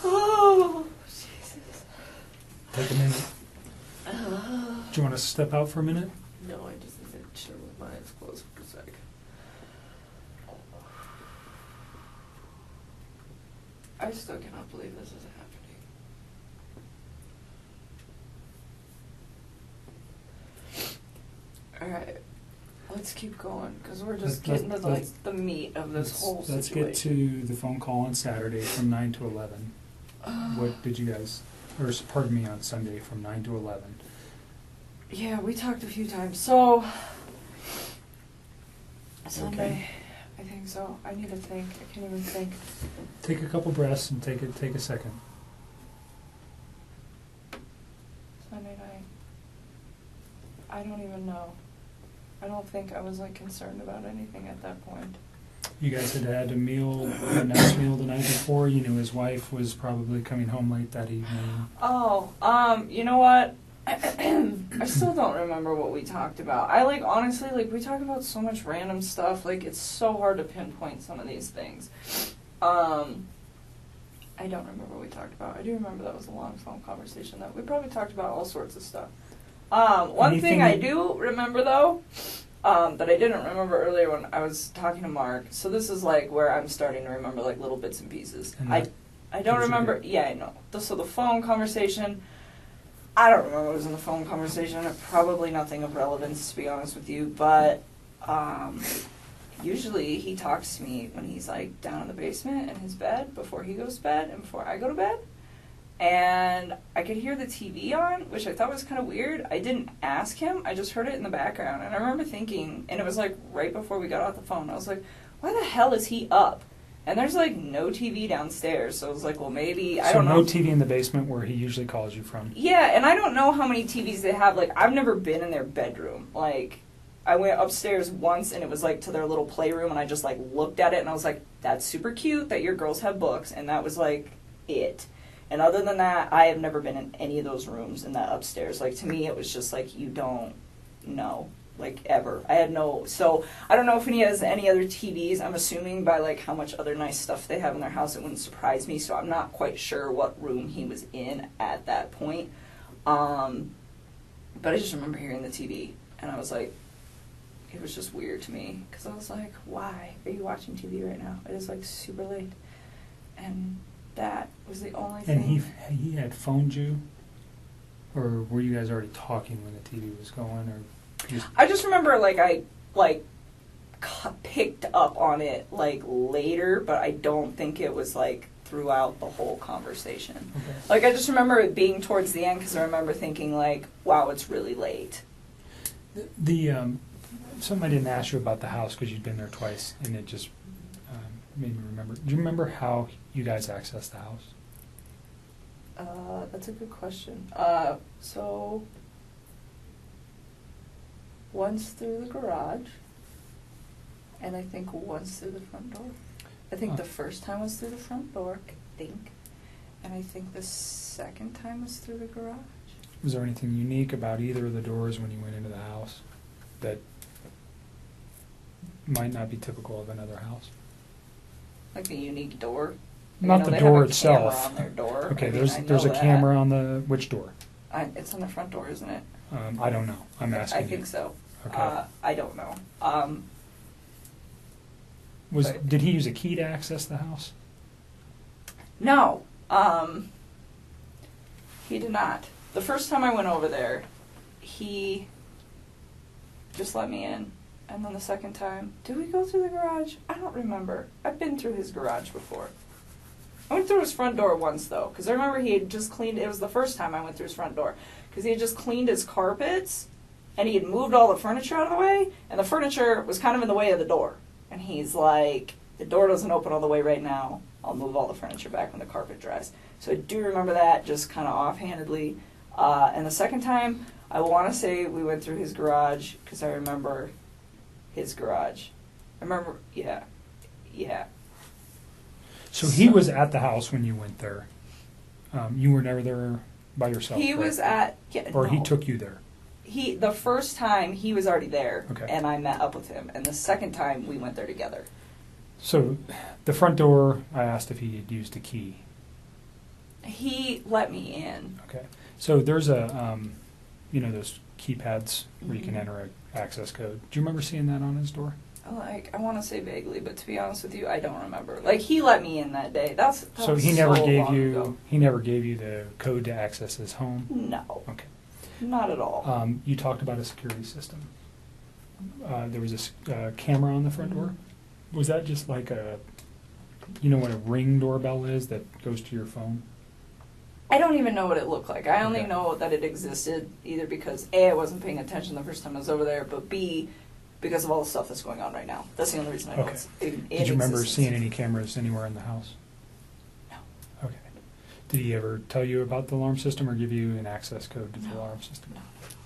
Oh, Jesus. Do you want to step out for a minute? No, I just need to chill with my eyes closed for a sec. I still cannot believe this is happening. Alright, let's keep going, because we're just getting to the meat of this whole situation. Let's get to the phone call on Saturday from 9 to 11. What did you guys, or pardon me, on Sunday from 9 to 11? Yeah, we talked a few times. So, Sunday, Okay. I think so. I need to think. I can't even think. Take a couple breaths and take a second. Sunday night. I don't even know. I don't think I was like concerned about anything at that point. You guys had had a meal, a nice meal the night before. You knew his wife was probably coming home late that evening. Oh, you know what? I still don't remember what we talked about. I honestly, we talk about so much random stuff. It's so hard to pinpoint some of these things. I don't remember what we talked about. I do remember that was a long phone conversation that we probably talked about all sorts of stuff. One thing I do remember though, that I didn't remember earlier when I was talking to Mark. So this is where I'm starting to remember little bits and pieces. I don't remember. Yeah, I know. So the phone conversation. I don't remember what was in the phone conversation. Probably nothing of relevance, to be honest with you. But usually he talks to me when he's down in the basement in his bed before he goes to bed and before I go to bed. And I could hear the TV on, which I thought was kind of weird. I didn't ask him. I just heard it in the background. And I remember thinking, and it was right before we got off the phone, I was like, why the hell is he up? And there's no TV downstairs. So I was like, well, maybe, I don't know. So no TV in the basement where he usually calls you from? Yeah, and I don't know how many TVs they have. I've never been in their bedroom. I went upstairs once and it was to their little playroom and I just looked at it and I was like, that's super cute that your girls have books. And that was it. And other than that, I have never been in any of those rooms in that upstairs. To me, it was just you don't know. Ever. I had no, so I don't know if he has any other TVs. I'm assuming by how much other nice stuff they have in their house, it wouldn't surprise me. So I'm not quite sure what room he was in at that point. But I just remember hearing the TV and I was like, it was just weird to me because I was like, why are you watching TV right now? It is super late. And that was the only thing. And he had phoned you? Or were you guys already talking when the TV was going? Or I just remember I picked up on it later, but I don't think it was throughout the whole conversation. Okay. I just remember it being towards the end because I remember thinking wow, it's really late. Something I didn't ask you about the house because you'd been there twice, and it just made me remember. Do you remember how you guys accessed the house? That's a good question. So once through the garage, and I think once through the front door. I think the first time was through the front door, and I think the second time was through the garage. Was there anything unique about either of the doors when you went into the house that might not be typical of another house? A unique door? Not the door itself. On their door. Okay, there's a camera on the which door? It's on the front door, isn't it? I don't know. I'm asking. I think so. Okay. I don't know. Did he use a key to access the house? No. He did not. The first time I went over there, he just let me in. And then the second time, did we go through the garage? I don't remember. I've been through his garage before. I went through his front door once, though, because I remember he had just cleaned, it was the first time I went through his front door, because he had just cleaned his carpets, and he had moved all the furniture out of the way, and the furniture was kind of in the way of the door. And he's like, the door doesn't open all the way right now. I'll move all the furniture back when the carpet dries. So I do remember that, just kind of offhandedly. And the second time, I want to say we went through his garage, because I remember his garage. I remember, yeah. So he was at the house when you went there. You were never there by yourself. He was at, or he took you there. The first time he was already there, okay, and I met up with him. And the second time we went there together. So the front door, I asked if he had used a key. He let me in. Okay. So there's a, those keypads where you can enter an access code. Do you remember seeing that on his door? Like, I want to say vaguely, but to be honest with you, I don't remember. Like, he let me in that day. That So was he never so gave long you ago. he never gave you the code to access his home? No. Okay. Not at all. You talked about a security system. There was a camera on the front door. Was that just like what a Ring doorbell is that goes to your phone? I don't even know what it looked like. I only Okay. know that it existed either because A, I wasn't paying attention the first time I was over there, but B, because of all the stuff that's going on right now. That's the only reason I know Okay. it's in Did you remember existence. seeing any cameras anywhere in the house? No. Okay. Did he ever tell you about the alarm system or give you an access code to the No. alarm system? No.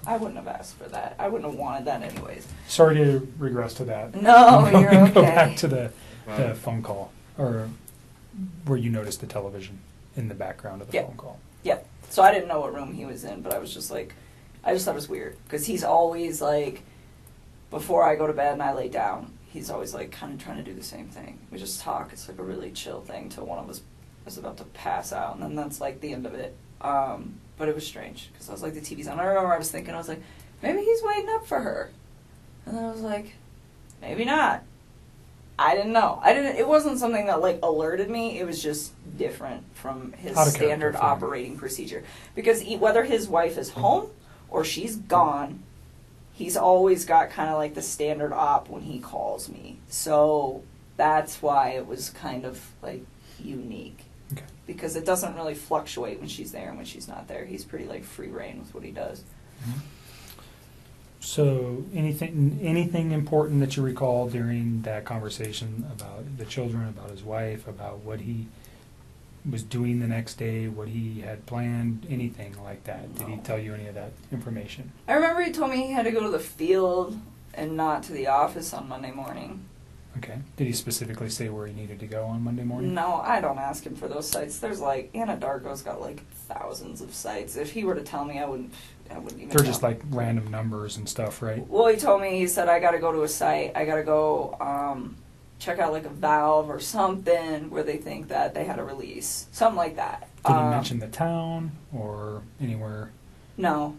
I wouldn't have asked for that. I wouldn't have wanted that anyways. Sorry to regress to that. No, you're okay. Go back to the phone call, or where you noticed the television in the background of the phone call. Yep. So I didn't know what room he was in, but I was just like, I just thought it was weird. Because he's always like, before I go to bed and I lay down, he's always like kind of trying to do the same thing. We just talk. It's like a really chill thing till one of us is about to pass out, and then that's like the end of it. But it was strange because I was like, the TV's on. I remember I was thinking, I was like, maybe he's waiting up for her. And then I was like, maybe not. I didn't know. It wasn't something that like alerted me. It was just different from his Out of standard character for him. operating procedure. Because whether his wife is home or she's gone, he's always got kind of like the standard op when he calls me. So that's why it was kind of like unique. Okay. Because it doesn't really fluctuate when she's there and when she's not there. He's pretty like free reign with what he does. Mm-hmm. So anything important that you recall during that conversation about the children, about his wife, about what he was doing the next day, what he had planned, anything like that? Did he tell you any of that information? I remember he told me he had to go to the field and not to the office on Monday morning. Okay. Did he specifically say where he needed to go on Monday morning? No, I don't ask him for those sites. There's like, Anadarko's got like thousands of sites. If he were to tell me, I wouldn't even They're know. just like random numbers and stuff, right? Well, he told me, he said, I got to go to a site. I got to go check out like a valve or something where they think that they had a release. Something like that. Did he mention the town or anywhere? No.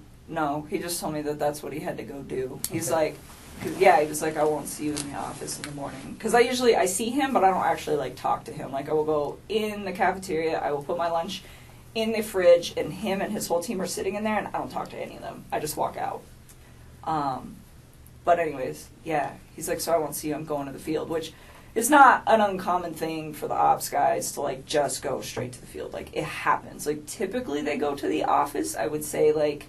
He just told me that that's what he had to go do. He's Okay. like, he was like, I won't see you in the office in the morning. Because I see him, but I don't actually like talk to him. Like I will go in the cafeteria, I will put my lunch in the fridge, and him and his whole team are sitting in there, and I don't talk to any of them. I just walk out. But anyways, yeah, he's like, so I won't see you, I'm going to the field, which is not an uncommon thing for the ops guys to like just go straight to the field. Like it happens. Like typically they go to the office, I would say like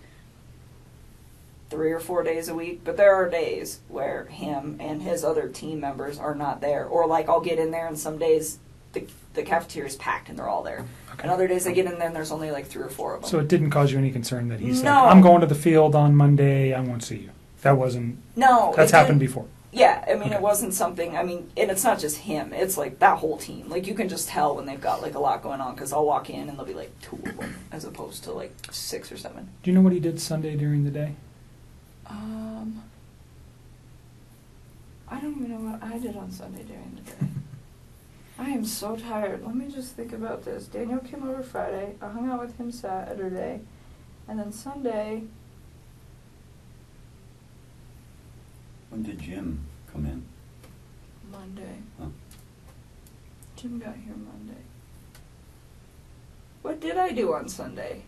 3 or 4 days a week, but there are days where him and his other team members are not there. Or like I'll get in there and some days the cafeteria is packed and they're all there. Okay. And other days I get in there and there's only like 3 or 4 of them. So it didn't cause you any concern that he's No. like, I'm going to the field on Monday, I won't see you. That wasn't... No. That's it happened didn't- before. Yeah, I mean, Okay. it wasn't something, and it's not just him, it's like that whole team. Like, you can just tell when they've got, like, a lot going on, because I'll walk in and there'll be, like, 2 of them, as opposed to, like, 6 or 7. Do you know what he did Sunday during the day? I don't even know what I did on Sunday during the day. I am so tired. Let me just think about this. Daniel came over Friday, I hung out with him Saturday, and then Sunday... When did Jim come in? Monday. Huh. Jim got here Monday. What did I do on Sunday?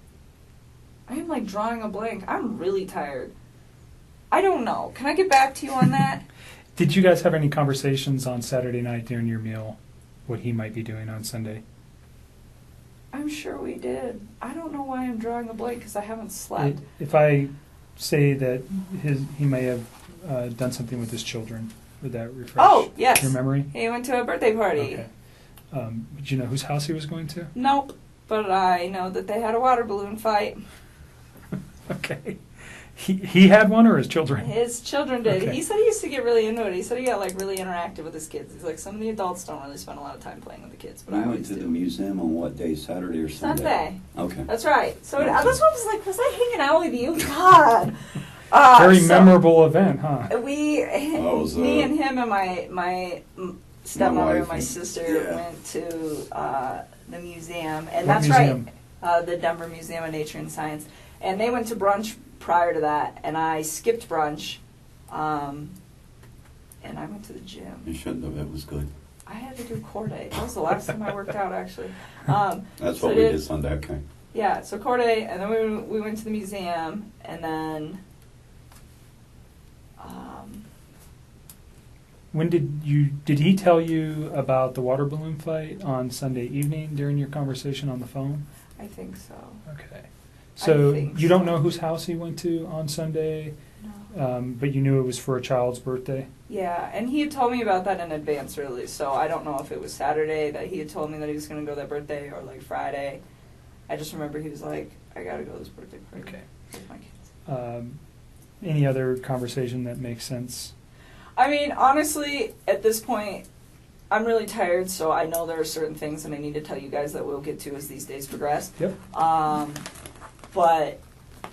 I am like drawing a blank. I'm really tired. I don't know. Can I get back to you on that? Did you guys have any conversations on Saturday night during your meal, what he might be doing on Sunday? I'm sure we did. I don't know why I'm drawing a blank because I haven't slept. If I say that he may have done something with his children, would that refresh Oh, yes. your memory? He went to a birthday party. Okay. Did you know whose house he was going to? Nope. But I know that they had a water balloon fight. Okay. He had one, or his children? His children did. Okay. He said he used to get really into it. He said he got like really interactive with his kids. He's like, some of the adults don't really spend a lot of time playing with the kids, but You I went always to do. the museum on what day? Saturday or Sunday? Sunday. Okay. That's right. So that's what I was like, was I hanging out with you? God. Very memorable event, huh? Me and him and my stepmother and my sister went to the museum, and What that's museum? right, the Denver Museum of Nature and Science. And they went to brunch prior to that, and I skipped brunch, and I went to the gym. You shouldn't have. It was good. I had to do core day. That was the last time I worked out, actually. That's what we did Sunday. Okay. Yeah, so core day, and then we went to the museum, and then. When did he tell you about the water balloon fight on Sunday evening during your conversation on the phone? I think so. Okay. So you don't know whose house he went to on Sunday, but you knew it was for a child's birthday? Yeah, and he had told me about that in advance, really, so I don't know if it was Saturday that he had told me that he was going to go that birthday or, like, Friday. I just remember he was like, I got to go to this birthday party with my kids. Any other conversation that makes sense? I mean, honestly, at this point, I'm really tired, so I know there are certain things that I need to tell you guys that we'll get to as these days progress. Yep. But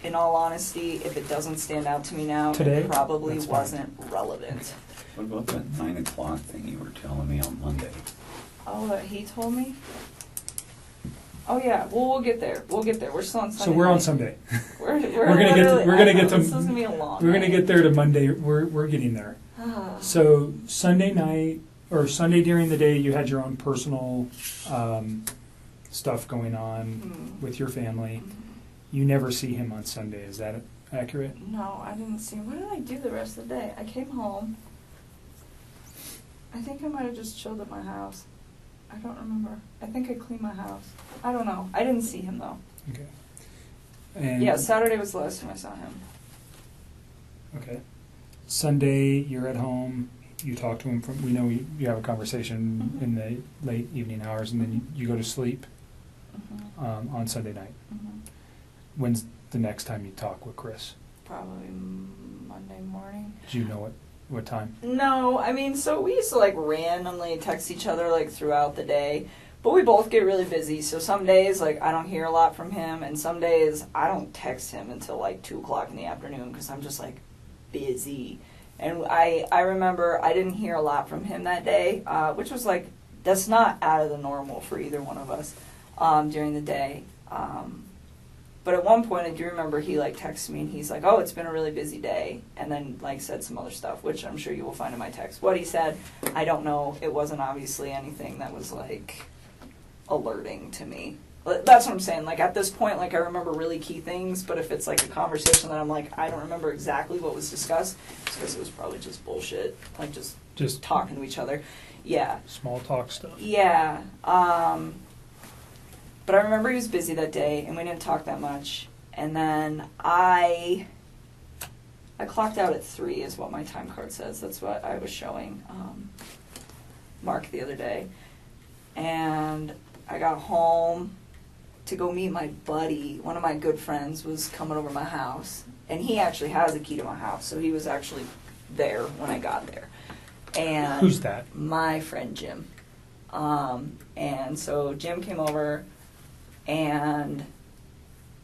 in all honesty, if it doesn't stand out to me now, Today? it probably That's wasn't relevant. What about that 9 o'clock thing you were telling me on Monday? Oh, that he told me? Oh yeah, well we'll get there. We'll get there. We're still on Sunday. So we're night. on Sunday. We're gonna get to this is gonna be a long we're gonna night. get there to Monday. We're getting there. So Sunday night or Sunday during the day, you had your own personal stuff going on with your family. You never see him on Sunday. Is that accurate? No, I didn't see him. What did I do the rest of the day? I came home. I think I might have just chilled at my house. I don't remember. I think I cleaned my house. I don't know. I didn't see him though. Okay. And Yeah, Saturday was the last time I saw him. Okay. Sunday, you're at home. You talk to him. We know you have a conversation in the late evening hours, and then you go to sleep on Sunday night. When's the next time you talk with Chris? Probably Monday morning. Do you know what time? No, I mean, so we used to like randomly text each other like throughout the day, but we both get really busy. So some days like I don't hear a lot from him, and some days I don't text him until like 2 o'clock in the afternoon because I'm just like busy. And I remember I didn't hear a lot from him that day, which was like that's not out of the normal for either one of us during the day. But at one point, I do remember he like texted me and he's like, "Oh, it's been a really busy day," and then like said some other stuff, which I'm sure you will find in my text. What he said, I don't know. It wasn't obviously anything that was like alerting to me. That's what I'm saying. Like at this point, like I remember really key things, but if it's like a conversation that I'm like, I don't remember exactly what was discussed, it's because it was probably just bullshit, like just talking to each other. Yeah. Small talk stuff. Yeah. But I remember he was busy that day, and we didn't talk that much. And then I clocked out at 3 is what my time card says. That's what I was showing Mark the other day. And I got home to go meet my buddy. One of my good friends was coming over to my house. And he actually has a key to my house, so he was actually there when I got there. And who's that? My friend Jim. And so Jim came over. And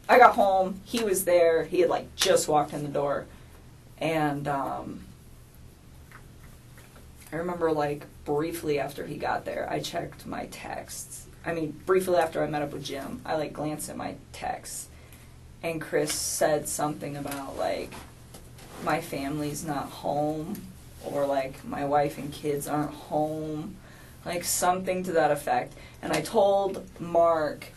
I got home, he was there, he had like just walked in the door, and I remember like briefly after he got there, I checked my texts. I mean, briefly after I met up with Jim, I like glanced at my texts, and Chris said something about like, my family's not home, or like my wife and kids aren't home, like something to that effect. And I told Mark,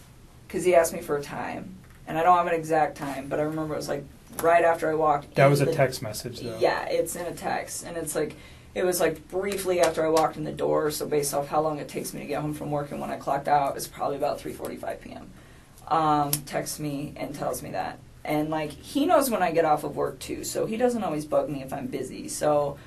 because he asked me for a time, and I don't have an exact time, but I remember it was like right after I walked in. That was a text message, though. Yeah, it's in a text, and it's like, it was like briefly after I walked in the door, so based off how long it takes me to get home from work and when I clocked out, it's probably about 3:45 p.m. Texts me and tells me that. And like, he knows when I get off of work too, so he doesn't always bug me if I'm busy, so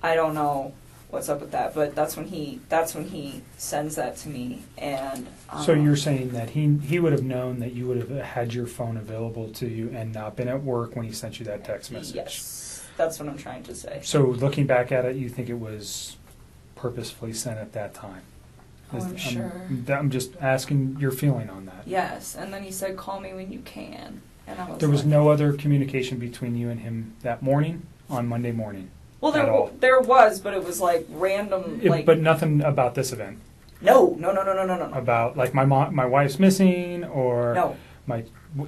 I don't know what's up with that, but that's when he sends that to me. And so you're saying that he would have known that you would have had your phone available to you and not been at work when he sent you that text message? Yes, that's what I'm trying to say. So looking back at it, you think it was purposefully sent at that time? Oh, I'm sure. I'm just asking your feeling on that. Yes, and then he said, "Call me when you can," and I was There was like, no other communication between you and him that morning, on Monday morning? Well, at there was, but it was like random, like but nothing about this event? No. About like my wife's missing, or No.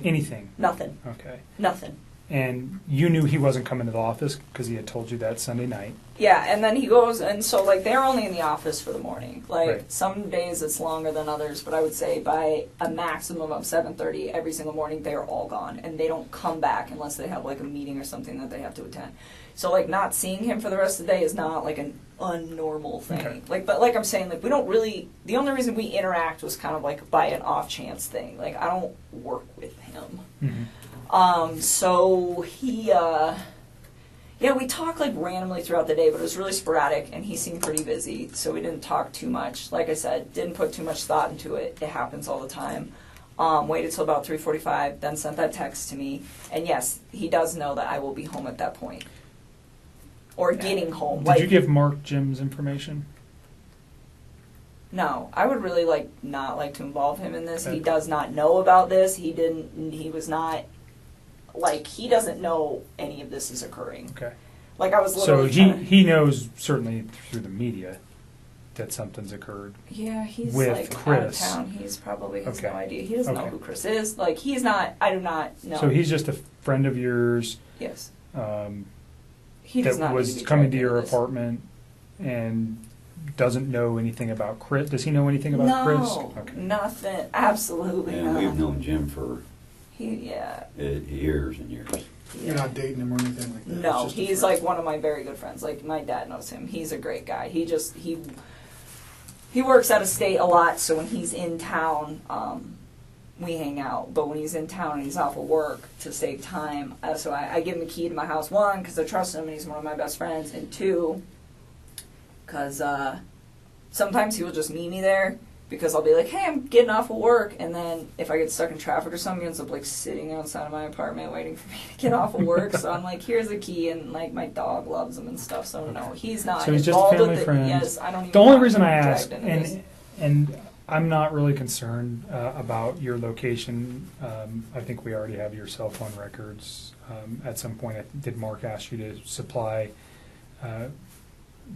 anything? Nothing. Okay. Nothing. And you knew he wasn't coming to the office because he had told you that Sunday night. Yeah, and then he goes, and so, like, they're only in the office for the morning. Like, Right. some days it's longer than others, but I would say by a maximum of 7:30 every single morning, they're all gone, and they don't come back unless they have, like, a meeting or something that they have to attend. So, like, not seeing him for the rest of the day is not, like, an unnormal thing. Okay. Like, but like I'm saying, like, we don't really, the only reason we interact was kind of, like, by an off-chance thing. Like, I don't work with him. Mm-hmm. So he, yeah, we talked like randomly throughout the day, but it was really sporadic, and he seemed pretty busy, so we didn't talk too much. Like I said, didn't put too much thought into it. It happens all the time. Waited till about 3:45, then sent that text to me, and yes, he does know that I will be home at that point. Or getting home. Did you give Mark Jim's information? No, I would really not like to involve him in this. Okay. He does not know about this. He was not, like, he doesn't know any of this is occurring. Okay. Like, I was So literally he knows certainly through the media that something's occurred. Yeah, he's with like Chris. out of town. He's probably has Okay. no idea. He doesn't know Okay. who Chris is. Like, he's not, I do not know. So he's just a friend of yours. Yes. He does that not was need to be coming dragged to your into this. apartment and doesn't know anything about Chris. Does he know anything about Chris? No, nothing. Absolutely And not. we've known Jim for Yeah. years and years. You're not dating him or anything like that? No, It's just a he's friend. like one of my very good friends. Like, my dad knows him. He's a great guy. He works out of state a lot, so when he's in town, we hang out. But when he's in town and he's off of work, to save time, so I give him a key to my house, one, because I trust him and he's one of my best friends, and two, because sometimes he will just meet me there, because I'll be like, hey, I'm getting off of work, and then if I get stuck in traffic or something, he ends up like sitting outside of my apartment waiting for me to get off of work. So I'm like, here's a key, and like my dog loves him and stuff. So no, he's not. So he's just a involved family with it. friend. Yes, I don't even the only want reason him I dragged ask, into this. and I'm not really concerned about your location. I think we already have your cell phone records. At some point, did Mark ask you to supply?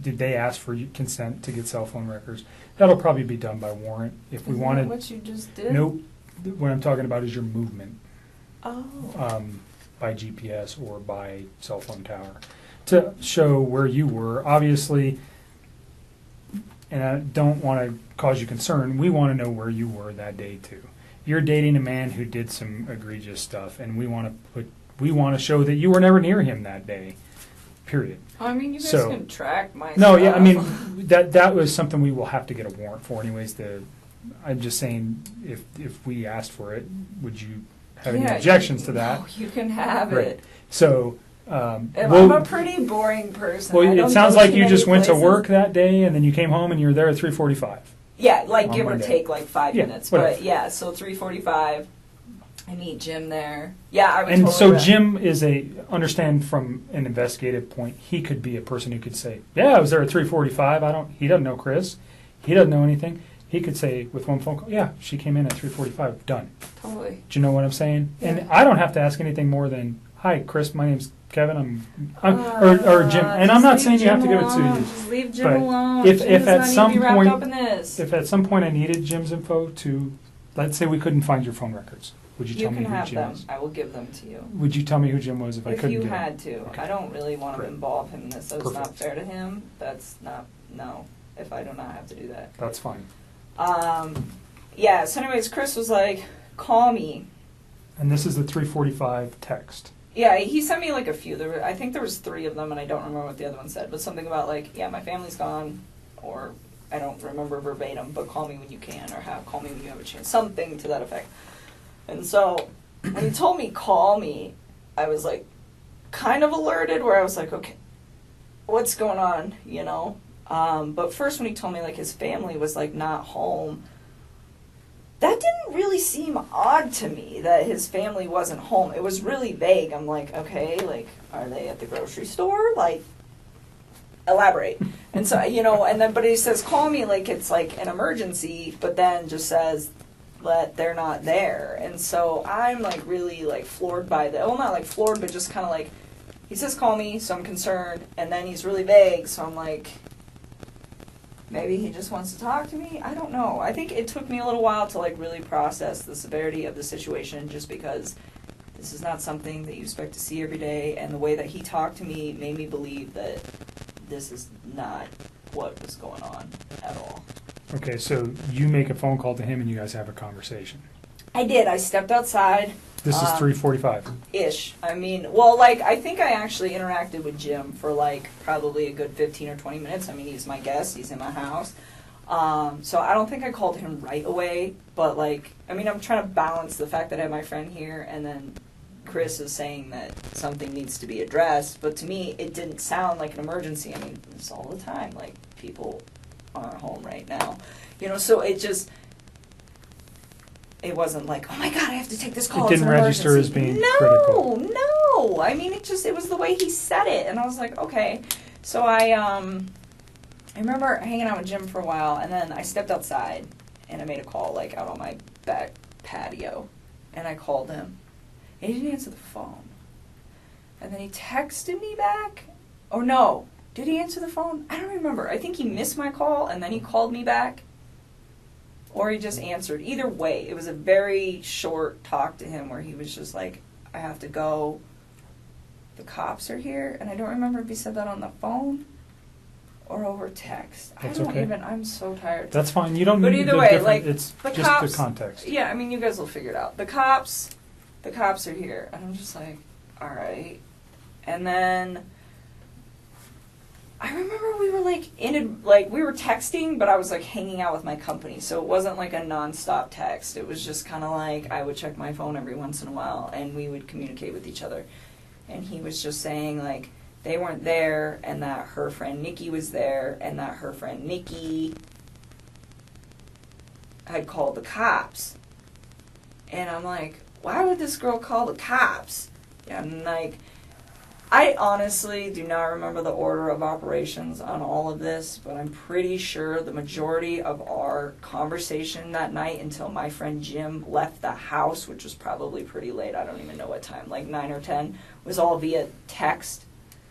Did they ask for consent to get cell phone records? That'll probably be done by warrant. If we Isn't wanted, that what you just did? Nope. What I'm talking about is your movement. Oh. By GPS or by cell phone tower to show where you were. Obviously, and I don't want to cause you concern, we want to know where you were that day too. You're dating a man who did some egregious stuff, and we want to show that you were never near him that day. Period. I mean, you guys So- can track my No, stuff. yeah, I mean that was something we will have to get a warrant for, anyways. I'm just saying, if we asked for it, would you have any Yeah, objections to that? No, you can have Right. it. So, I'm a pretty boring person. I well, don't it sounds go like to you many just went to places. work that day, and then you came home, and you were there at 3:45. Yeah, like on give or Monday. take like 5 Yeah, minutes. whatever. But yeah, so 3:45. I meet Jim there. Yeah, I would And totally so re- Jim is understand from an investigative point, he could be a person who could say, yeah, I was there at 3:45. He doesn't know Chris. He doesn't know anything. He could say with one phone call, yeah, she came in at 3:45. Done. Totally. Do you know what I'm saying? And I don't have to ask anything more than, hi, Chris, my name's Kevin. Or Jim. And I'm just not leave saying you have to Jim give it to alone. you. Just leave Jim But alone. If Jim does at not need some to be wrapped point, up in this. if at some point I needed Jim's info to, let's say we couldn't find your phone records, would you You tell me can who have Jim them. is? I will give them to you. Would you tell me who Jim was if I If couldn't you get him? had to. Okay. I don't really want to Great. involve him in this. That's not Perfect. fair to him. That's not, no, if I do not have to do that. That's fine. Yeah, so anyways, Chris was like, call me. And this is the 3:45 text. Yeah, he sent me like a few. I think there was 3 of them, and I don't remember what the other one said, but something about like, yeah, my family's gone, or I don't remember verbatim, but call me when you can, or call me when you have a chance, something to that effect. And so when he told me call me, I was like kind of alerted, where I was like, okay, what's going on, you know? But first when he told me like his family was like not home, that didn't really seem odd to me that his family wasn't home. It was really vague. I'm like, okay, like, are they at the grocery store? Like, elaborate. And so, you know, and then, but he says, call me like it's like an emergency, but then just says that they're not there. And so I'm like really like floored by that. Well, not like floored, but just kind of like, he says, call me, so I'm concerned. And then he's really vague, so I'm like, Maybe he just wants to talk to me. I don't know. I think it took me a little while to like really process the severity of the situation, just because this is not something that you expect to see every day, and the way that he talked to me made me believe that this is not what was going on at all. Okay, so you make a phone call to him and you guys have a conversation. I did. I stepped outside. This is 3:45. Ish. I mean, well, like, I think I actually interacted with Jim for, like, probably a good 15 or 20 minutes. I mean, he's my guest. He's in my house. So I don't think I called him right away. But, like, I mean, I'm trying to balance the fact that I have my friend here, and then Chris is saying that something needs to be addressed. But to me, it didn't sound like an emergency. I mean, it's all the time. Like, people aren't home right now. You know, so it just... It wasn't like, oh my God, I have to take this call. It didn't register as being critical. No. I mean, it was the way he said it. And I was like, okay. So I remember hanging out with Jim for a while, and then I stepped outside, and I made a call, like, out on my back patio. And I called him. And he didn't answer the phone. And then he texted me back. Or no. Did he answer the phone? I don't remember. I think he missed my call, and then he called me back. Or he just answered. Either way, it was a very short talk to him where he was just like, I have to go. The cops are here. And I don't remember if he said that on the phone or over text. That's I don't okay. even, I'm so tired. That's fine. You don't But need either the way, different, like, it's the just cops, the context. Yeah, I mean, you guys will figure it out. The cops are here. And I'm just like, all right. And then I remember we were we were texting, but I was like hanging out with my company, so it wasn't like a nonstop text. It was just kind of like I would check my phone every once in a while, and we would communicate with each other. And he was just saying like they weren't there, and that her friend Nikki was there, and that her friend Nikki had called the cops. And I'm like, why would this girl call the cops? And like, I honestly do not remember the order of operations on all of this, but I'm pretty sure the majority of our conversation that night until my friend Jim left the house, which was probably pretty late, I don't even know what time, like 9 or 10, was all via text.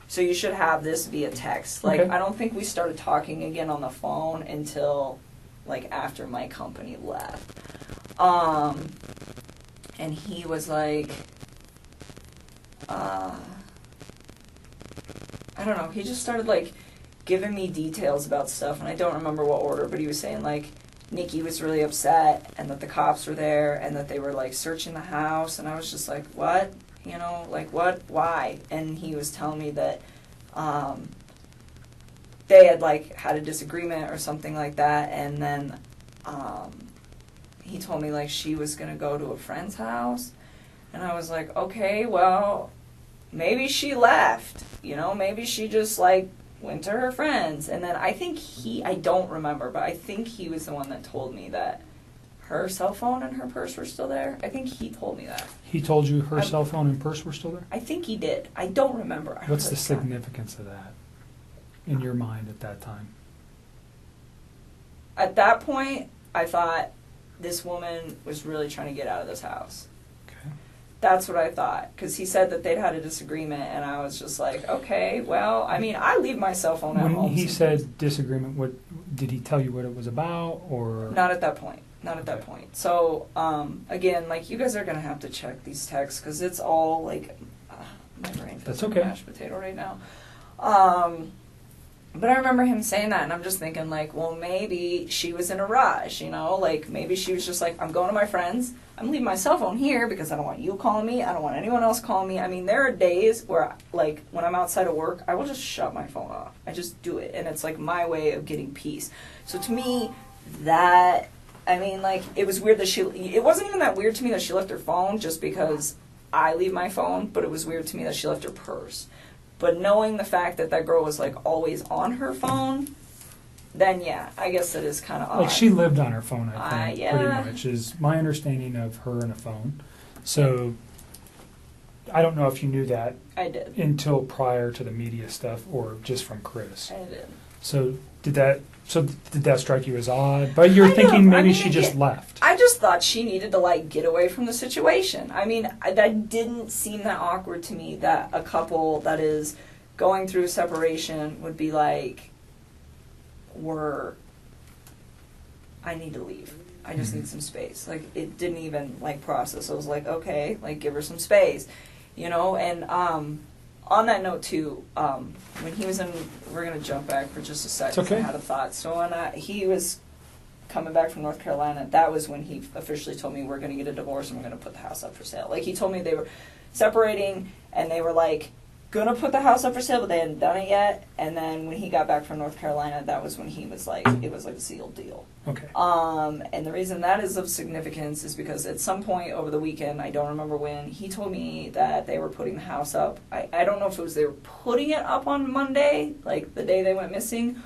So you should have this via text. Like, Okay. I don't think we started talking again on the phone until, like, after my company left. And he was like, I don't know, he just started, like, giving me details about stuff, and I don't remember what order, but he was saying, like, Nikki was really upset, and that the cops were there, and that they were, like, searching the house, and I was just like, what? You know, like, what? Why? And he was telling me that, they had, like, had a disagreement or something like that, and then, he told me, like, she was gonna go to a friend's house, and I was like, okay, well, maybe she left, you know, maybe she just, like, went to her friends. And then I think I don't remember, but I think he was the one that told me that her cell phone and her purse were still there. I think he told me that. He told you her cell phone and purse were still there? I think he did. I don't remember. What's the heard that. significance of that in your mind at that time? At that point, I thought this woman was really trying to get out of this house. That's what I thought, because he said that they'd had a disagreement, and I was just like, okay, well, I mean, I leave my cell phone at When home. he said disagreement, what did he tell you what it was about, or? Not at that point. Not at that point. So, again, like, you guys are going to have to check these texts, because it's all, like, my brain feels That's like okay. a mashed potato right now. But I remember him saying that, and I'm just thinking, like, well, maybe she was in a rush, you know? Like, maybe she was just like, I'm going to my friends. I'm leaving my cell phone here because I don't want you calling me. I don't want anyone else calling me. I mean, there are days where, like, when I'm outside of work, I will just shut my phone off. I just do it, and it's, like, my way of getting peace. So to me, that, I mean, like, it was weird that it wasn't even that weird to me that she left her phone just because I leave my phone, but it was weird to me that she left her purse. But knowing the fact that that girl was, like, always on her phone, then, yeah, I guess that is kind of odd. Like, she lived on her phone, I think, yeah. pretty much, is my understanding of her and a phone. So, I don't know if you knew that. I did. Until prior to the media stuff, or just from Chris. I did. So, did that strike you as odd? But you're thinking maybe she just left. I just thought she needed to, like, get away from the situation. I mean, that didn't seem that awkward to me, that a couple that is going through a separation would be like, we're I need to leave. I just need some space. Like, it didn't even, like, process. I was like, okay, like, give her some space, you know? And on that note, too, when he was in, we're going to jump back for just a second. It's okay. I had a thought. So when he was coming back from North Carolina, that was when he officially told me we're going to get a divorce and we're going to put the house up for sale. Like, he told me they were separating and they were, like, going to put the house up for sale, but they hadn't done it yet. And then when he got back from North Carolina, that was when he was like, it was like a sealed deal. Okay. And the reason that is of significance is because at some point over the weekend, I don't remember when, he told me that they were putting the house up. I don't know if it was they were putting it up on Monday, like the day they went missing,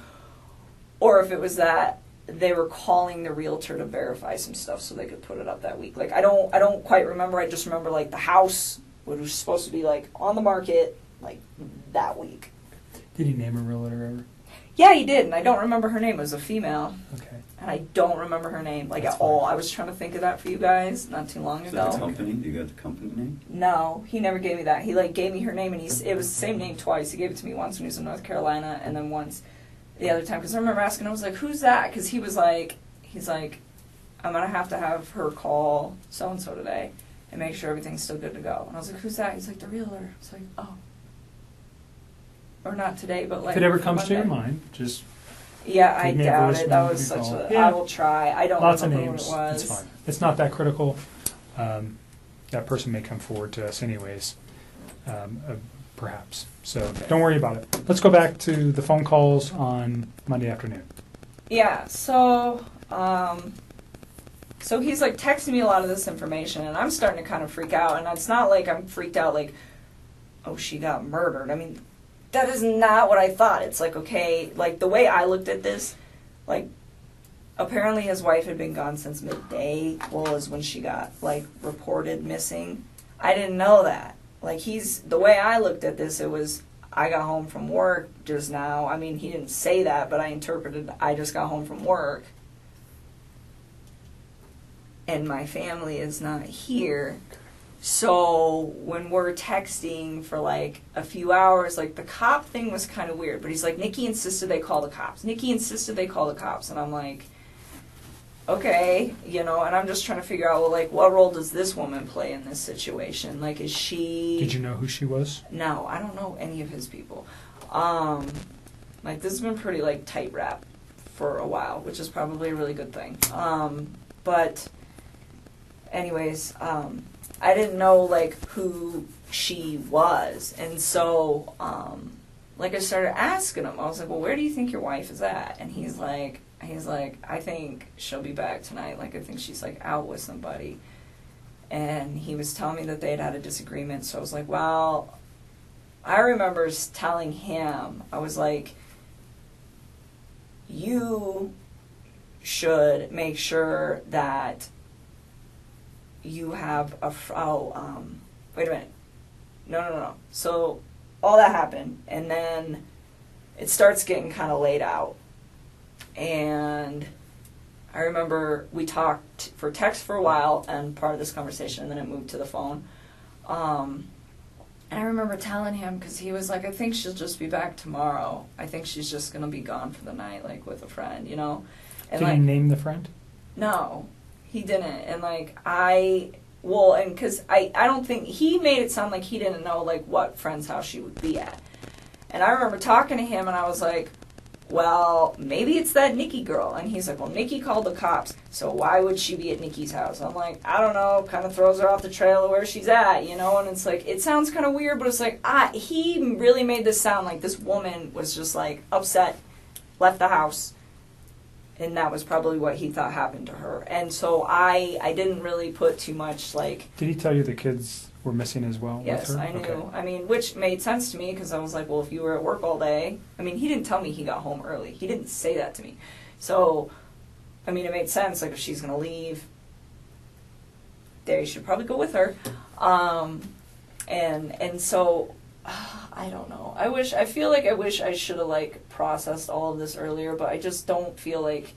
or if it was that they were calling the realtor to verify some stuff so they could put it up that week. Like, I don't quite remember. I just remember, like, the house was supposed to be, like, on the market, like, that week. Did he name a realtor ever? Yeah, he did, and I don't remember her name. It was a female. Okay. And I don't remember her name, like, at all. I was trying to think of that for you guys not too long Is ago. that the company? Do you got the company name? No, he never gave me that. He, like, gave me her name, and it was the same name twice. He gave it to me once when he was in North Carolina, and then once the other time. Because I remember asking, I was like, who's that? Because he's like, I'm going to have her call so-and-so today and make sure everything's still good to go. And I was like, who's that? He's like, the realtor. It's like, oh. Or not today, but like. If it ever comes to Monday. your mind, just. Yeah, I give me a doubt voicemail, it. That you was can such call. a. Yeah. I will try. I don't Lots of remember names. what it was. It's fine. It's not that critical. That person may come forward to us anyways, perhaps. So don't worry about it. Let's go back to the phone calls on Monday afternoon. Yeah, so he's like texting me a lot of this information, and I'm starting to kind of freak out. And it's not like I'm freaked out like, oh, she got murdered. I mean, that is not what I thought. It's like, okay, like the way I looked at this, like apparently his wife had been gone since midday, is when she got like reported missing. I didn't know that. Like the way I looked at this, it was, I got home from work just now. I mean, he didn't say that, but I interpreted, I just got home from work. And my family is not here. So when we're texting for like a few hours, like the cop thing was kind of weird. But he's like, Nikki insisted they call the cops. Nikki insisted they call the cops. And I'm like, okay, and I'm just trying to figure out, well, like, what role does this woman play in this situation? Like, is she... Did you know who she was? No, I don't know any of his people. Like, this has been pretty, like, tight wrap for a while, which is probably a really good thing. But anyways, I didn't know, like, who she was. And so, like, I started asking him. I was like, well, where do you think your wife is at? And he's like, I think she'll be back tonight. Like, I think she's, like, out with somebody. And he was telling me that they had a disagreement. So I was like, well, I remember telling him, I was like, you should make sure that you have wait a minute. No. So all that happened, and then it starts getting kind of laid out. And I remember we talked for text for a while, and part of this conversation, and then it moved to the phone. And I remember telling him, because he was like, I think she'll just be back tomorrow. I think she's just going to be gone for the night, like, with a friend, And Did he name the friend? No, he didn't. And, like, because I don't think, he made it sound like he didn't know, like, what friend's house she would be at. And I remember talking to him, and I was like, well, maybe it's that Nikki girl. And he's like, well, Nikki called the cops, so why would she be at Nikki's house? I'm like, I don't know, kind of throws her off the trail of where she's at, And it's like, it sounds kind of weird, but it's like, he really made this sound like this woman was just, like, upset, left the house, and that was probably what he thought happened to her. And so I didn't really put too much, like... Did he tell you the kids were missing as well Yes, with her? I knew. Okay. I mean, which made sense to me, because I was like, well, if you were at work all day... I mean, he didn't tell me he got home early. He didn't say that to me. So, I mean, it made sense. Like, if she's going to leave, they should probably go with her. And so... I don't know. I feel like I wish I should have, like, processed all of this earlier, but I just don't feel like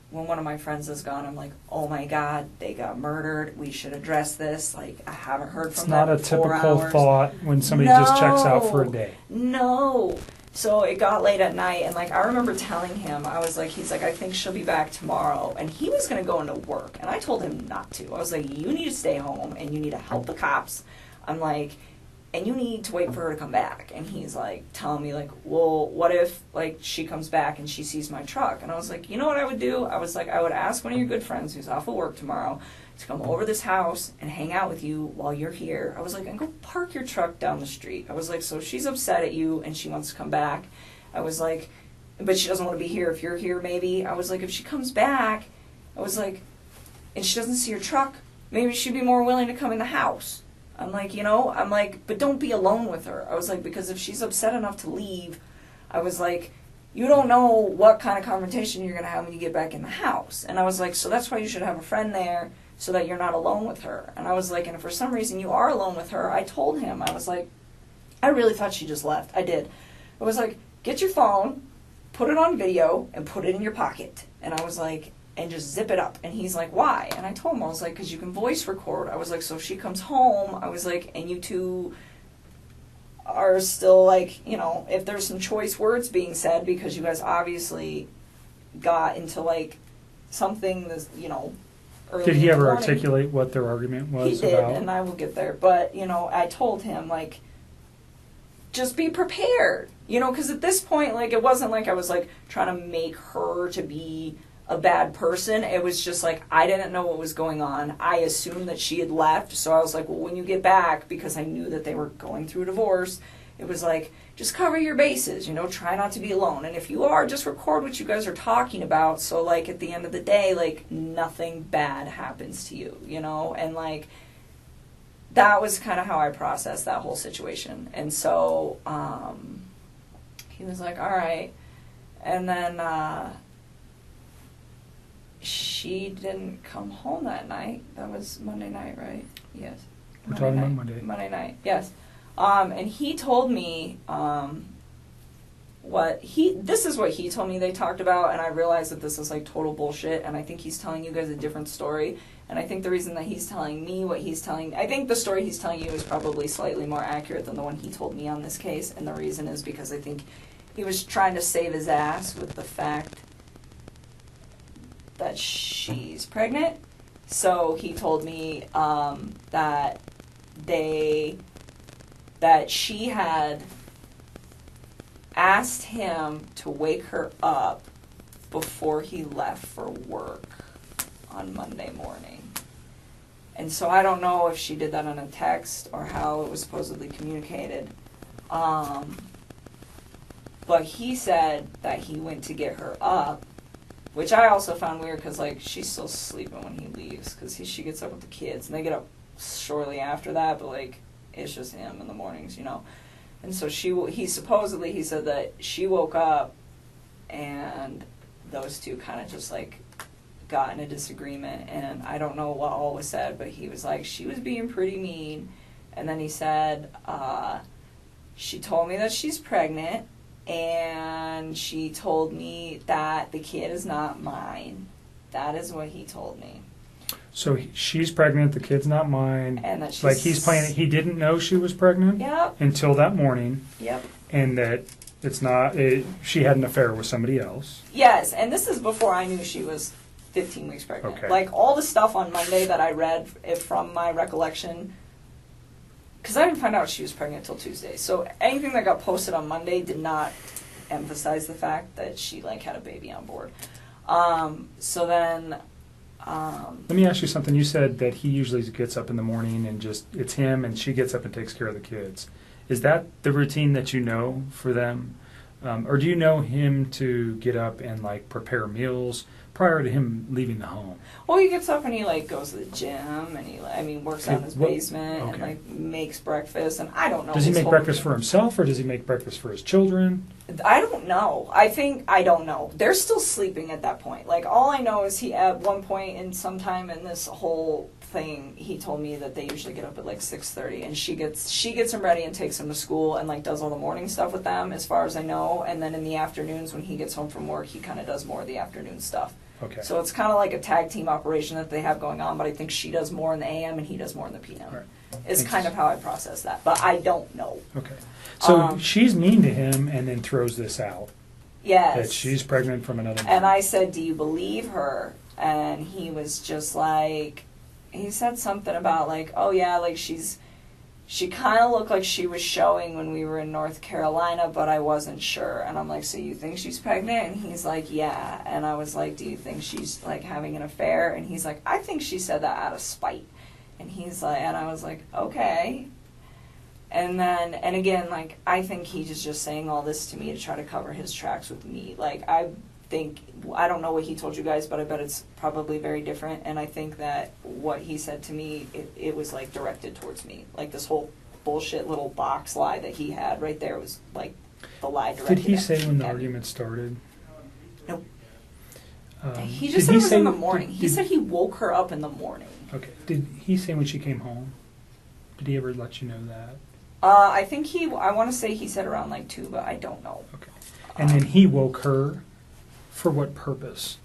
when one of my friends is gone, I'm like, oh my God, they got murdered. We should address this. Like, I haven't heard from them in 4 hours. It's not a typical thought when somebody just checks out for a day. No. So it got late at night, and like I remember telling him, I was like, he's like, I think she'll be back tomorrow, and he was gonna go into work, and I told him not to. I was like, you need to stay home, and you need to help the cops. I'm like, and you need to wait for her to come back. And he's like telling me like, well, what if like she comes back and she sees my truck? And I was like, you know what I would do? I was like, I would ask one of your good friends who's off of work tomorrow to come over this house and hang out with you while you're here. I was like, and go park your truck down the street. I was like, so she's upset at you and she wants to come back. I was like, but she doesn't want to be here if you're here maybe. I was like, if she comes back, I was like, and she doesn't see your truck, maybe she'd be more willing to come in the house. I'm like, you know, I'm like, but don't be alone with her. I was like, because if she's upset enough to leave, I was like, you don't know what kind of confrontation you're going to have when you get back in the house. And I was like, so that's why you should have a friend there so that you're not alone with her. And I was like, and if for some reason you are alone with her, I told him, I was like, I really thought she just left. I did. I was like, get your phone, put it on video, and put it in your pocket. And I was like, and just zip it up. And he's like, why? And I told him, I was like, because you can voice record. I was like, so if she comes home, I was like, and you two are still like, you know, if there's some choice words being said, because you guys obviously got into like something that's, you know, early Did he in the ever morning. articulate what their argument was He did, about? and I will get there. But, you know, I told him, like, just be prepared. You know, because at this point, like, it wasn't like I was, like, trying to make her to be a bad person. It was just, like, I didn't know what was going on. I assumed that she had left. So I was like, well, when you get back, because I knew that they were going through a divorce, it was like, just cover your bases, you know, try not to be alone. And if you are, just record what you guys are talking about. So, like, at the end of the day, like, nothing bad happens to you, you know? And, like, that was kind of how I processed that whole situation. And so, he was like, all right. And then, she didn't come home that night. That was Monday night, right? Yes. We're talking about Monday. Monday night, yes. And he told me this is what he told me they talked about, and I realized that this is like total bullshit, and I think he's telling you guys a different story. And I think the reason that he's telling me what he's telling, I think the story he's telling you is probably slightly more accurate than the one he told me on this case, and the reason is because I think he was trying to save his ass with the fact that she's pregnant. So he told me that she had asked him to wake her up before he left for work on Monday morning. And so I don't know if she did that on a text or how it was supposedly communicated. But he said that he went to get her up, which I also found weird because, like, she's still sleeping when he leaves because she gets up with the kids and they get up shortly after that, but, like, it's just him in the mornings, you know. And so he said that she woke up and those two kind of just, like, got in a disagreement, and I don't know what all was said, but he was like, she was being pretty mean. And then he said, she told me that she's pregnant, and she told me that the kid is not mine. That is what he told me. So she's pregnant, the kid's not mine. And that she's... Like, he's playing it. He didn't know she was pregnant Yep. until that morning. Yep. And that she had an affair with somebody else. Yes, and this is before I knew she was 15 weeks pregnant. Okay. Like, all the stuff on Monday that I read from my recollection, because I didn't find out she was pregnant until Tuesday. So anything that got posted on Monday did not emphasize the fact that she, like, had a baby on board. So then... Let me ask you something. You said that he usually gets up in the morning and it's him and she gets up and takes care of the kids. Is that the routine that you know for them? Or do you know him to get up and, like, prepare meals prior to him leaving the home? Well, he gets up and he, like, goes to the gym and he, works out in his basement and, like, makes breakfast, and I don't know. Does he make breakfast for himself or does he make breakfast for his children? I don't know. I don't know. They're still sleeping at that point. Like, all I know is he, at one point in some time in this whole thing, he told me that they usually get up at, like, 6:30, and she gets him ready and takes him to school and, like, does all the morning stuff with them, as far as I know, and then in the afternoons when he gets home from work, he kind of does more of the afternoon stuff. Okay. So it's kind of like a tag team operation that they have going on, but I think she does more in the AM and he does more in the PM. Right. is Thanks. kind of how I process that. But I don't know. Okay. So she's mean to him and then throws this out. Yes. That she's pregnant from another man. And I said, do you believe her? And he was just like, he said something about like, oh yeah, like she kind of looked like she was showing when we were in North Carolina, but I wasn't sure. And I'm like, so you think she's pregnant? And he's like, yeah. And I was like, do you think she's like having an affair? And he's like, I think she said that out of spite. And he's like, and I was like, okay. And then, and again, like, I think he's just saying all this to me to try to cover his tracks with me. Like, I don't know what he told you guys, but I bet it's probably very different. And I think that what he said to me, it was, like, directed towards me. Like, this whole bullshit little box lie that he had right there was, like, the lie directed Did he at say when the me. argument started? Nope. He just said it was in the morning. He said he woke her up in the morning. Okay. Did he say when she came home? Did he ever let you know that? I think I want to say he said around, like, 2, but I don't know. Okay. And then he woke her for what purpose?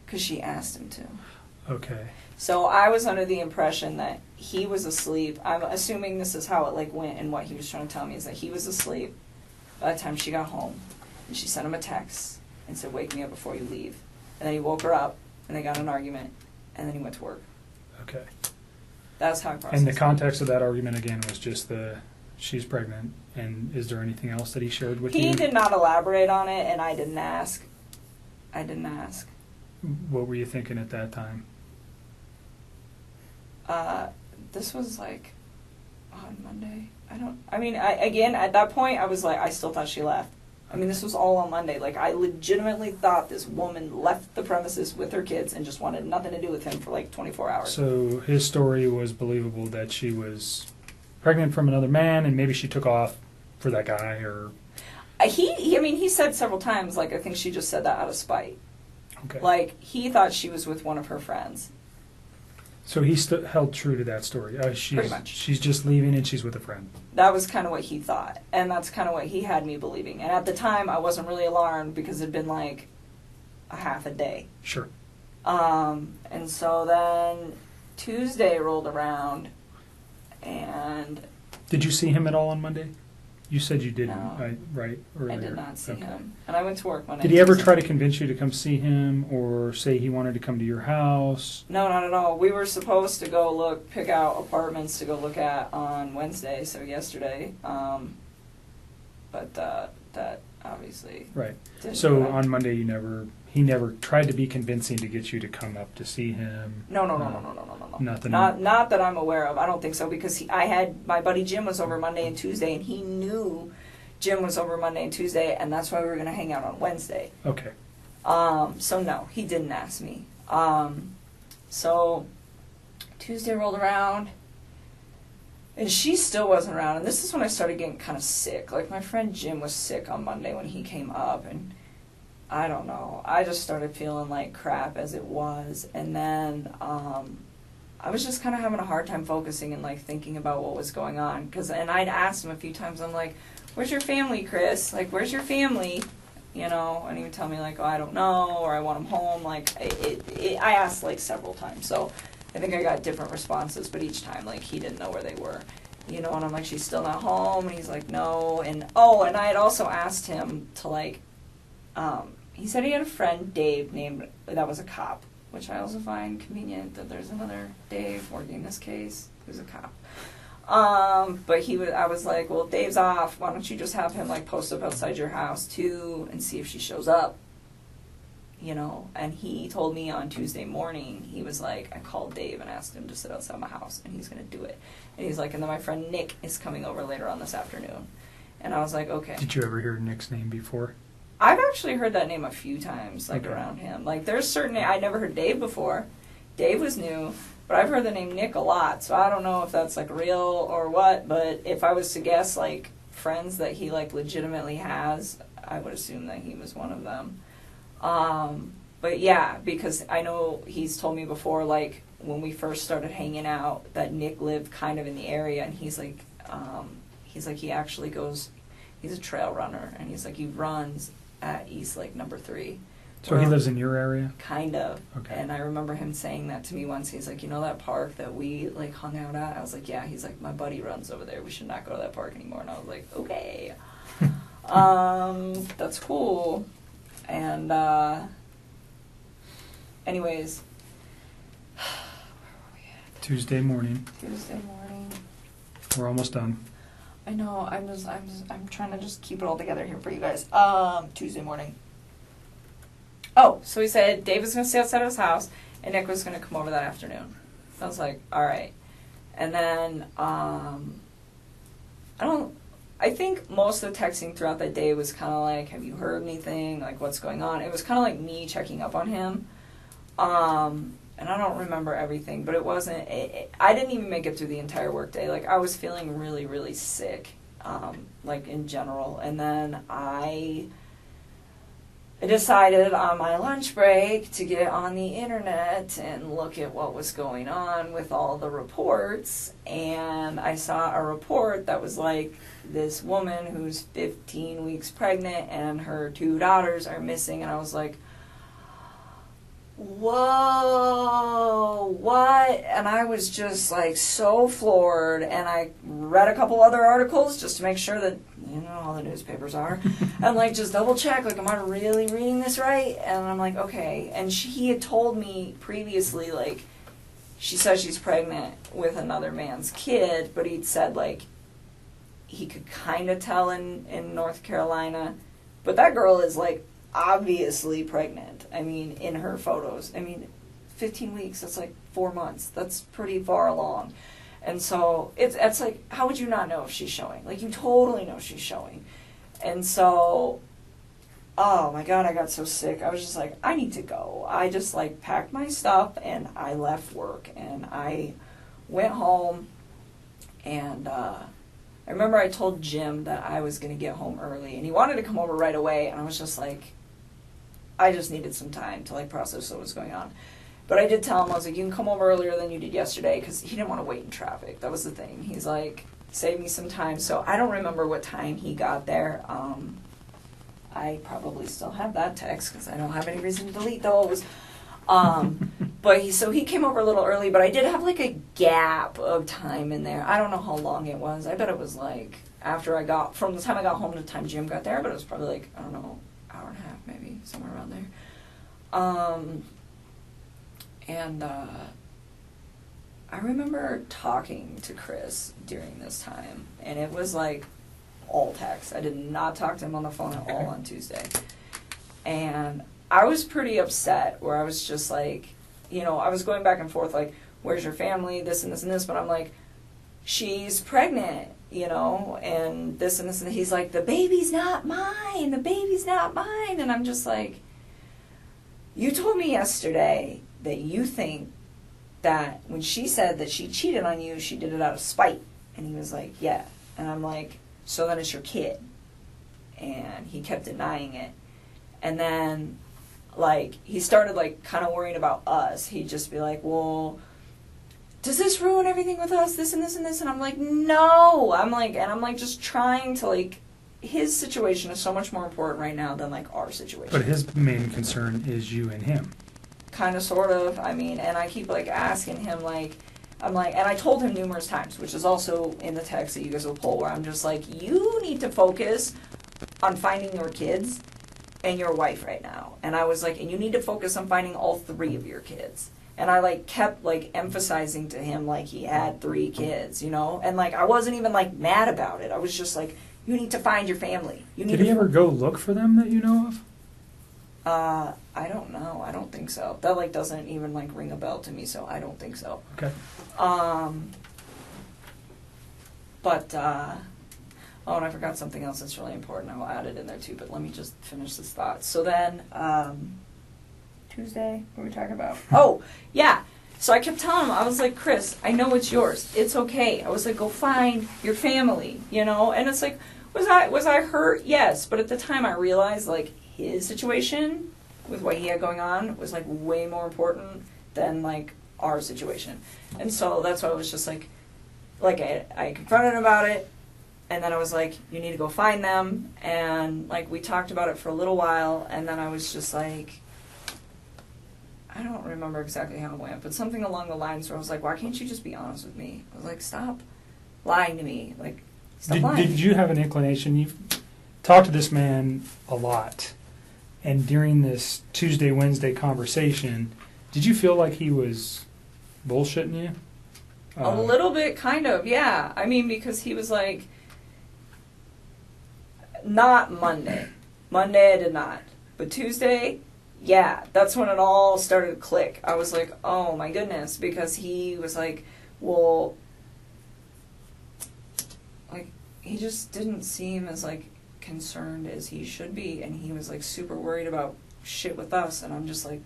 Because she asked him to. Okay. So I was under the impression that he was asleep. I'm assuming this is how it like went, and what he was trying to tell me is that he was asleep by the time she got home, and she sent him a text and said, "Wake me up before you leave." And then he woke her up, and they got in an argument, and then he went to work. Okay. That's how I processed And the it. context of that argument again was just she's pregnant. And is there anything else that he shared with you? He did not elaborate on it, and I didn't ask. What were you thinking at that time? This was like on Monday. Again, at that point, I was like, I still thought she left. I mean, this was all on Monday. Like, I legitimately thought this woman left the premises with her kids and just wanted nothing to do with him for like 24 hours. So his story was believable that she was pregnant from another man and maybe she took off for that guy, or... He said several times, like, I think she just said that out of spite. Okay. Like, he thought she was with one of her friends. So he held true to that story. Pretty much. She's just leaving and she's with a friend. That was kind of what he thought. And that's kind of what he had me believing. And at the time, I wasn't really alarmed because it had been like a half a day. Sure. And so then Tuesday rolled around and... Did you see him at all on Monday? You said you didn't, No. right? Earlier. I did not see him. And I went to work Monday. Did he ever Tuesday. try to convince you to come see him or say he wanted to come to your house? No, not at all. We were supposed to go pick out apartments to go look at on Wednesday, so yesterday. But that obviously... Right. didn't So happen. on Monday he never tried to be convincing to get you to come up to see him? No. Nothing? Not that I'm aware of. I don't think so, because my buddy Jim was over Monday and Tuesday, and he knew Jim was over Monday and Tuesday, and that's why we were going to hang out on Wednesday. Okay. So no, he didn't ask me. So Tuesday rolled around, and she still wasn't around, and this is when I started getting kind of sick. Like, my friend Jim was sick on Monday when he came up, and I don't know. I just started feeling like crap as it was, and then I was just kind of having a hard time focusing and like thinking about what was going on. And I'd asked him a few times, I'm like, "Where's your family, Chris? Like, where's your family?" You know, and he would tell me like, "Oh, I don't know," or "I want them home." Like, I asked like several times, so I think I got different responses, but each time like he didn't know where they were. You know, and I'm like, "She's still not home," and he's like, "No." And and I had also asked him to like, he said he had a friend, Dave, that was a cop, which I also find convenient that there's another Dave working this case who's a cop. But I was like, well, Dave's off. Why don't you just have him like post up outside your house too and see if she shows up? You know, and he told me on Tuesday morning, he was like, I called Dave and asked him to sit outside my house, and he's going to do it. And he's like, and then my friend Nick is coming over later on this afternoon. And I was like, okay. Did you ever hear Nick's name before? I've actually heard that name a few times, like, Okay. around him. Like, there's certain... I never heard Dave before. Dave was new, but I've heard the name Nick a lot, so I don't know if that's, like, real or what, but if I was to guess, like, friends that he, like, legitimately has, I would assume that he was one of them. But, yeah, because I know he's told me before, like, when we first started hanging out, that Nick lived kind of in the area, and he's like, he actually goes... He's a trail runner, and he's like, he runs... at East Lake number 3, So he lives in your area? Kind of. Okay. And I remember him saying that to me once. He's like, you know that park that we like hung out at? I was like, yeah. He's like, my buddy runs over there. We should not go to that park anymore. And I was like, okay. That's cool. And anyways, Tuesday morning. Tuesday morning. We're almost done. I know. I'm trying to just keep it all together here for you guys. Tuesday morning. Oh, so he said Dave was going to stay outside of his house, and Nick was going to come over that afternoon. I was like, all right. And then, I think most of the texting throughout that day was kind of like, have you heard anything? Like, what's going on? It was kind of like me checking up on him. And I don't remember everything, but it wasn't, I didn't even make it through the entire workday. Like, I was feeling really, really sick, like, in general. And then I decided on my lunch break to get on the internet and look at what was going on with all the reports. And I saw a report that was like this woman who's 15 weeks pregnant and her 2 daughters are missing. And I was like, whoa, what? And I was just like so floored, and I read a couple other articles just to make sure that, you know, all the newspapers are, and like just double check, like, am I really reading this right? And I'm like, okay. And he had told me previously, like, she says she's pregnant with another man's kid, but he'd said, like, he could kind of tell in North Carolina, but that girl is like obviously pregnant. I mean, in her photos. I mean, 15 weeks, that's like 4 months. That's pretty far along. And so it's like, how would you not know if she's showing? Like, you totally know she's showing. And so, oh my God, I got so sick. I was just like, I need to go. I just like packed my stuff and I left work and I went home, and I remember I told Jim that I was going to get home early, and he wanted to come over right away, and I was just like, I just needed some time to like process what was going on. But I did tell him, I was like, you can come over earlier than you did yesterday, because he didn't want to wait in traffic. That was the thing. He's like, save me some time. So I don't remember what time he got there. I probably still have that text because I don't have any reason to delete those. But he came over a little early, but I did have like a gap of time in there. I don't know how long it was. I bet it was like from the time I got home to the time Jim got there, but it was probably like, I don't know, hour and a half maybe, somewhere around there. I remember talking to Chris during this time, and it was like all text. I did not talk to him on the phone at all on Tuesday. And I was pretty upset, where I was just like, you know, I was going back and forth like, where's your family, this and this and this, but I'm like, she's pregnant, you know, and this and this, and he's like, the baby's not mine, and I'm just like, you told me yesterday that you think that when she said that she cheated on you, she did it out of spite. And he was like, yeah. And I'm like, so then it's your kid. And he kept denying it. And then, like, he started, like, kind of worrying about us. He'd just be like, well, does this ruin everything with us, this and this and this? And I'm like, no. I'm like just trying to, like, his situation is so much more important right now than, like, our situation. But his main concern is you and him. Kind of, sort of. I mean, and I keep, like, asking him, like, I'm like, and I told him numerous times, which is also in the text that you guys will pull, where I'm just like, you need to focus on finding your kids and your wife right now. And I was like, and you need to focus on finding all 3 of your kids. And I, like, kept, like, emphasizing to him, like, he had 3 kids, you know? And, like, I wasn't even, like, mad about it. I was just like, you need to find your family. Did he ever go look for them that you know of? I don't know. I don't think so. That, like, doesn't even, like, ring a bell to me, so I don't think so. Okay. Oh, and I forgot something else that's really important. I will add it in there, too, but let me just finish this thought. So then, Tuesday, what were we talking about? Oh, yeah. So I kept telling him, I was like, Chris, I know it's yours. It's okay. I was like, go find your family, you know? And it's like, was I hurt? Yes. But at the time I realized, like, his situation with what he had going on was, like, way more important than, like, our situation. And so that's why I was just like I confronted him about it, and then I was like, you need to go find them, and, like, we talked about it for a little while, and then I was just like, I don't remember exactly how it went, but something along the lines where I was like, why can't you just be honest with me? I was like, stop lying to me. Like, stop lying. Did you have an inclination? You've talked to this man a lot, and during this Tuesday, Wednesday conversation, did you feel like he was bullshitting you? A little bit, kind of, yeah. I mean, because he was like, not Monday. Monday I did not. But Tuesday, yeah, that's when it all started to click. I was like, oh my goodness, because he was like, well, like, he just didn't seem as, like, concerned as he should be, and he was, like, super worried about shit with us, and I'm just like...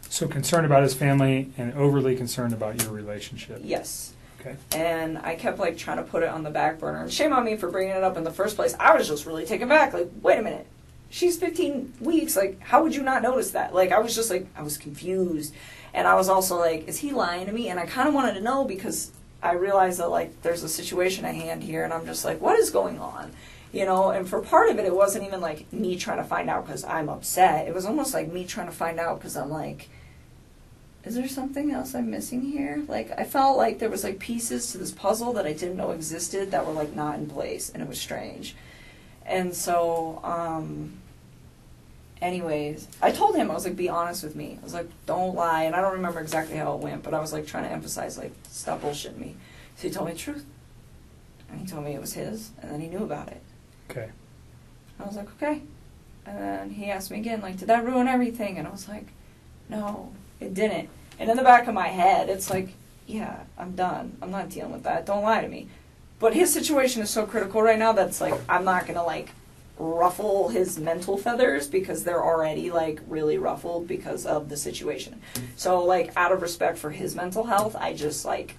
So concerned about his family and overly concerned about your relationship. Yes. Okay. And I kept, like, trying to put it on the back burner. And shame on me for bringing it up in the first place. I was just really taken back. Like, wait a minute. She's 15 weeks. Like, how would you not notice that? Like, I was just, like, I was confused. And I was also like, is he lying to me? And I kind of wanted to know because I realized that, like, there's a situation at hand here. And I'm just like, what is going on? You know, and for part of it, it wasn't even, like, me trying to find out because I'm upset. It was almost like me trying to find out because I'm like, is there something else I'm missing here? Like, I felt like there was, like, pieces to this puzzle that I didn't know existed that were, like, not in place, and it was strange. And so, anyways, I told him, I was like, be honest with me. I was like, don't lie, and I don't remember exactly how it went, but I was, like, trying to emphasize, like, stop bullshitting me. So he told me the truth, and he told me it was his, and then he knew about it. Okay. I was like, okay. And then he asked me again, like, did that ruin everything? And I was like, no. It didn't. And in the back of my head, it's like, yeah, I'm done. I'm not dealing with that. Don't lie to me. But his situation is so critical right now that's like, I'm not going to like ruffle his mental feathers because they're already like really ruffled because of the situation. So like out of respect for his mental health, I just like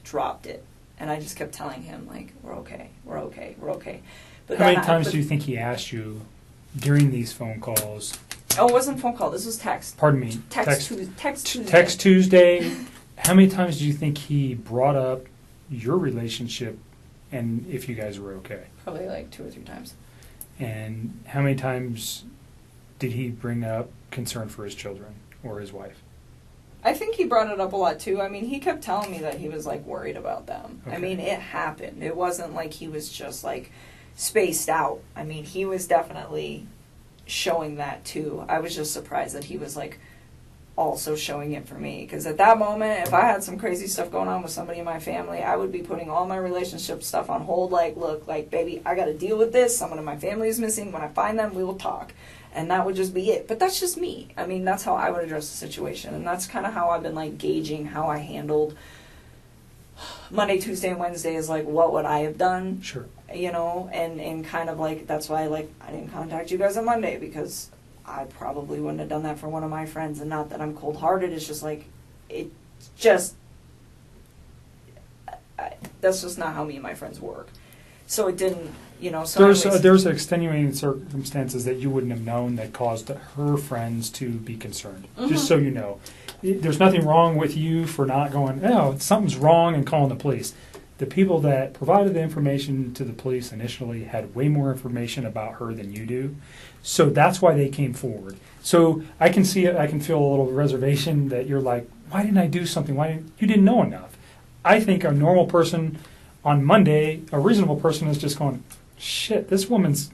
dropped it. And I just kept telling him like, we're okay, we're okay, we're okay. But how many times do you think he asked you during these phone calls? Oh, it wasn't phone call. This was text. Pardon me. Text Tuesday. Text Tuesday. How many times do you think he brought up your relationship and if you guys were okay? Probably like 2 or 3 times. And how many times did he bring up concern for his children or his wife? I think he brought it up a lot too. I mean, he kept telling me that he was like worried about them. Okay. I mean, it happened. It wasn't like he was just like spaced out. I mean, he was definitely showing that too. I was just surprised that he was like also showing it for me, because at that moment, if I had some crazy stuff going on with somebody in my family, I would be putting all my relationship stuff on hold. Like, look, like, baby, I got to deal with this. Someone in my family is missing. When I find them, we will talk, and that would just be it. But that's just me. I mean, that's how I would address the situation, and that's kind of how I've been like gauging how I handled Monday, Tuesday, and Wednesday. Is like, what would I have done? Sure. You know, and kind of like, that's why like I didn't contact you guys on Monday, because I probably wouldn't have done that for one of my friends. And not that I'm cold-hearted, it's just like, it just, that's just not how me and my friends work. So it didn't, you know. So there's extenuating circumstances that you wouldn't have known that caused her friends to be concerned. Mm-hmm. Just so you know, there's nothing wrong with you for not going, oh, something's wrong, and calling the police. The people that provided the information to the police initially had way more information about her than you do. So that's why they came forward. So I can see it. I can feel a little reservation that you're like, why didn't I do something? You didn't know enough? I think a normal person on Monday, a reasonable person, is just going, shit, this woman's,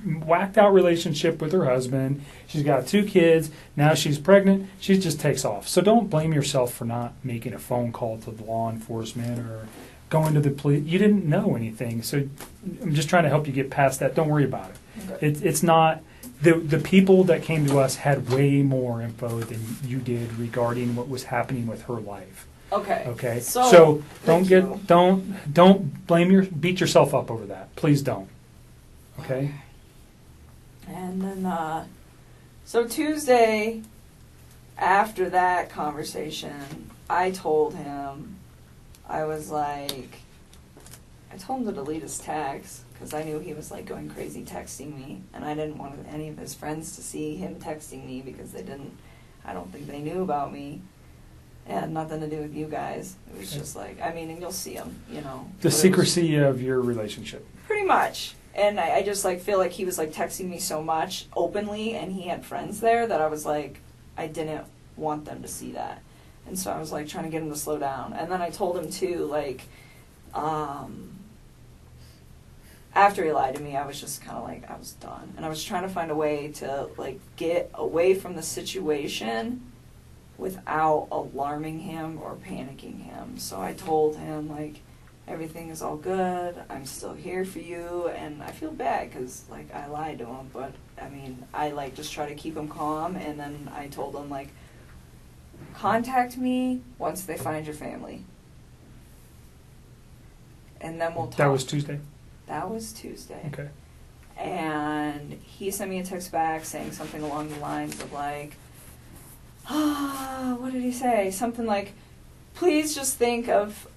whacked out relationship with her husband. She's got 2 kids. Now she's pregnant. She just takes off. So don't blame yourself for not making a phone call to the law enforcement or going to the police. You didn't know anything. So I'm just trying to help you get past that. Don't worry about it. Okay. It's not, the people that came to us had way more info than you did regarding what was happening with her life. Okay. Okay. So don't beat yourself up over that. Please don't. Okay. And then so Tuesday, after that conversation, I told him, I told him to delete his text, because I knew he was like going crazy texting me, and I didn't want any of his friends to see him texting me, because I don't think they knew about me. It had nothing to do with you guys. It was just like, and you'll see him, The secrecy of your relationship. Pretty much. And I just like feel like he was like texting me so much openly, and he had friends there, that I was like, I didn't want them to see that. And so I was like trying to get him to slow down. And then I told him too, like, after he lied to me, I was just kind of like, I was done. And I was trying to find a way to, like, get away from the situation without alarming him or panicking him. So I told him, like, everything is all good, I'm still here for you, and I feel bad because, like, I lied to him, but, I mean, I, like, just try to keep him calm, and then I told him, like, contact me once they find your family. And then we'll talk. That was Tuesday? That was Tuesday. Okay. And he sent me a text back saying something along the lines of, like, what did he say? Something like, please just think of